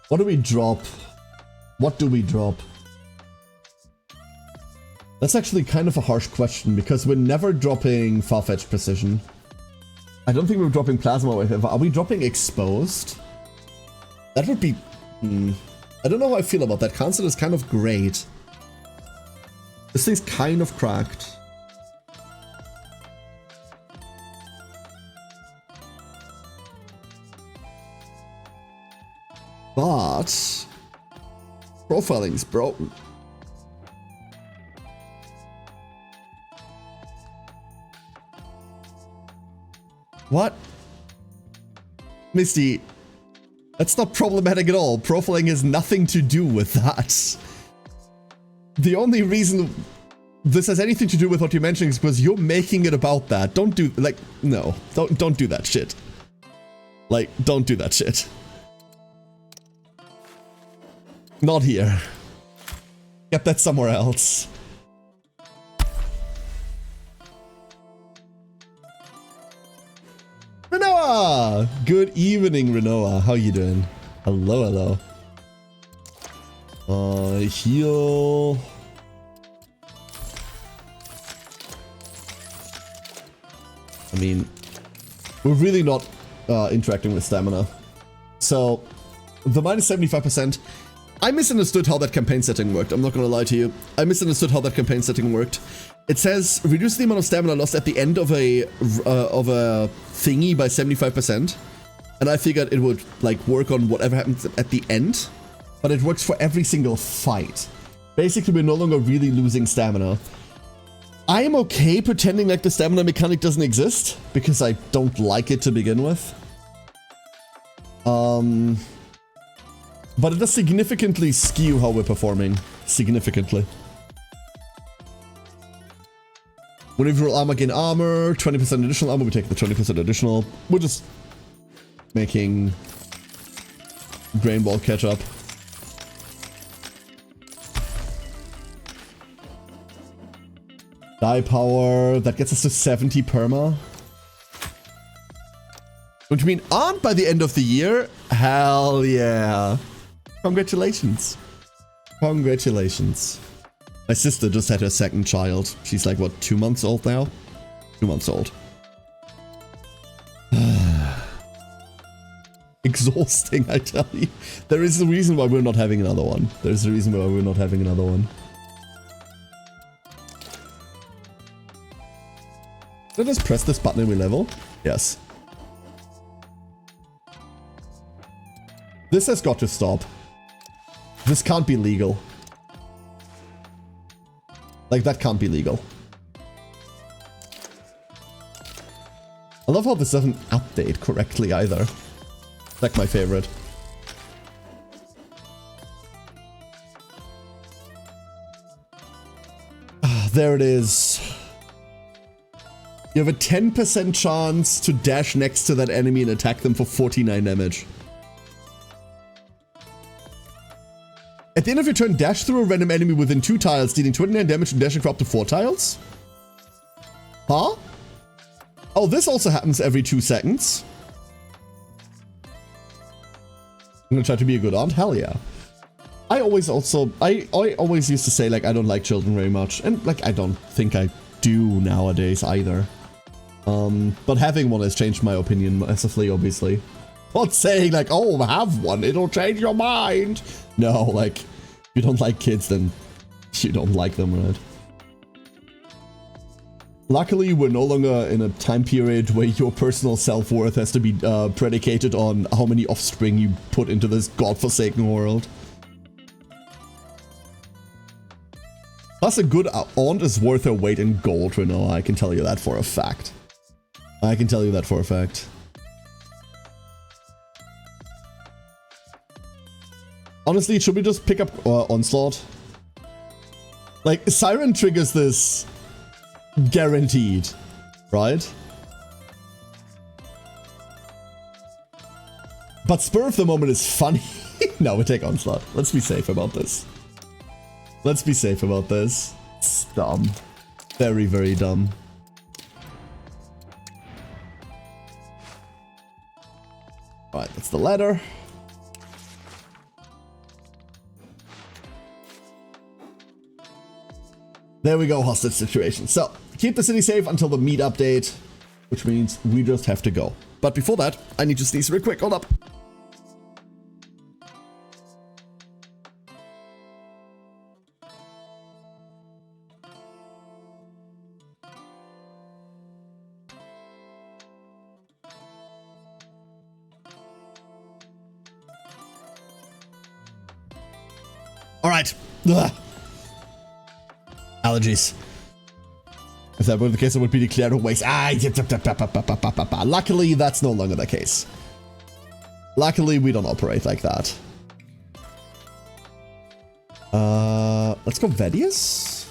What do we drop? What do we drop? That's actually kind of a harsh question because we're never dropping far-fetched precision. I don't think we're dropping plasma wave. Are we dropping exposed? That would be... I don't know how I feel about that. Cancel is kind of great. This thing's kind of cracked. But profiling's broken. What? Misty, that's not problematic at all. Profiling has nothing to do with that. The only reason this has anything to do with what you're mentioning is because you're making it about that. Don't do, like, no. Don't do that shit. Like, don't do that shit. Not here. Get that somewhere else. Renoa! Good evening, Renoa. How you doing? Hello, hello. Heal. I mean, we're really not interacting with stamina. So, the minus 75%. I misunderstood how that campaign setting worked. I'm not gonna lie to you. I misunderstood how that campaign setting worked. It says reduce the amount of stamina lost at the end of a thingy by 75%, and I figured it would like work on whatever happens at the end, but it works for every single fight. Basically, we're no longer really losing stamina. I am okay pretending like the stamina mechanic doesn't exist because I don't like it to begin with. But it does significantly skew how we're performing. Significantly. Whenever you roll armor, gain armor. 20% additional armor, we take the 20% additional. We're just making Grain Ball catch up. Die power, that gets us to 70 perma. Which mean aren't by the end of the year? Hell yeah. Congratulations. Congratulations. My sister just had her second child. She's like, what, 2 months old now? 2 months old. exhausting, I tell you. There is a reason why we're not having another one. There's a reason why we're not having another one. Did I just press this button and we level? Yes. This has got to stop. This can't be legal. Like, that can't be legal. I love how this doesn't update correctly either. Like my favorite. Ah, there it is. You have a 10% chance to dash next to that enemy and attack them for 49 damage. At the end of your turn, dash through a random enemy within 2 tiles, dealing 29 damage and dashing for up to 4 tiles? Huh? Oh, this also happens every 2 seconds. I'm gonna try to be a good aunt? Hell yeah. I always used to say, like, I don't like children very much. And, like, I don't think I do nowadays either. But having one has changed my opinion massively, obviously. Not saying, like, oh, have one, it'll change your mind. No, like, if you don't like kids, then you don't like them, right? Luckily, we're no longer in a time period where your personal self-worth has to be predicated on how many offspring you put into this godforsaken world. Plus, a good aunt is worth her weight in gold, Renault. I can tell you that for a fact. I can tell you that for a fact. Honestly, should we just pick up Onslaught? Like, Siren triggers this guaranteed, right? But Spur of the Moment is funny. No, we take Onslaught. Let's be safe about this. Let's be safe about this. It's dumb. Very, very dumb. Alright, that's the ladder. There we go, hostage situation. So, keep the city safe until the meat update, which means we just have to go. But before that, I need to sneeze real quick. Hold up. All right. Ugh. Allergies. If that were the case, it would be declared a waste. Luckily, that's no longer the case. Luckily, we don't operate like that. Let's go Vedius.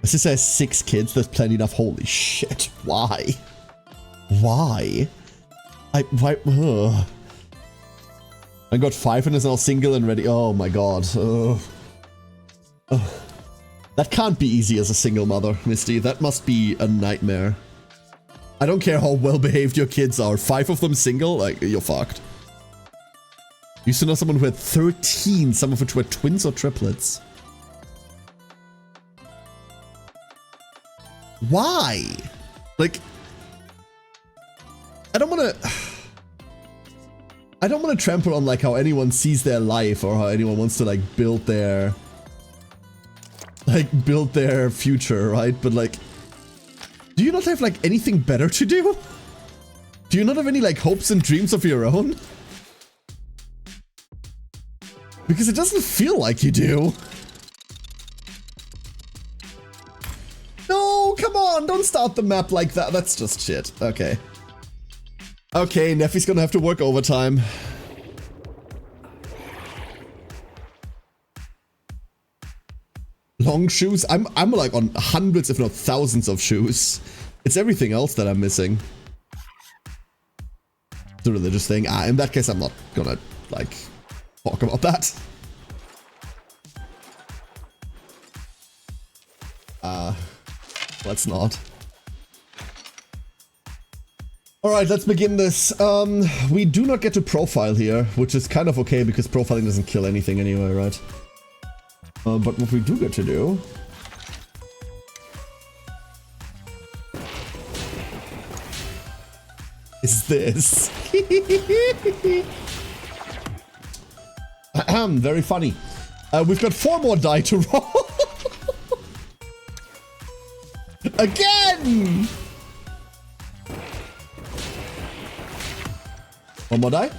This just says 6 kids. There's plenty enough. Holy shit. Why? Why? Why? Ugh. I got 5 and is now single and ready. Oh my god. That can't be easy as a single mother, Misty. That must be a nightmare. I don't care how well behaved your kids are. 5 of them single? Like, you're fucked. Used to know someone who had 13, some of which were twins or triplets. Why? Like, I don't want to trample on like how anyone sees their life or how anyone wants to like build their future, right? But like, do you not have like anything better to do? Do you not have any like hopes and dreams of your own? Because it doesn't feel like you do. No, come on, don't start the map like that. That's just shit. Okay. Okay, Neffy's gonna have to work overtime. Long shoes? I'm like on hundreds, if not thousands of shoes. It's everything else that I'm missing. It's a religious thing. In that case, I'm not gonna, like, talk about that. Let's not. Alright, let's begin this. We do not get to profile here, which is kind of okay because profiling doesn't kill anything anyway, right? But what we do get to do is is this? Very funny. We've got 4 more die to roll. Again! One more die.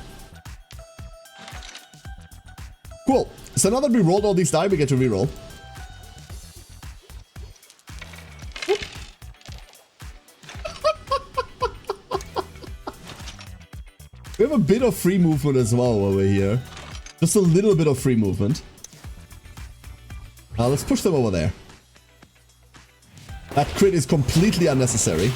Cool. So now that we rolled all these die, we get to reroll. We have a bit of free movement as well over here. Just a little bit of free movement. Let's push them over there. That crit is completely unnecessary.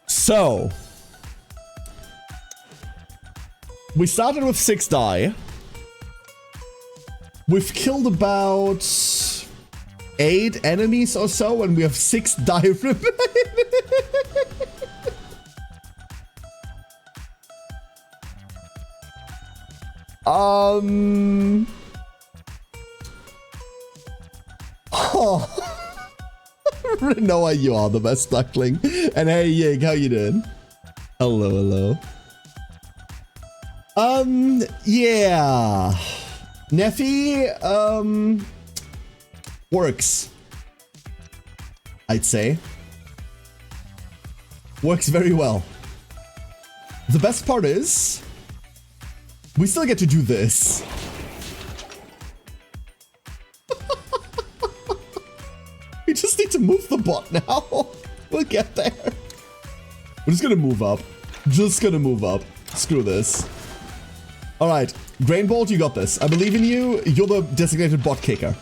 So, we started with 6 die. We've killed about 8 enemies or so, and we have 6 die remaining. Oh. Noah, you are the best duckling. And hey, Yig, how you doing? Hello, hello. Yeah. Neffy, works. I'd say. Works very well. The best part is, we still get to do this. We just need to move the bot now. We'll get there. We're just gonna move up. Just gonna move up. Screw this. Alright, Grainbolt, you got this. I believe in you. You're the designated bot kicker.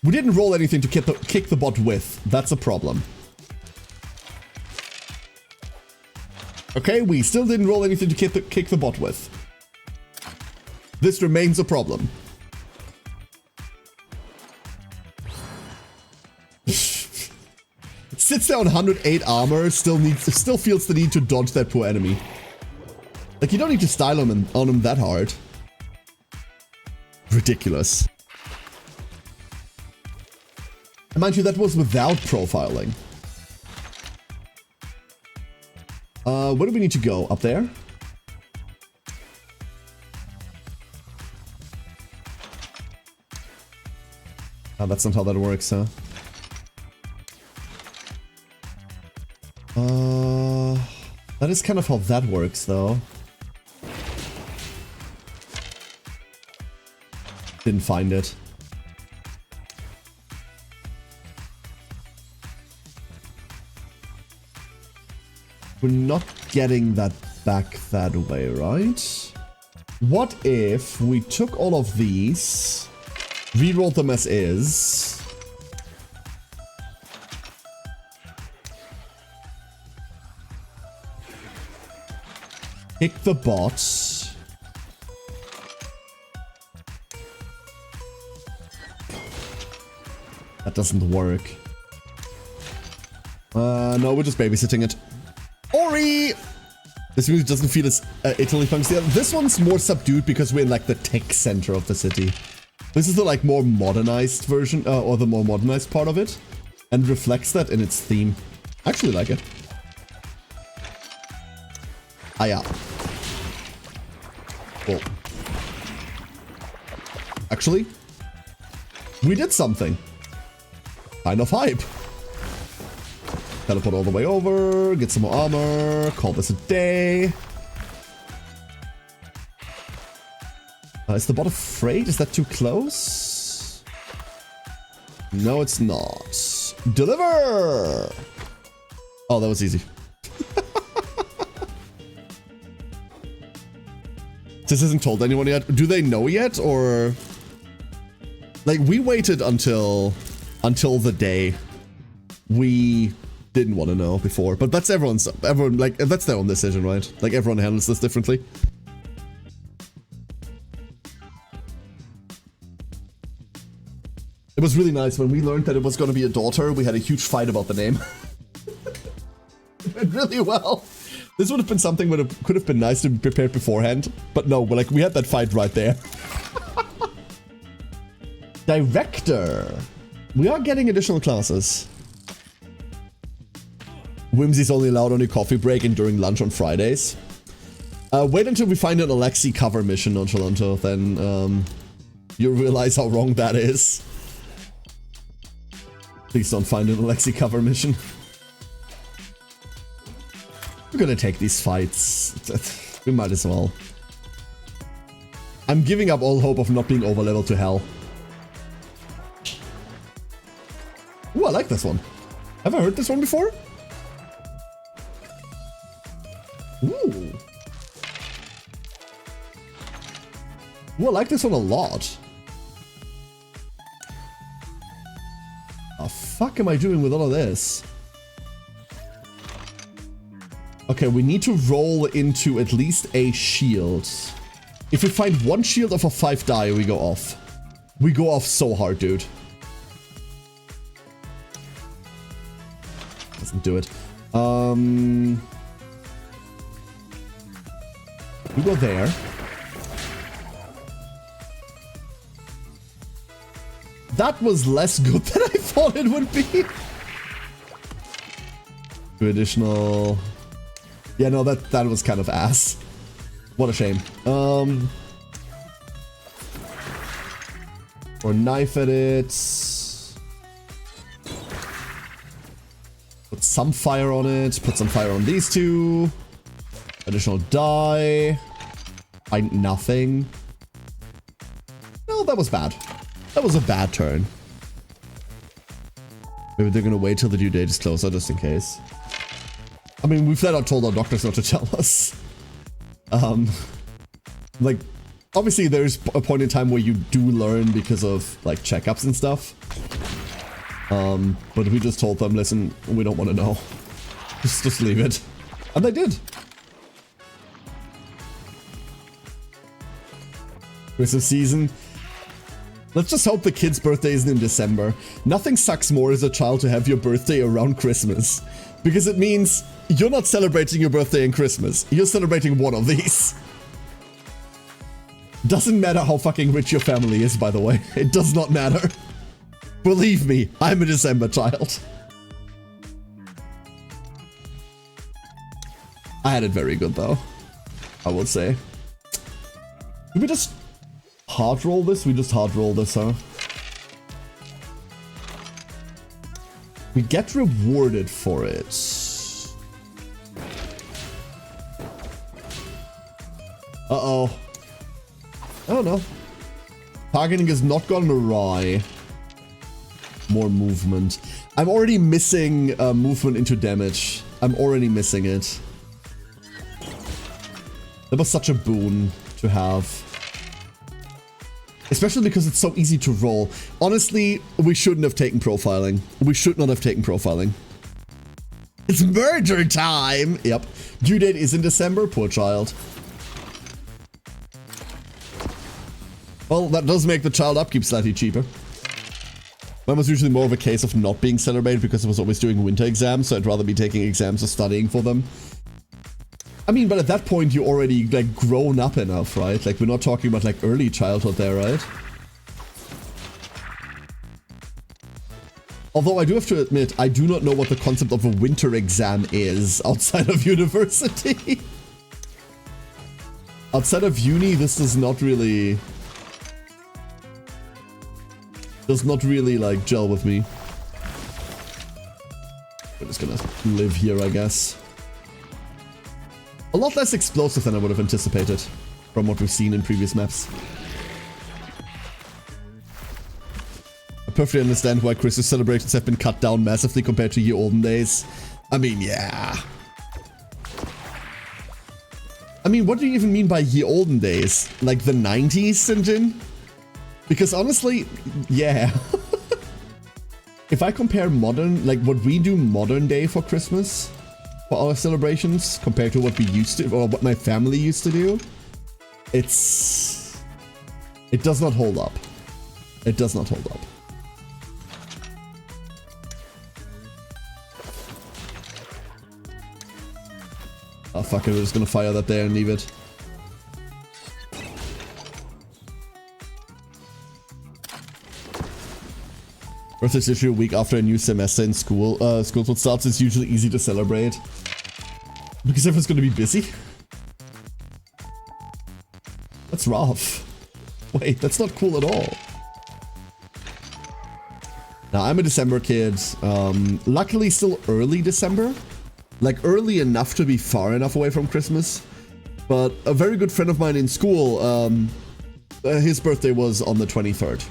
We didn't roll anything to kick the bot with. That's a problem. Okay, we still didn't roll anything to kick the bot with. This remains a problem. Sits there on 108 armor, still feels the need to dodge that poor enemy. Like, you don't need to style him on him that hard. Ridiculous. And mind you, that was without profiling. Where do we need to go? Up there? Oh, that's not how that works, huh? That is kind of how that works, though. Didn't find it. We're not getting that back that way, right? What if we took all of these, rerolled them as is, kick the bots, that doesn't work. No, we're just babysitting it. Ori! This music doesn't feel as Italy funky. This one's more subdued because we're in like the tech center of the city. This is the like more modernized version, or the more modernized part of it, and reflects that in its theme. I actually like it. Ah, yeah. Cool. Actually, we did something. Kind of hype. Teleport all the way over, get some more armor, call this a day. Is the bot afraid? Is that too close? No, it's not. Deliver! Oh, that was easy. This hasn't told anyone yet. Do they know yet, or... Like, we waited until the day. We didn't want to know before, but that's everyone, like, that's their own decision, right? Like, everyone handles this differently. It was really nice when we learned that it was going to be a daughter. We had a huge fight about the name. It went really well. This would have been something that could have been nice to be prepared beforehand. But no, like, we had that fight right there. Director. We are getting additional classes. Whimsy's only allowed on a coffee break and during lunch on Fridays. Wait until we find an Alexi cover mission on Toronto, then you'll realize how wrong that is. Please don't find an Alexi cover mission. We're gonna take these fights. We might as well. I'm giving up all hope of not being overleveled to hell. Ooh, I like this one. Have I heard this one before? Ooh. Ooh, I like this one a lot. The fuck am I doing with all of this? Okay, we need to roll into at least a shield. If we find one shield of a 5 die, we go off. We go off so hard, dude. Doesn't do it. We go there. That was less good than I thought it would be. 2 additional... Yeah, no, that was kind of ass. What a shame. Or knife at it. Put some fire on it. Put some fire on these 2. Additional die. Find nothing. No, that was bad. That was a bad turn. Maybe they're gonna wait till the due date is closer just in case. I mean, we flat out told our doctors not to tell us. Like, obviously there's a point in time where you do learn because of, like, checkups and stuff. But we just told them, listen, we don't want to know. Just leave it. And they did. Christmas season. Let's just hope the kid's birthday isn't in December. Nothing sucks more as a child to have your birthday around Christmas. Because it means you're not celebrating your birthday and Christmas. You're celebrating one of these. Doesn't matter how fucking rich your family is, by the way. It does not matter. Believe me, I'm a December child. I had it very good, though. I will say. Did we just hard roll this? We just hard roll this, huh? We get rewarded for it. Uh-oh. I don't know. Targeting has not gone awry. More movement. I'm already missing movement into damage. I'm already missing it. That was such a boon to have. Especially because it's so easy to roll. Honestly, we shouldn't have taken profiling. We should not have taken profiling. It's murder time! Yep. Due date is in December. Poor child. Well, that does make the child upkeep slightly cheaper. Mine was usually more of a case of not being celebrated because I was always doing winter exams, so I'd rather be taking exams or studying for them. I mean, but at that point, you're already, like, grown up enough, right? Like, we're not talking about, like, early childhood there, right? Although I do have to admit, I do not know what the concept of a winter exam is outside of university. Outside of uni, this does not really, like, gel with me. We're just gonna live here, I guess. A lot less explosive than I would have anticipated from what we've seen in previous maps. I perfectly understand why Christmas celebrations have been cut down massively compared to ye olden days. I mean, yeah. I mean, what do you even mean by ye olden days? Like the 90s, Sinjin? Because honestly, yeah. If I compare modern, like what we do modern day for Christmas, for our celebrations, compared to what we used to, or what my family used to do, it does not hold up. It does not hold up. Oh, fuck it. We're just gonna fire that there and leave it. Birthday's usually a week after a new semester in school. School starts. It's usually easy to celebrate. Because everyone's gonna be busy. That's rough. Wait, that's not cool at all. Now, I'm a December kid. Luckily, still early December. Like, early enough to be far enough away from Christmas. But a very good friend of mine in school, his birthday was on the 23rd.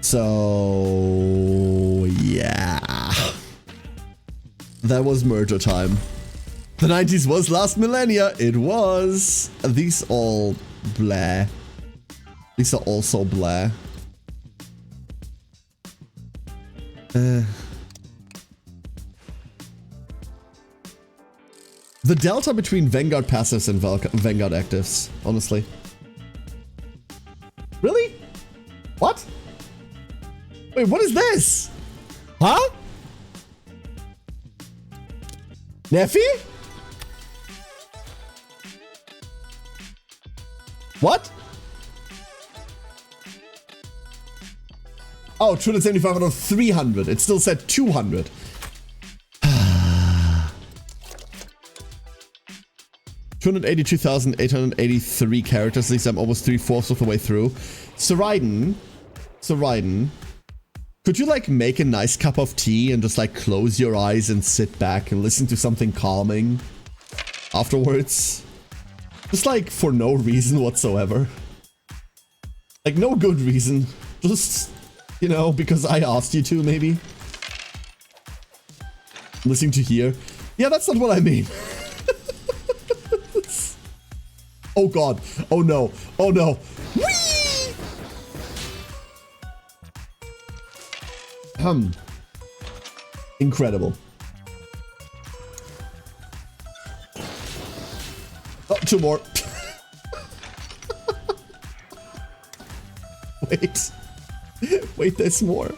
So, yeah. That was merger time. The 90s was last millennia. It was. These all blah. These are also blah. The delta between Vanguard passives and Vanguard actives, honestly. Really? What? Wait, what is this? Huh? Neffy? What? Oh, 275 out of 300. It still said 200. 282,883 characters. At least I'm almost 3/4 of the way through. So Raiden, could you like make a nice cup of tea and just like close your eyes and sit back and listen to something calming afterwards? Just like for no reason whatsoever. Like no good reason. Just, you know, because I asked you to maybe. Listening to hear. Yeah, that's not what I mean. Oh god. Oh no. Oh no. Whee! Incredible. Oh, two more. Wait. Wait, there's more.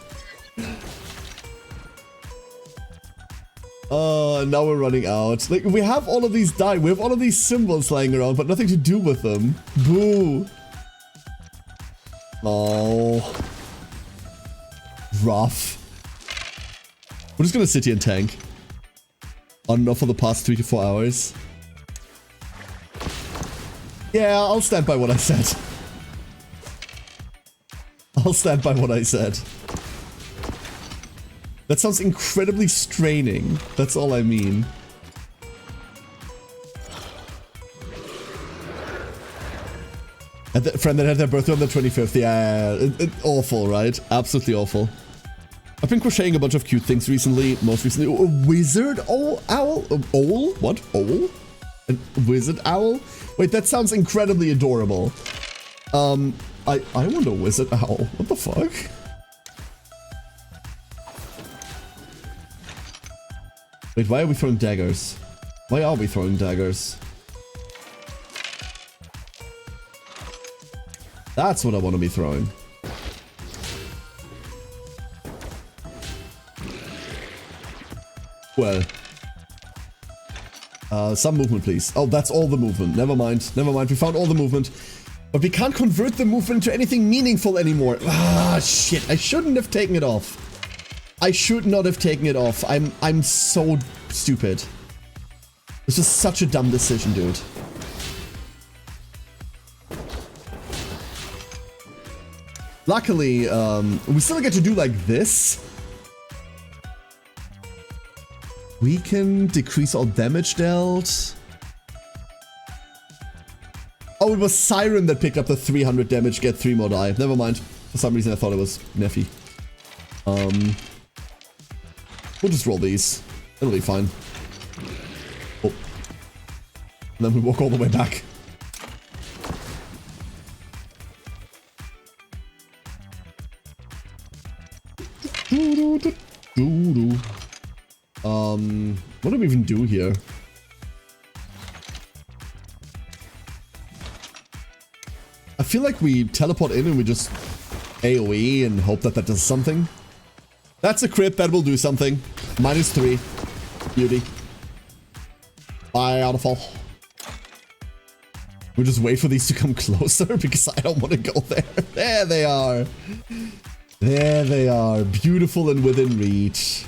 Now we're running out. Like, we have all of these die. We have all of these symbols lying around, but nothing to do with them. Boo. Oh. Rough. We're just gonna sit here and tank. On and off for the past 3 to 4 hours. Yeah, I'll stand by what I said. I'll stand by what I said. That sounds incredibly straining. That's all I mean. And the friend that had their birthday on the 25th. Yeah, awful, right? Absolutely awful. I've been crocheting a bunch of cute things recently. Most recently, a wizard owl? Owl? What? Owl? A wizard owl? Wait, that sounds incredibly adorable. I want a wizard owl. What the fuck? Wait, why are we throwing daggers? Why are we throwing daggers? That's what I want to be throwing. Well. Some movement, please. Oh, that's all the movement. Never mind. Never mind. We found all the movement. But we can't convert the movement into anything meaningful anymore. Ah, shit. I shouldn't have taken it off. I should not have taken it off. I'm so stupid. This is such a dumb decision, dude. Luckily, we still get to do like this. We can decrease all damage dealt. Oh, it was Siren that picked up the 300 damage, get 3 more die. Never mind. For some reason I thought it was Neffy. We'll just roll these. It'll be fine. Oh. And then we walk all the way back. What do we even do here? I feel like we teleport in and we just AoE and hope that that does something. That's a crit, that will do something. -3. Beauty. Beautiful. We'll just wait for these to come closer because I don't want to go there. There they are. There they are. Beautiful and within reach.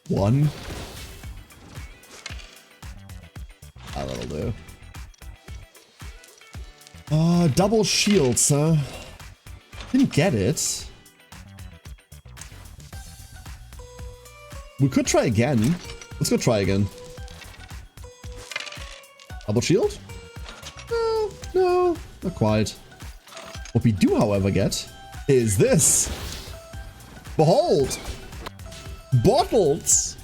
One. Ah, that'll do. Double shields, huh? Didn't get it. We could try again. Let's go try again. Double shield? No, no, not quite. What we do, however, get is this. Behold! Bottles!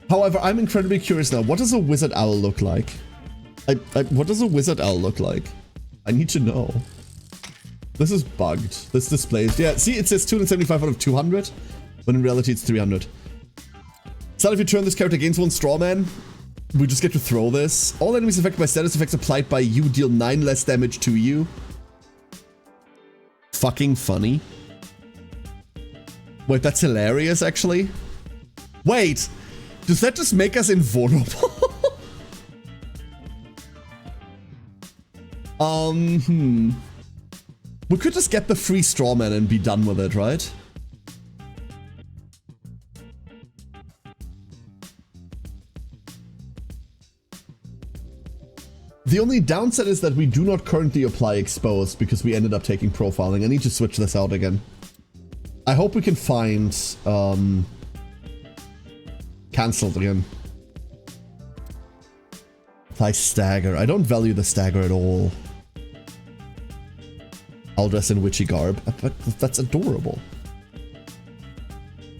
However, I'm incredibly curious now. What does a wizard owl look like? What does a wizard owl look like? I need to know. This is bugged. This displays. Yeah, see, it says 275 out of 200, when in reality it's 300. So if you turn this character against one straw man, we just get to throw this. All enemies affected by status effects applied by you deal 9 less damage to you. Fucking funny. Wait, that's hilarious, actually. Wait, does that just make us invulnerable? We could just get the free strawman and be done with it, right? The only downside is that we do not currently apply exposed because we ended up taking profiling. I need to switch this out again. I hope we can find cancelled again. Apply stagger. I don't value the stagger at all. I'll dress in witchy garb. But that's adorable.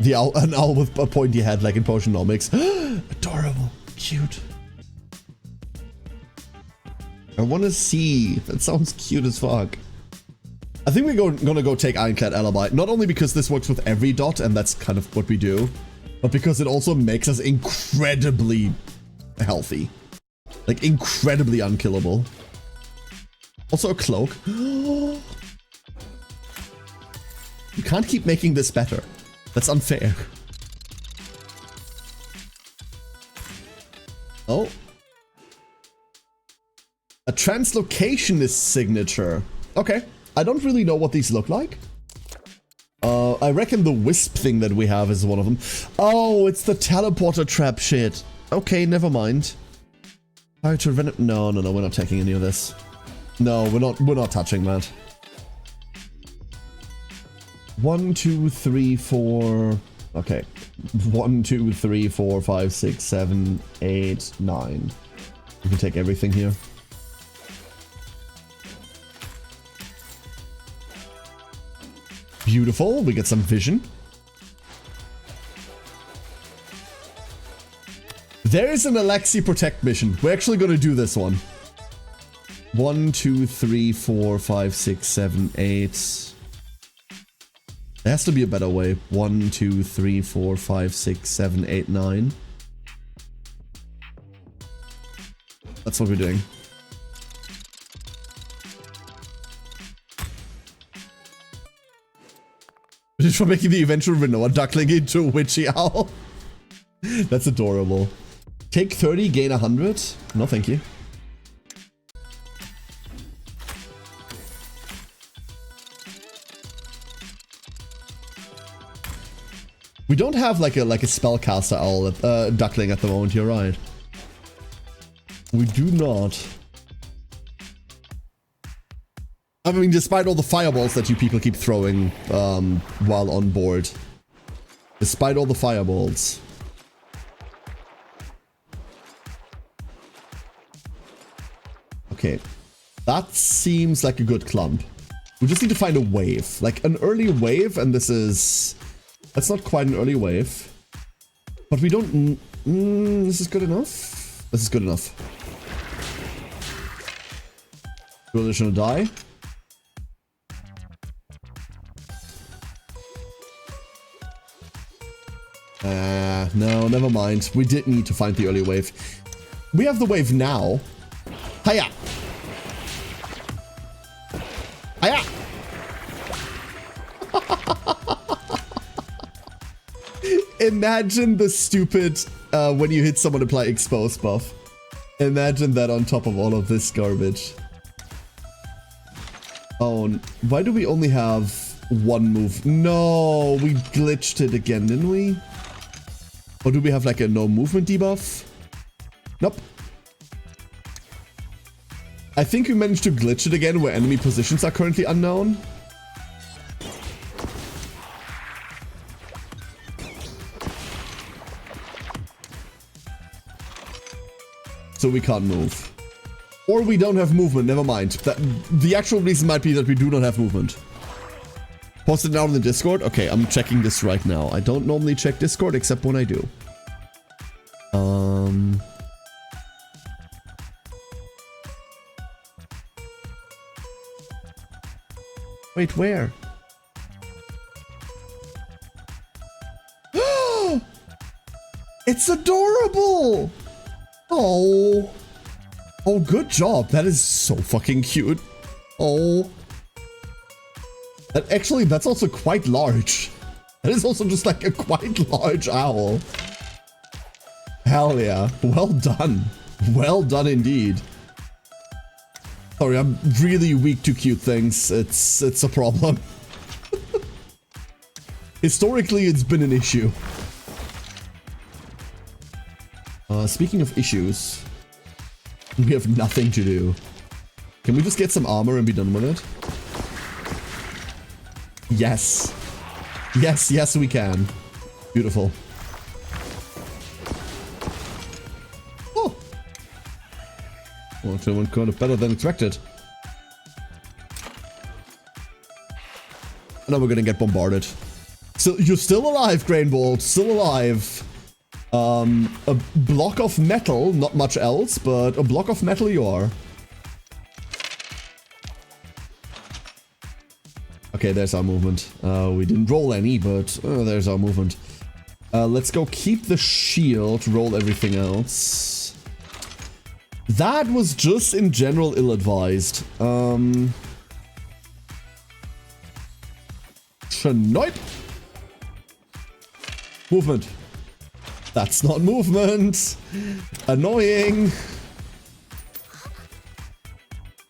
The owl, an owl with a pointy head like in Potionomics. Adorable. Cute. I want to see. That sounds cute as fuck. I think we're gonna go take Ironclad Alibi. Not only because this works with every dot, and that's kind of what we do, but because it also makes us incredibly healthy. Like, incredibly unkillable. Also a cloak. You can't keep making this better. That's unfair. Oh. A translocationist signature. Okay. I don't really know what these look like. I reckon the wisp thing that we have is one of them. Oh, it's the teleporter trap shit. Okay, never mind. How to run it? No, we're not taking any of this. No, we're not touching that. 1, 2, 3, 4. Okay. 1, 2, 3, 4, 5, 6, 7, 8, 9. We can take everything here. Beautiful. We get some vision. There is an Alexi Protect mission. We're actually going to do this one. 1, 2, 3, 4, 5, 6, 7, 8. There has to be a better way. 1, 2, 3, 4, 5, 6, 7, 8, 9. That's what we're doing. Just for making the eventual Renoa duckling into a witchy owl. That's adorable. Take 30, gain 100. No, thank you. We don't have like a spellcaster owl duckling at the moment. You're right. We do not. I mean, despite all the fireballs that you people keep throwing while on board. Despite all the fireballs. Okay. That seems like a good clump. We just need to find a wave. Like an early wave, and this is... That's not quite an early wave. But we don't... this is good enough? This is good enough. 2 additional die. No, never mind. We did need to find the early wave. We have the wave now. Hiya! Imagine the stupid, when you hit someone apply expose buff. Imagine that on top of all of this garbage. Oh, why do we only have one move? No, we glitched it again, didn't we? Or do we have like a no movement debuff? Nope. I think we managed to glitch it again where enemy positions are currently unknown. So we can't move. Or we don't have movement, never mind. The actual reason might be that we do not have movement. Post it now in the Discord? Okay, I'm checking this right now. I don't normally check Discord except when I do. Wait, where? It's adorable! Oh. Oh, good job. That is so fucking cute. Oh. That's also quite large. That is also just like a quite large owl. Hell yeah. Well done. Well done indeed. Sorry, I'm really weak to cute things. It's a problem. Historically, it's been an issue. Speaking of issues, we have nothing to do. Can we just get some armor and be done with it? Yes. Yes, yes, we can. Beautiful. Oh. Well, that went kind of better than expected. Now we're gonna get bombarded. So you're still alive, Grainbolt. Still alive. A block of metal, not much else, but a block of metal you are. Okay, there's our movement. We didn't roll any, but there's our movement. Let's go keep the shield, roll everything else. That was just in general ill-advised. Shanoip. Movement. That's not movement. Annoying.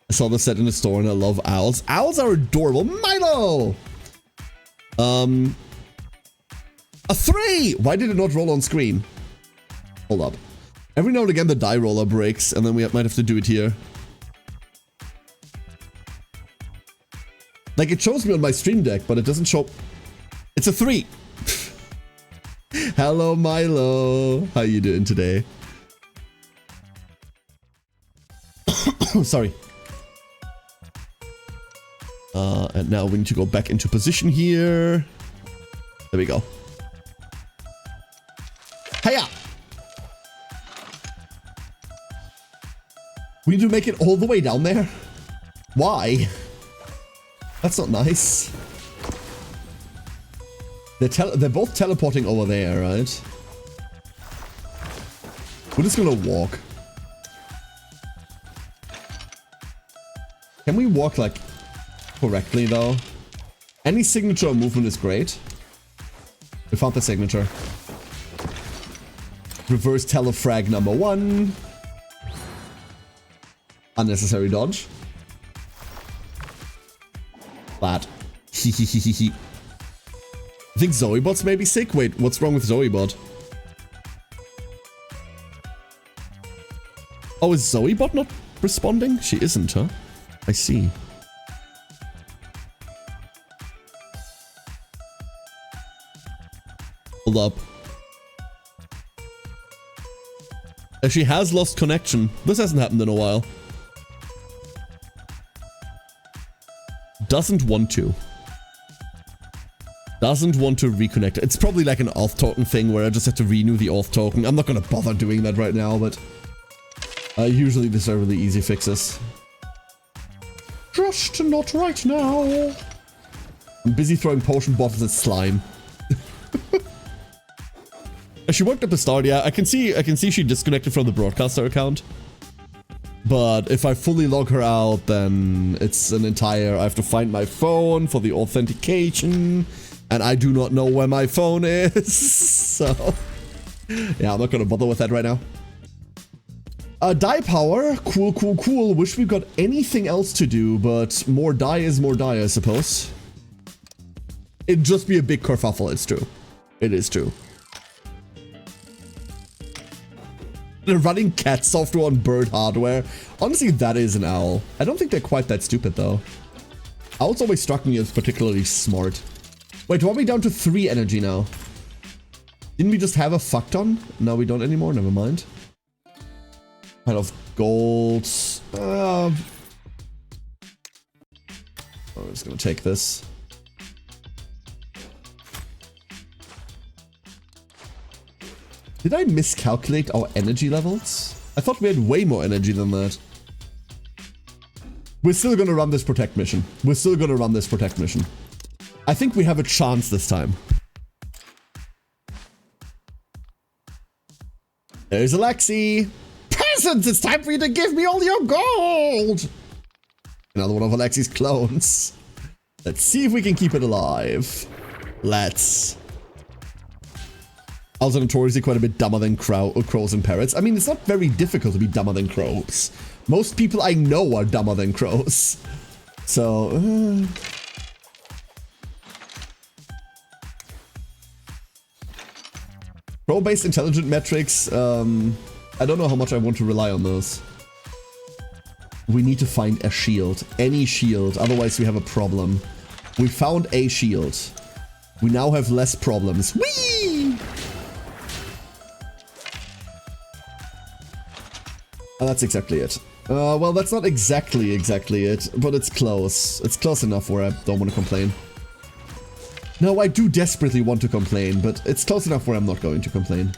I saw this set in the store and I love owls. Owls are adorable. Milo! A 3! Why did it not roll on screen? Hold up. Every now and again the die roller breaks and then we might have to do it here. Like it shows me on my stream deck, but it doesn't show... It's a 3! Hello, Milo. How you doing today? Sorry. And now we need to go back into position here. There we go. Hiya! We need to make it all the way down there? Why? That's not nice. They're both teleporting over there, right? We're just gonna walk. Can we walk, like, correctly, though? Any signature or movement is great. We found the signature. Reverse telefrag number 1. Unnecessary dodge. Flat. Hehehehe. I think Zoebot's maybe sick. Wait, what's wrong with Zoebot? Oh, is Zoebot not responding? She isn't, huh? I see. Hold up. She has lost connection. This hasn't happened in a while. Doesn't want to. Doesn't want to reconnect. It's probably like an auth token thing where I just have to renew the auth token. I'm not gonna bother doing that right now, but usually these are really easy fixes. Just not right now. I'm busy throwing potion bottles at slime. She worked at the start, yeah. I can see she disconnected from the broadcaster account. But if I fully log her out, then it's an entire... I have to find my phone for the authentication. And I do not know where my phone is. So, yeah, I'm not gonna bother with that right now. Die power. Cool, cool, cool. Wish we got anything else to do, but more die is more die, I suppose. It'd just be a big kerfuffle, it's true. It is true. They're running cat software on bird hardware. Honestly, that is an owl. I don't think they're quite that stupid, though. Owls always struck me as particularly smart. Wait, why are we down to 3 energy now? Didn't we just have a fuck ton? No, we don't anymore. Never mind. Kind of gold. I'm just gonna take this. Did I miscalculate our energy levels? I thought we had way more energy than that. We're still gonna run this protect mission. We're still gonna run this protect mission. I think we have a chance this time. There's Alexi. Peasants, it's time for you to give me all your gold. Another one of Alexi's clones. Let's see if we can keep it alive. Let's. Owls are notoriously quite a bit dumber than crows and parrots. I mean, it's not very difficult to be dumber than crows. Most people I know are dumber than crows. So, crow-based intelligent metrics, I don't know how much I want to rely on those. We need to find a shield. Any shield, otherwise we have a problem. We found a shield. We now have less problems. Whee! Oh, that's exactly it. Well, that's not exactly it, but it's close. It's close enough where I don't want to complain. No, I do desperately want to complain, but it's close enough where I'm not going to complain.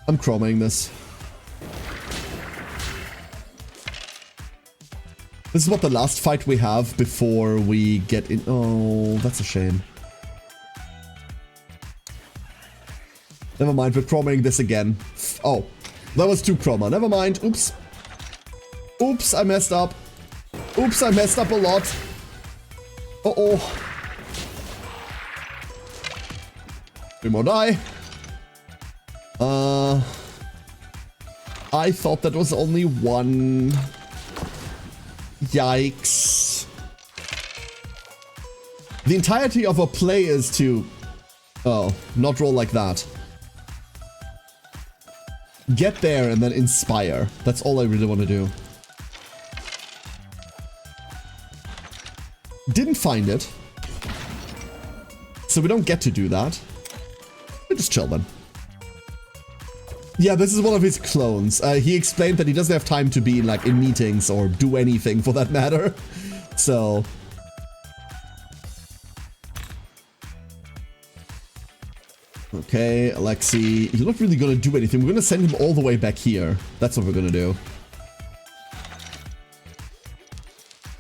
I'm chromaing this. This is what the last fight we have before we get in. Oh, that's a shame. Never mind, we're chromaing this again. Oh, that was too chroma. Never mind. Oops. Oops, I messed up. Oops, I messed up a lot. Uh-oh. 3 more die. I thought that was only 1. Yikes. The entirety of a play is to... Oh, not roll like that. Get there and then inspire. That's all I really want to do. Didn't find it. So we don't get to do that. We just chill then. Yeah, this is one of his clones. He explained that he doesn't have time to be like in meetings or do anything for that matter. So... Okay, Alexi, you're not really gonna do anything. We're gonna send him all the way back here. That's what we're gonna do.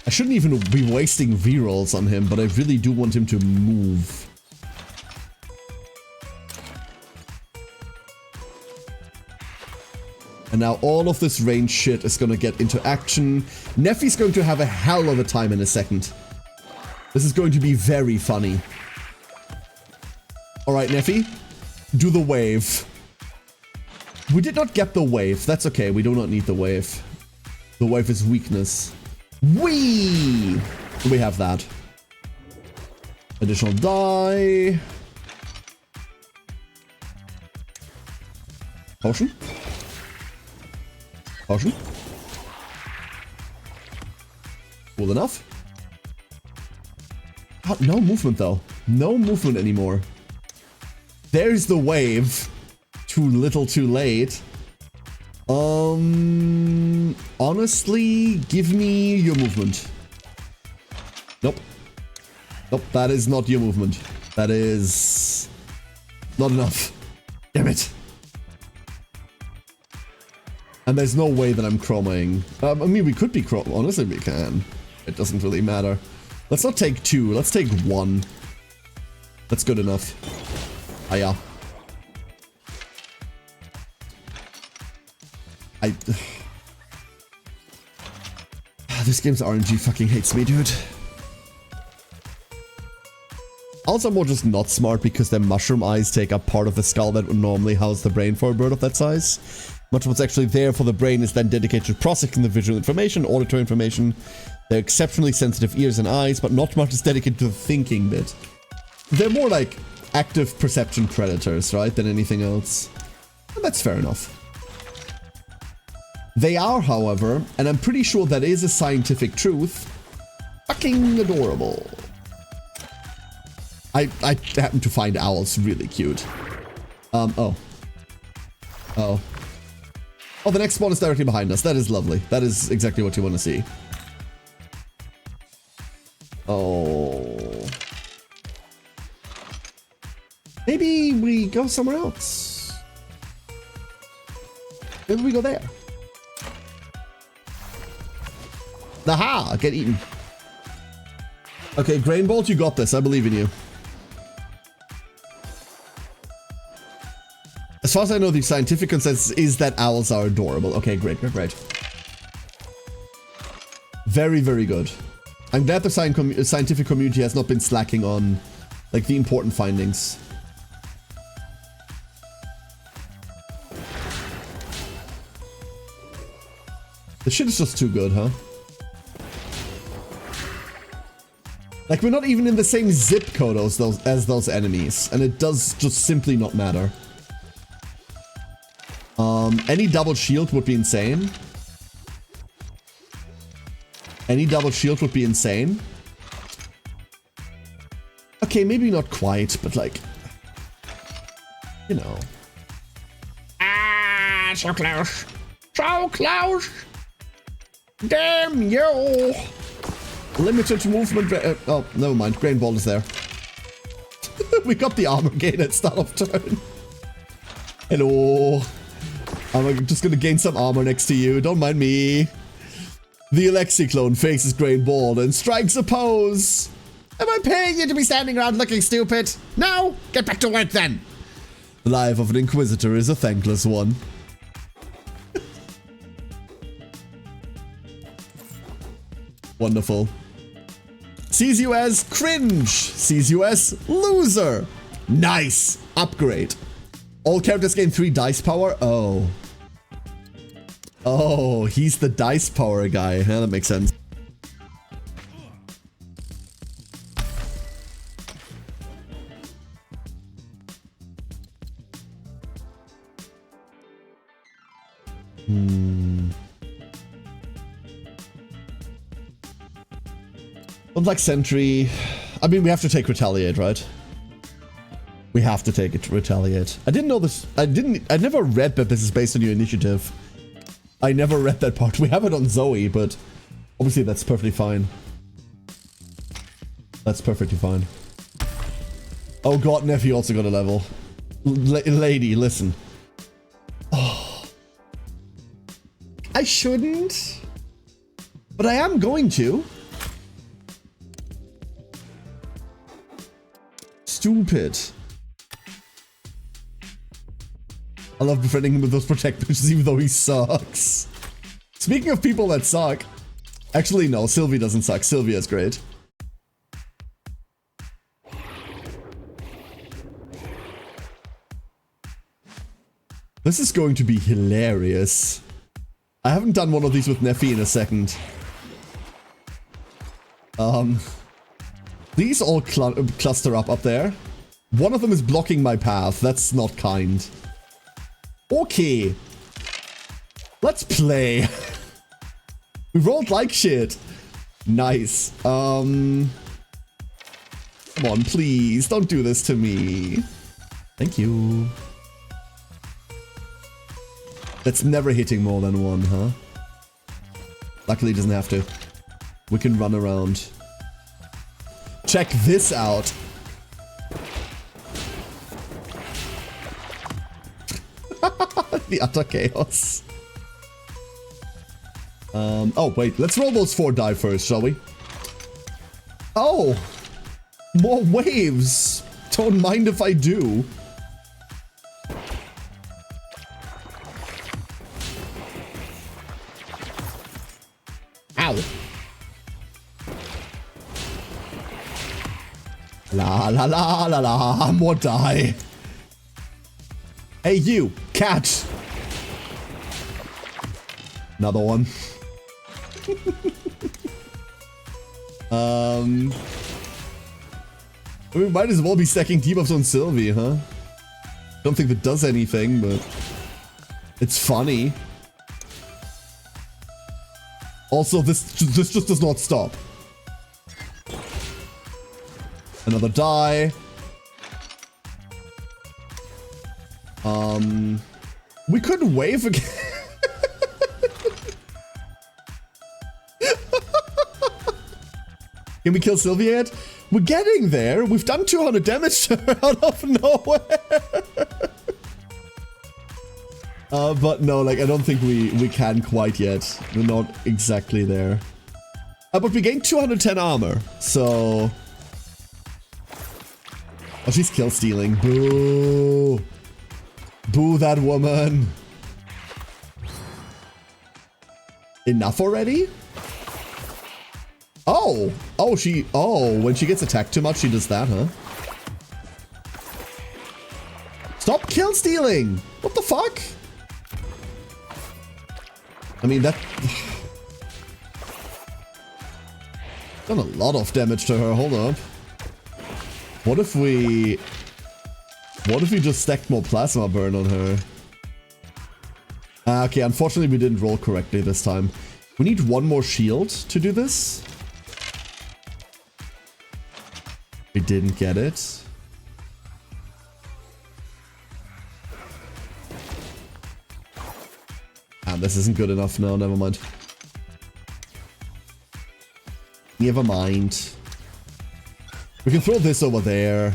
I shouldn't even be wasting V-rolls on him, but I really do want him to move. And now all of this range shit is gonna get into action. Neffy's going to have a hell of a time in a second. This is going to be very funny. Alright, Neffy. Do the wave. We did not get the wave. That's okay. We do not need the wave. The wave is weakness. Whee! We have that. Additional die. Potion. Potion. Cool enough. Oh, no movement though. No movement anymore. There's the wave. Too little too late. Honestly, give me your movement. Nope. Nope, that is not your movement. That is... not enough. Damn it. And there's no way that I'm chromaing. I mean, we could be honestly, we can. It doesn't really matter. Let's not take 2. Let's take 1. That's good enough. Ah, yeah. This game's RNG fucking hates me, dude. Owls are more just not smart because their mushroom eyes take up part of the skull that would normally house the brain for a bird of that size. Much of what's actually there for the brain is then dedicated to processing the visual information, auditory information. They're exceptionally sensitive ears and eyes, but not much is dedicated to the thinking bit. They're more like active perception predators, right, than anything else. And that's fair enough. They are, however, and I'm pretty sure that is a scientific truth, fucking adorable. I happen to find owls really cute. Oh. Oh. Oh, the next spawn is directly behind us. That is lovely. That is exactly what you want to see. Oh. Maybe we go somewhere else. Maybe we go there. Aha! Get eaten. Okay, Grain Bolt, you got this. I believe in you. As far as I know, the scientific consensus is that owls are adorable. Okay, great, great, great. Very, very good. I'm glad the scientific community has not been slacking on, like, the important findings. The shit is just too good, huh? Like, we're not even in the same zip code as those enemies, and it does just simply not matter. Any double shield would be insane. Any double shield would be insane. Okay, maybe not quite, but like, you know.
Ah, so close. So close. Damn you.
Limited movement. Oh, never mind. Grain Ball is there. We got the armor gain at start of turn. Hello. I'm just gonna gain some armor next to you. Don't mind me. The Alexi clone faces Grain Ball and strikes a pose. Am I paying you to be standing around looking stupid? No? Get back to work then. The life of an Inquisitor is a thankless one. Wonderful. Sees you as cringe. Sees you as loser. Nice. Upgrade. All characters gain 3 dice power. Oh. Oh, he's the dice power guy. Yeah, that makes sense. Don't like Sentry. I mean, we have to take Retaliate, right? We have to take it to Retaliate. I didn't know this. I never read that this is based on your initiative. I never read that part. We have it on Zoe, but obviously that's perfectly fine. That's perfectly fine. Oh god, nephew also got a level. Lady, listen. Oh. I shouldn't. But I am going to. Stupid. I love befriending him with those protectors even though he sucks. Speaking of people that suck. Actually, no, Sylvie doesn't suck. Sylvia's great. This is going to be hilarious. I haven't done one of these with Neffy in a second. These all cluster up there. One of them is blocking my path. That's not kind. Okay. Let's play. We rolled like shit. Nice. Come on, please. Don't do this to me. Thank you. That's never hitting more than 1, huh? Luckily, it doesn't have to. We can run around. Check this out. The utter chaos. Oh, wait. Let's roll those 4 die first, shall we? Oh! More waves! Don't mind if I do. Ow. La la la la la, more die. Hey you, cat. Another one. We might as well be stacking debuffs on Sylvie, huh? Don't think that does anything, but it's funny. Also, this just does not stop. Another die. We could wave again. Can we kill Sylvia yet? We're getting there. We've done 200 damage to her out of nowhere. But no, like, I don't think we can quite yet. We're not exactly there. But we gained 210 armor, so... Oh, she's kill stealing. Boo. Boo that woman. Enough already? Oh! Oh, when she gets attacked too much, she does that, huh? Stop kill stealing! What the fuck? I mean, that... done a lot of damage to her, hold up. What if we just stacked more plasma burn on her? Okay, unfortunately we didn't roll correctly this time. We need one more shield to do this. We didn't get it. Ah, this isn't good enough. No, never mind. Never mind. We can throw this over there.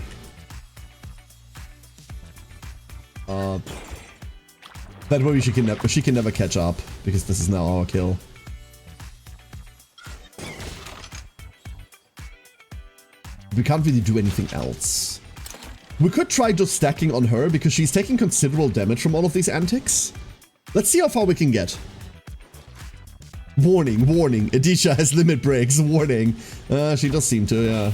That way she can never catch up, because this is now our kill. We can't really do anything else. We could try just stacking on her, because she's taking considerable damage from all of these antics. Let's see how far we can get. Warning, warning. Adisha has limit breaks. Warning. She does seem to, yeah.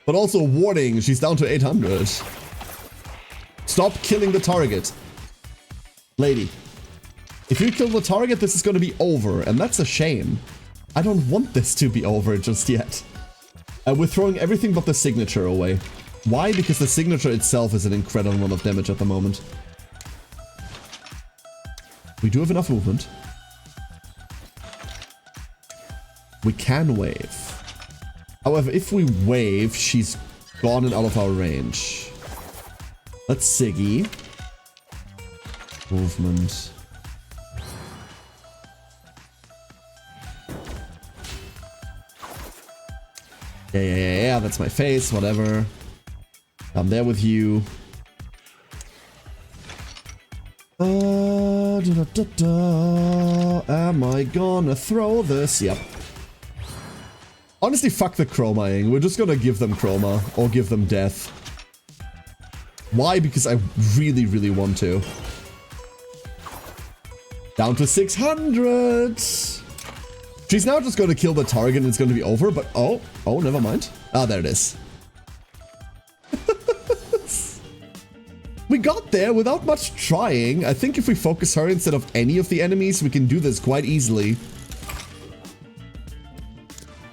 But also, warning, she's down to 800. Stop killing the target. Lady. If you kill the target, this is going to be over, and that's a shame. I don't want this to be over just yet. We're throwing everything but the signature away. Why? Because the signature itself is an incredible amount of damage at the moment. We do have enough movement. We can wave. However, if we wave, she's gone and out of our range. Let's Siggy. Movement. Yeah, that's my face, whatever. I'm there with you. Am I gonna throw this? Yep. Honestly, fuck the chromaing. We're just gonna give them chroma or give them death. Why? Because I really, really want to. Down to 600. She's now just gonna kill the target and it's gonna be over, but oh, never mind. Ah, there it is. We got there without much trying. I think if we focus her instead of any of the enemies, we can do this quite easily.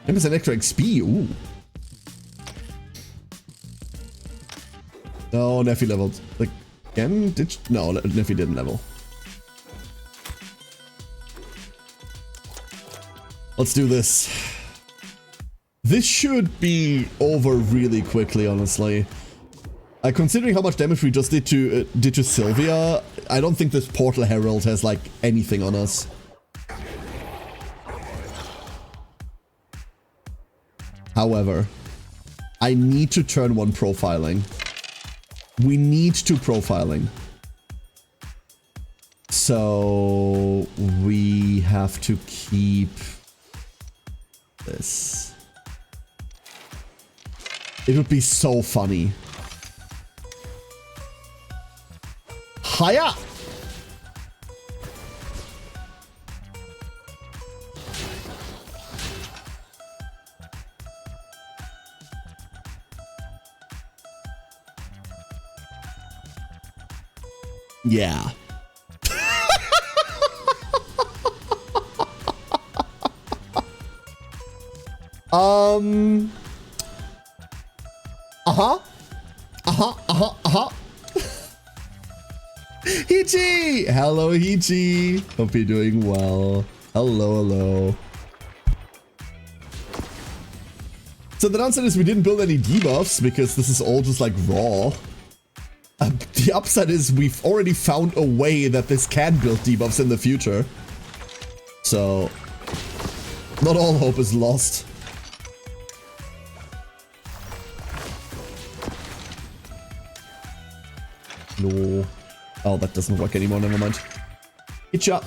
There's an extra XP. Ooh. No, Neffy leveled. Like, again? No, Neffy didn't level. Let's do this. This should be over really quickly, honestly. Considering how much damage we just did to Sylvia, I don't think this Portal Herald has, like, anything on us. However, I need to turn one profiling. We need to profiling. So we have to keep this. It would be so funny. Hiya! Yeah. Hichi! Hello, Hichi. Hope you're doing well. Hello, hello. So the downside is we didn't build any debuffs because this is all just like raw. The upside is we've already found a way that this can build debuffs in the future. So, not all hope is lost. No. Oh, that doesn't work anymore, never mind. Hit ya.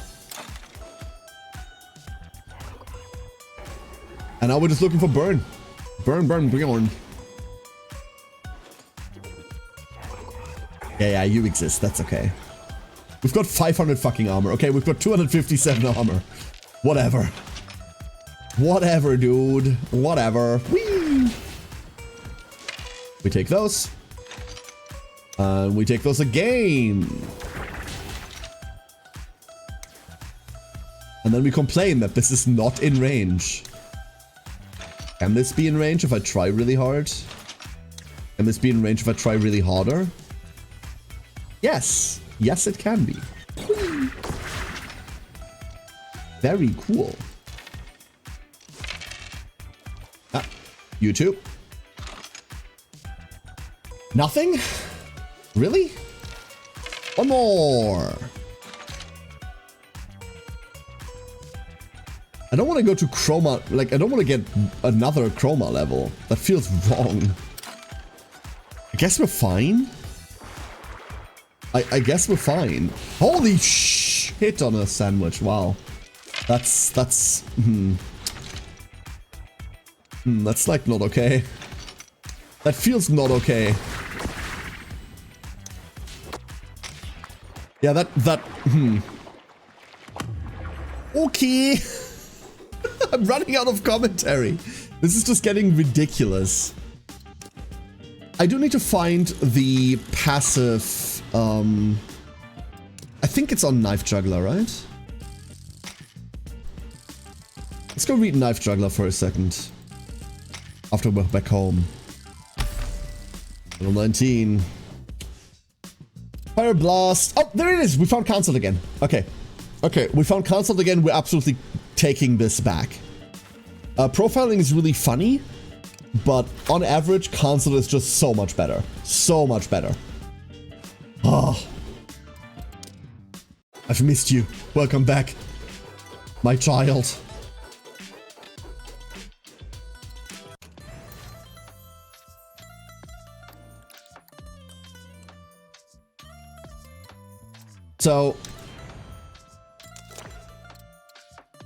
And now we're just looking for burn. Burn, burn, burn. Yeah, you exist. That's okay. We've got 500 fucking armor. Okay, we've got 257 armor. Whatever. Whatever, dude. Whatever. Whee! We take those. And we take those again. And then we complain that this is not in range. Can this be in range if I try really hard? Can this be in range if I try really harder? Yes. Yes, it can be. Very cool. Ah, you too. Nothing? Really? One more. I don't want to go to chroma, like I don't want to get another chroma level. That feels wrong. I guess we're fine. I guess we're fine. Holy shit on a sandwich. Wow. That's that's like not okay. That feels not okay. Yeah, Okay. I'm running out of commentary. This is just getting ridiculous. I do need to find the passive, I think it's on Knife Juggler, right? Let's go read Knife Juggler for a second. After we're back home. Level 19. Fire Blast. Oh, there it is. We found Cancelled again. Okay. Okay, we found Cancelled again. We're absolutely taking this back. Profiling is really funny, but on average, Cancelled is just so much better. So much better. Oh. I've missed you. Welcome back, my child. So,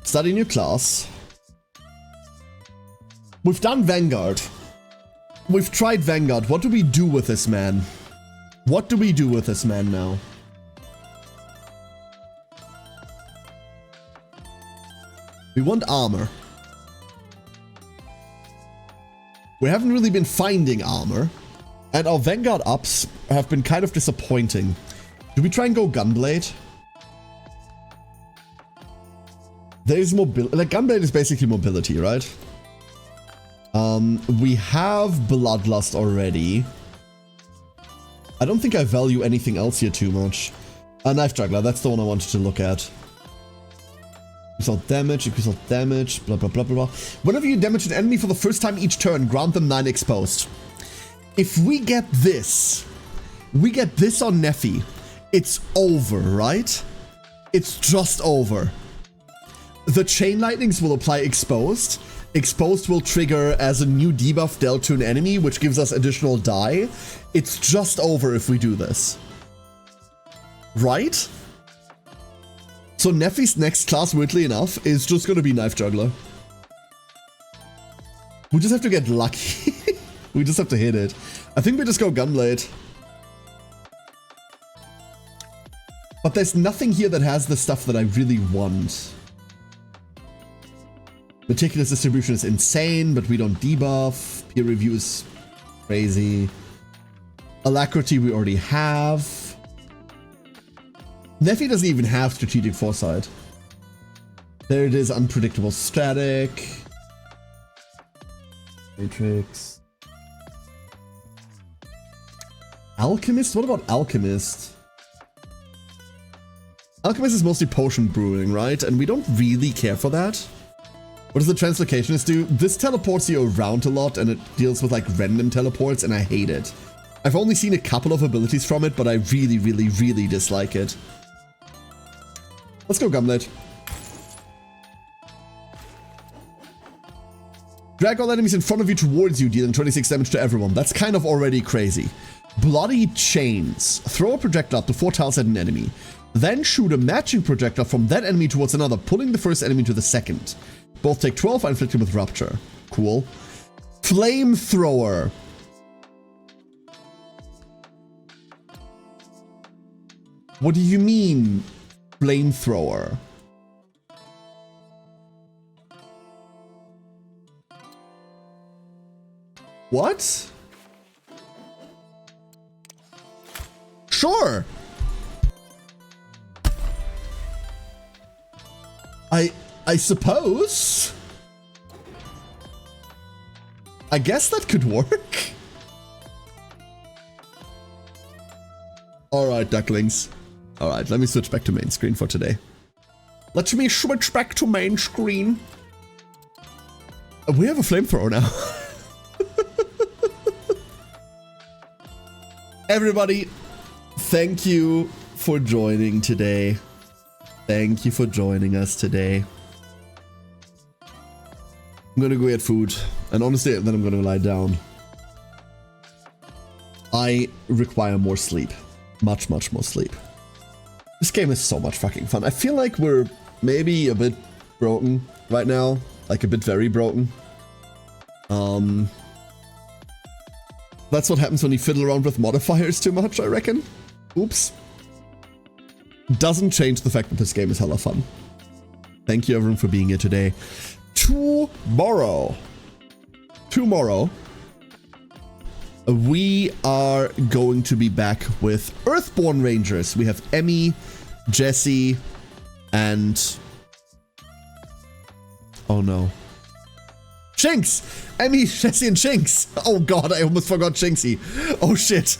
study new class. We've done Vanguard. We've tried Vanguard. What do we do with this man? What do we do with this man now? We want armor. We haven't really been finding armor. And our Vanguard ups have been kind of disappointing. Do we try and go Gunblade? There is mobility. Like, Gunblade is basically mobility, right? We have Bloodlust already. I don't think I value anything else here too much. Knife Juggler, that's the one I wanted to look at. Increase all damage, blah, blah, blah, blah, blah. Whenever you damage an enemy for the first time each turn, grant them 9 exposed. If we get this on Neffy, it's over, right? It's just over. The Chain Lightnings will apply Exposed. Exposed will trigger as a new debuff dealt to an enemy, which gives us additional die. It's just over if we do this. Right? So Neffy's next class, weirdly enough, is just going to be Knife Juggler. We just have to get lucky. We just have to hit it. I think we just go Gunblade. But there's nothing here that has the stuff that I really want. Meticulous distribution is insane, but we don't debuff. Peer review is crazy. Alacrity we already have. Neffy doesn't even have strategic foresight. There it is, unpredictable static. Matrix. Alchemist? What about Alchemist? Alchemist is mostly potion brewing, right? And we don't really care for that. What does the translocationist do? This teleports you around a lot and it deals with like random teleports and I hate it. I've only seen a couple of abilities from it, but I really, really, really dislike it. Let's go, Gambit. Drag all enemies in front of you towards you, dealing 26 damage to everyone. That's kind of already crazy. Bloody chains. Throw a projectile up to 4 tiles at an enemy. Then shoot a matching projectile from that enemy towards another, pulling the first enemy to the second. Both take 12 and inflict them with rupture. Cool. Flamethrower. What do you mean, flamethrower? What? Sure. I suppose. I guess that could work. All right, ducklings. All right, let me switch back to main screen for today. Let me switch back to main screen. We have a flamethrower now. Everybody, thank you for joining today. Thank you for joining us today. I'm gonna go get food, and honestly, then I'm gonna lie down. I require more sleep. Much, much more sleep. This game is so much fucking fun. I feel like we're maybe a bit broken right now. Like a bit very broken. That's what happens when you fiddle around with modifiers too much, I reckon. Oops. Doesn't change the fact that this game is hella fun. Thank you everyone for being here today. Tomorrow, we are going to be back with Earthborn Rangers. We have Emmy, Jesse, and... oh no. Shinx! Emmy, Jesse, and Shinx! Oh god, I almost forgot Shinxy. Oh shit.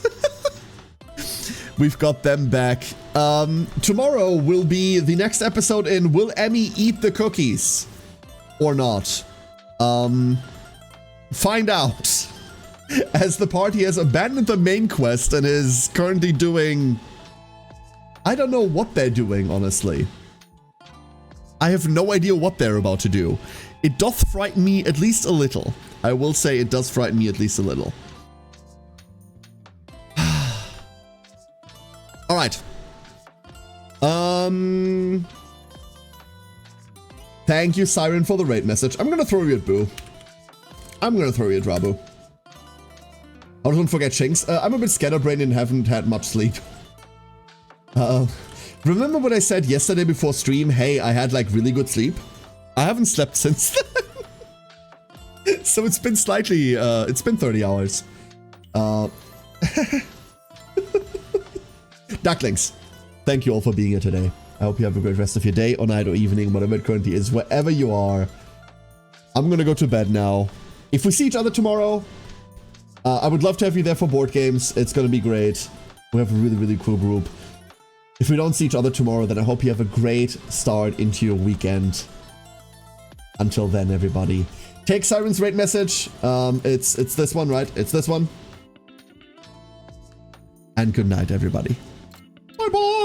We've got them back. Tomorrow will be the next episode in Will Emmy Eat the Cookies? Or not? Find out. As the party has abandoned the main quest and is currently doing... I don't know what they're doing, honestly. I have no idea what they're about to do. It doth frighten me at least a little. I will say it does frighten me at least a little. All right. Thank you, Siren, for the raid message. I'm gonna throw you at Boo. I'm gonna throw you at Rabu. Oh, don't forget Shinx. I'm a bit scatterbrained and haven't had much sleep. Remember what I said yesterday before stream? Hey, I had like really good sleep. I haven't slept since then. So it's been slightly, it's been 30 hours. Ducklings, thank you all for being here today. I hope you have a great rest of your day or night or evening, whatever it currently is, wherever you are. I'm gonna go to bed now. If we see each other tomorrow, I would love to have you there for board games. It's gonna be great. We have a really, really cool group. If we don't see each other tomorrow, then I hope you have a great start into your weekend. Until then, everybody. Take Siren's raid message. It's this one, right? It's this one. And good night, everybody. Bye-bye.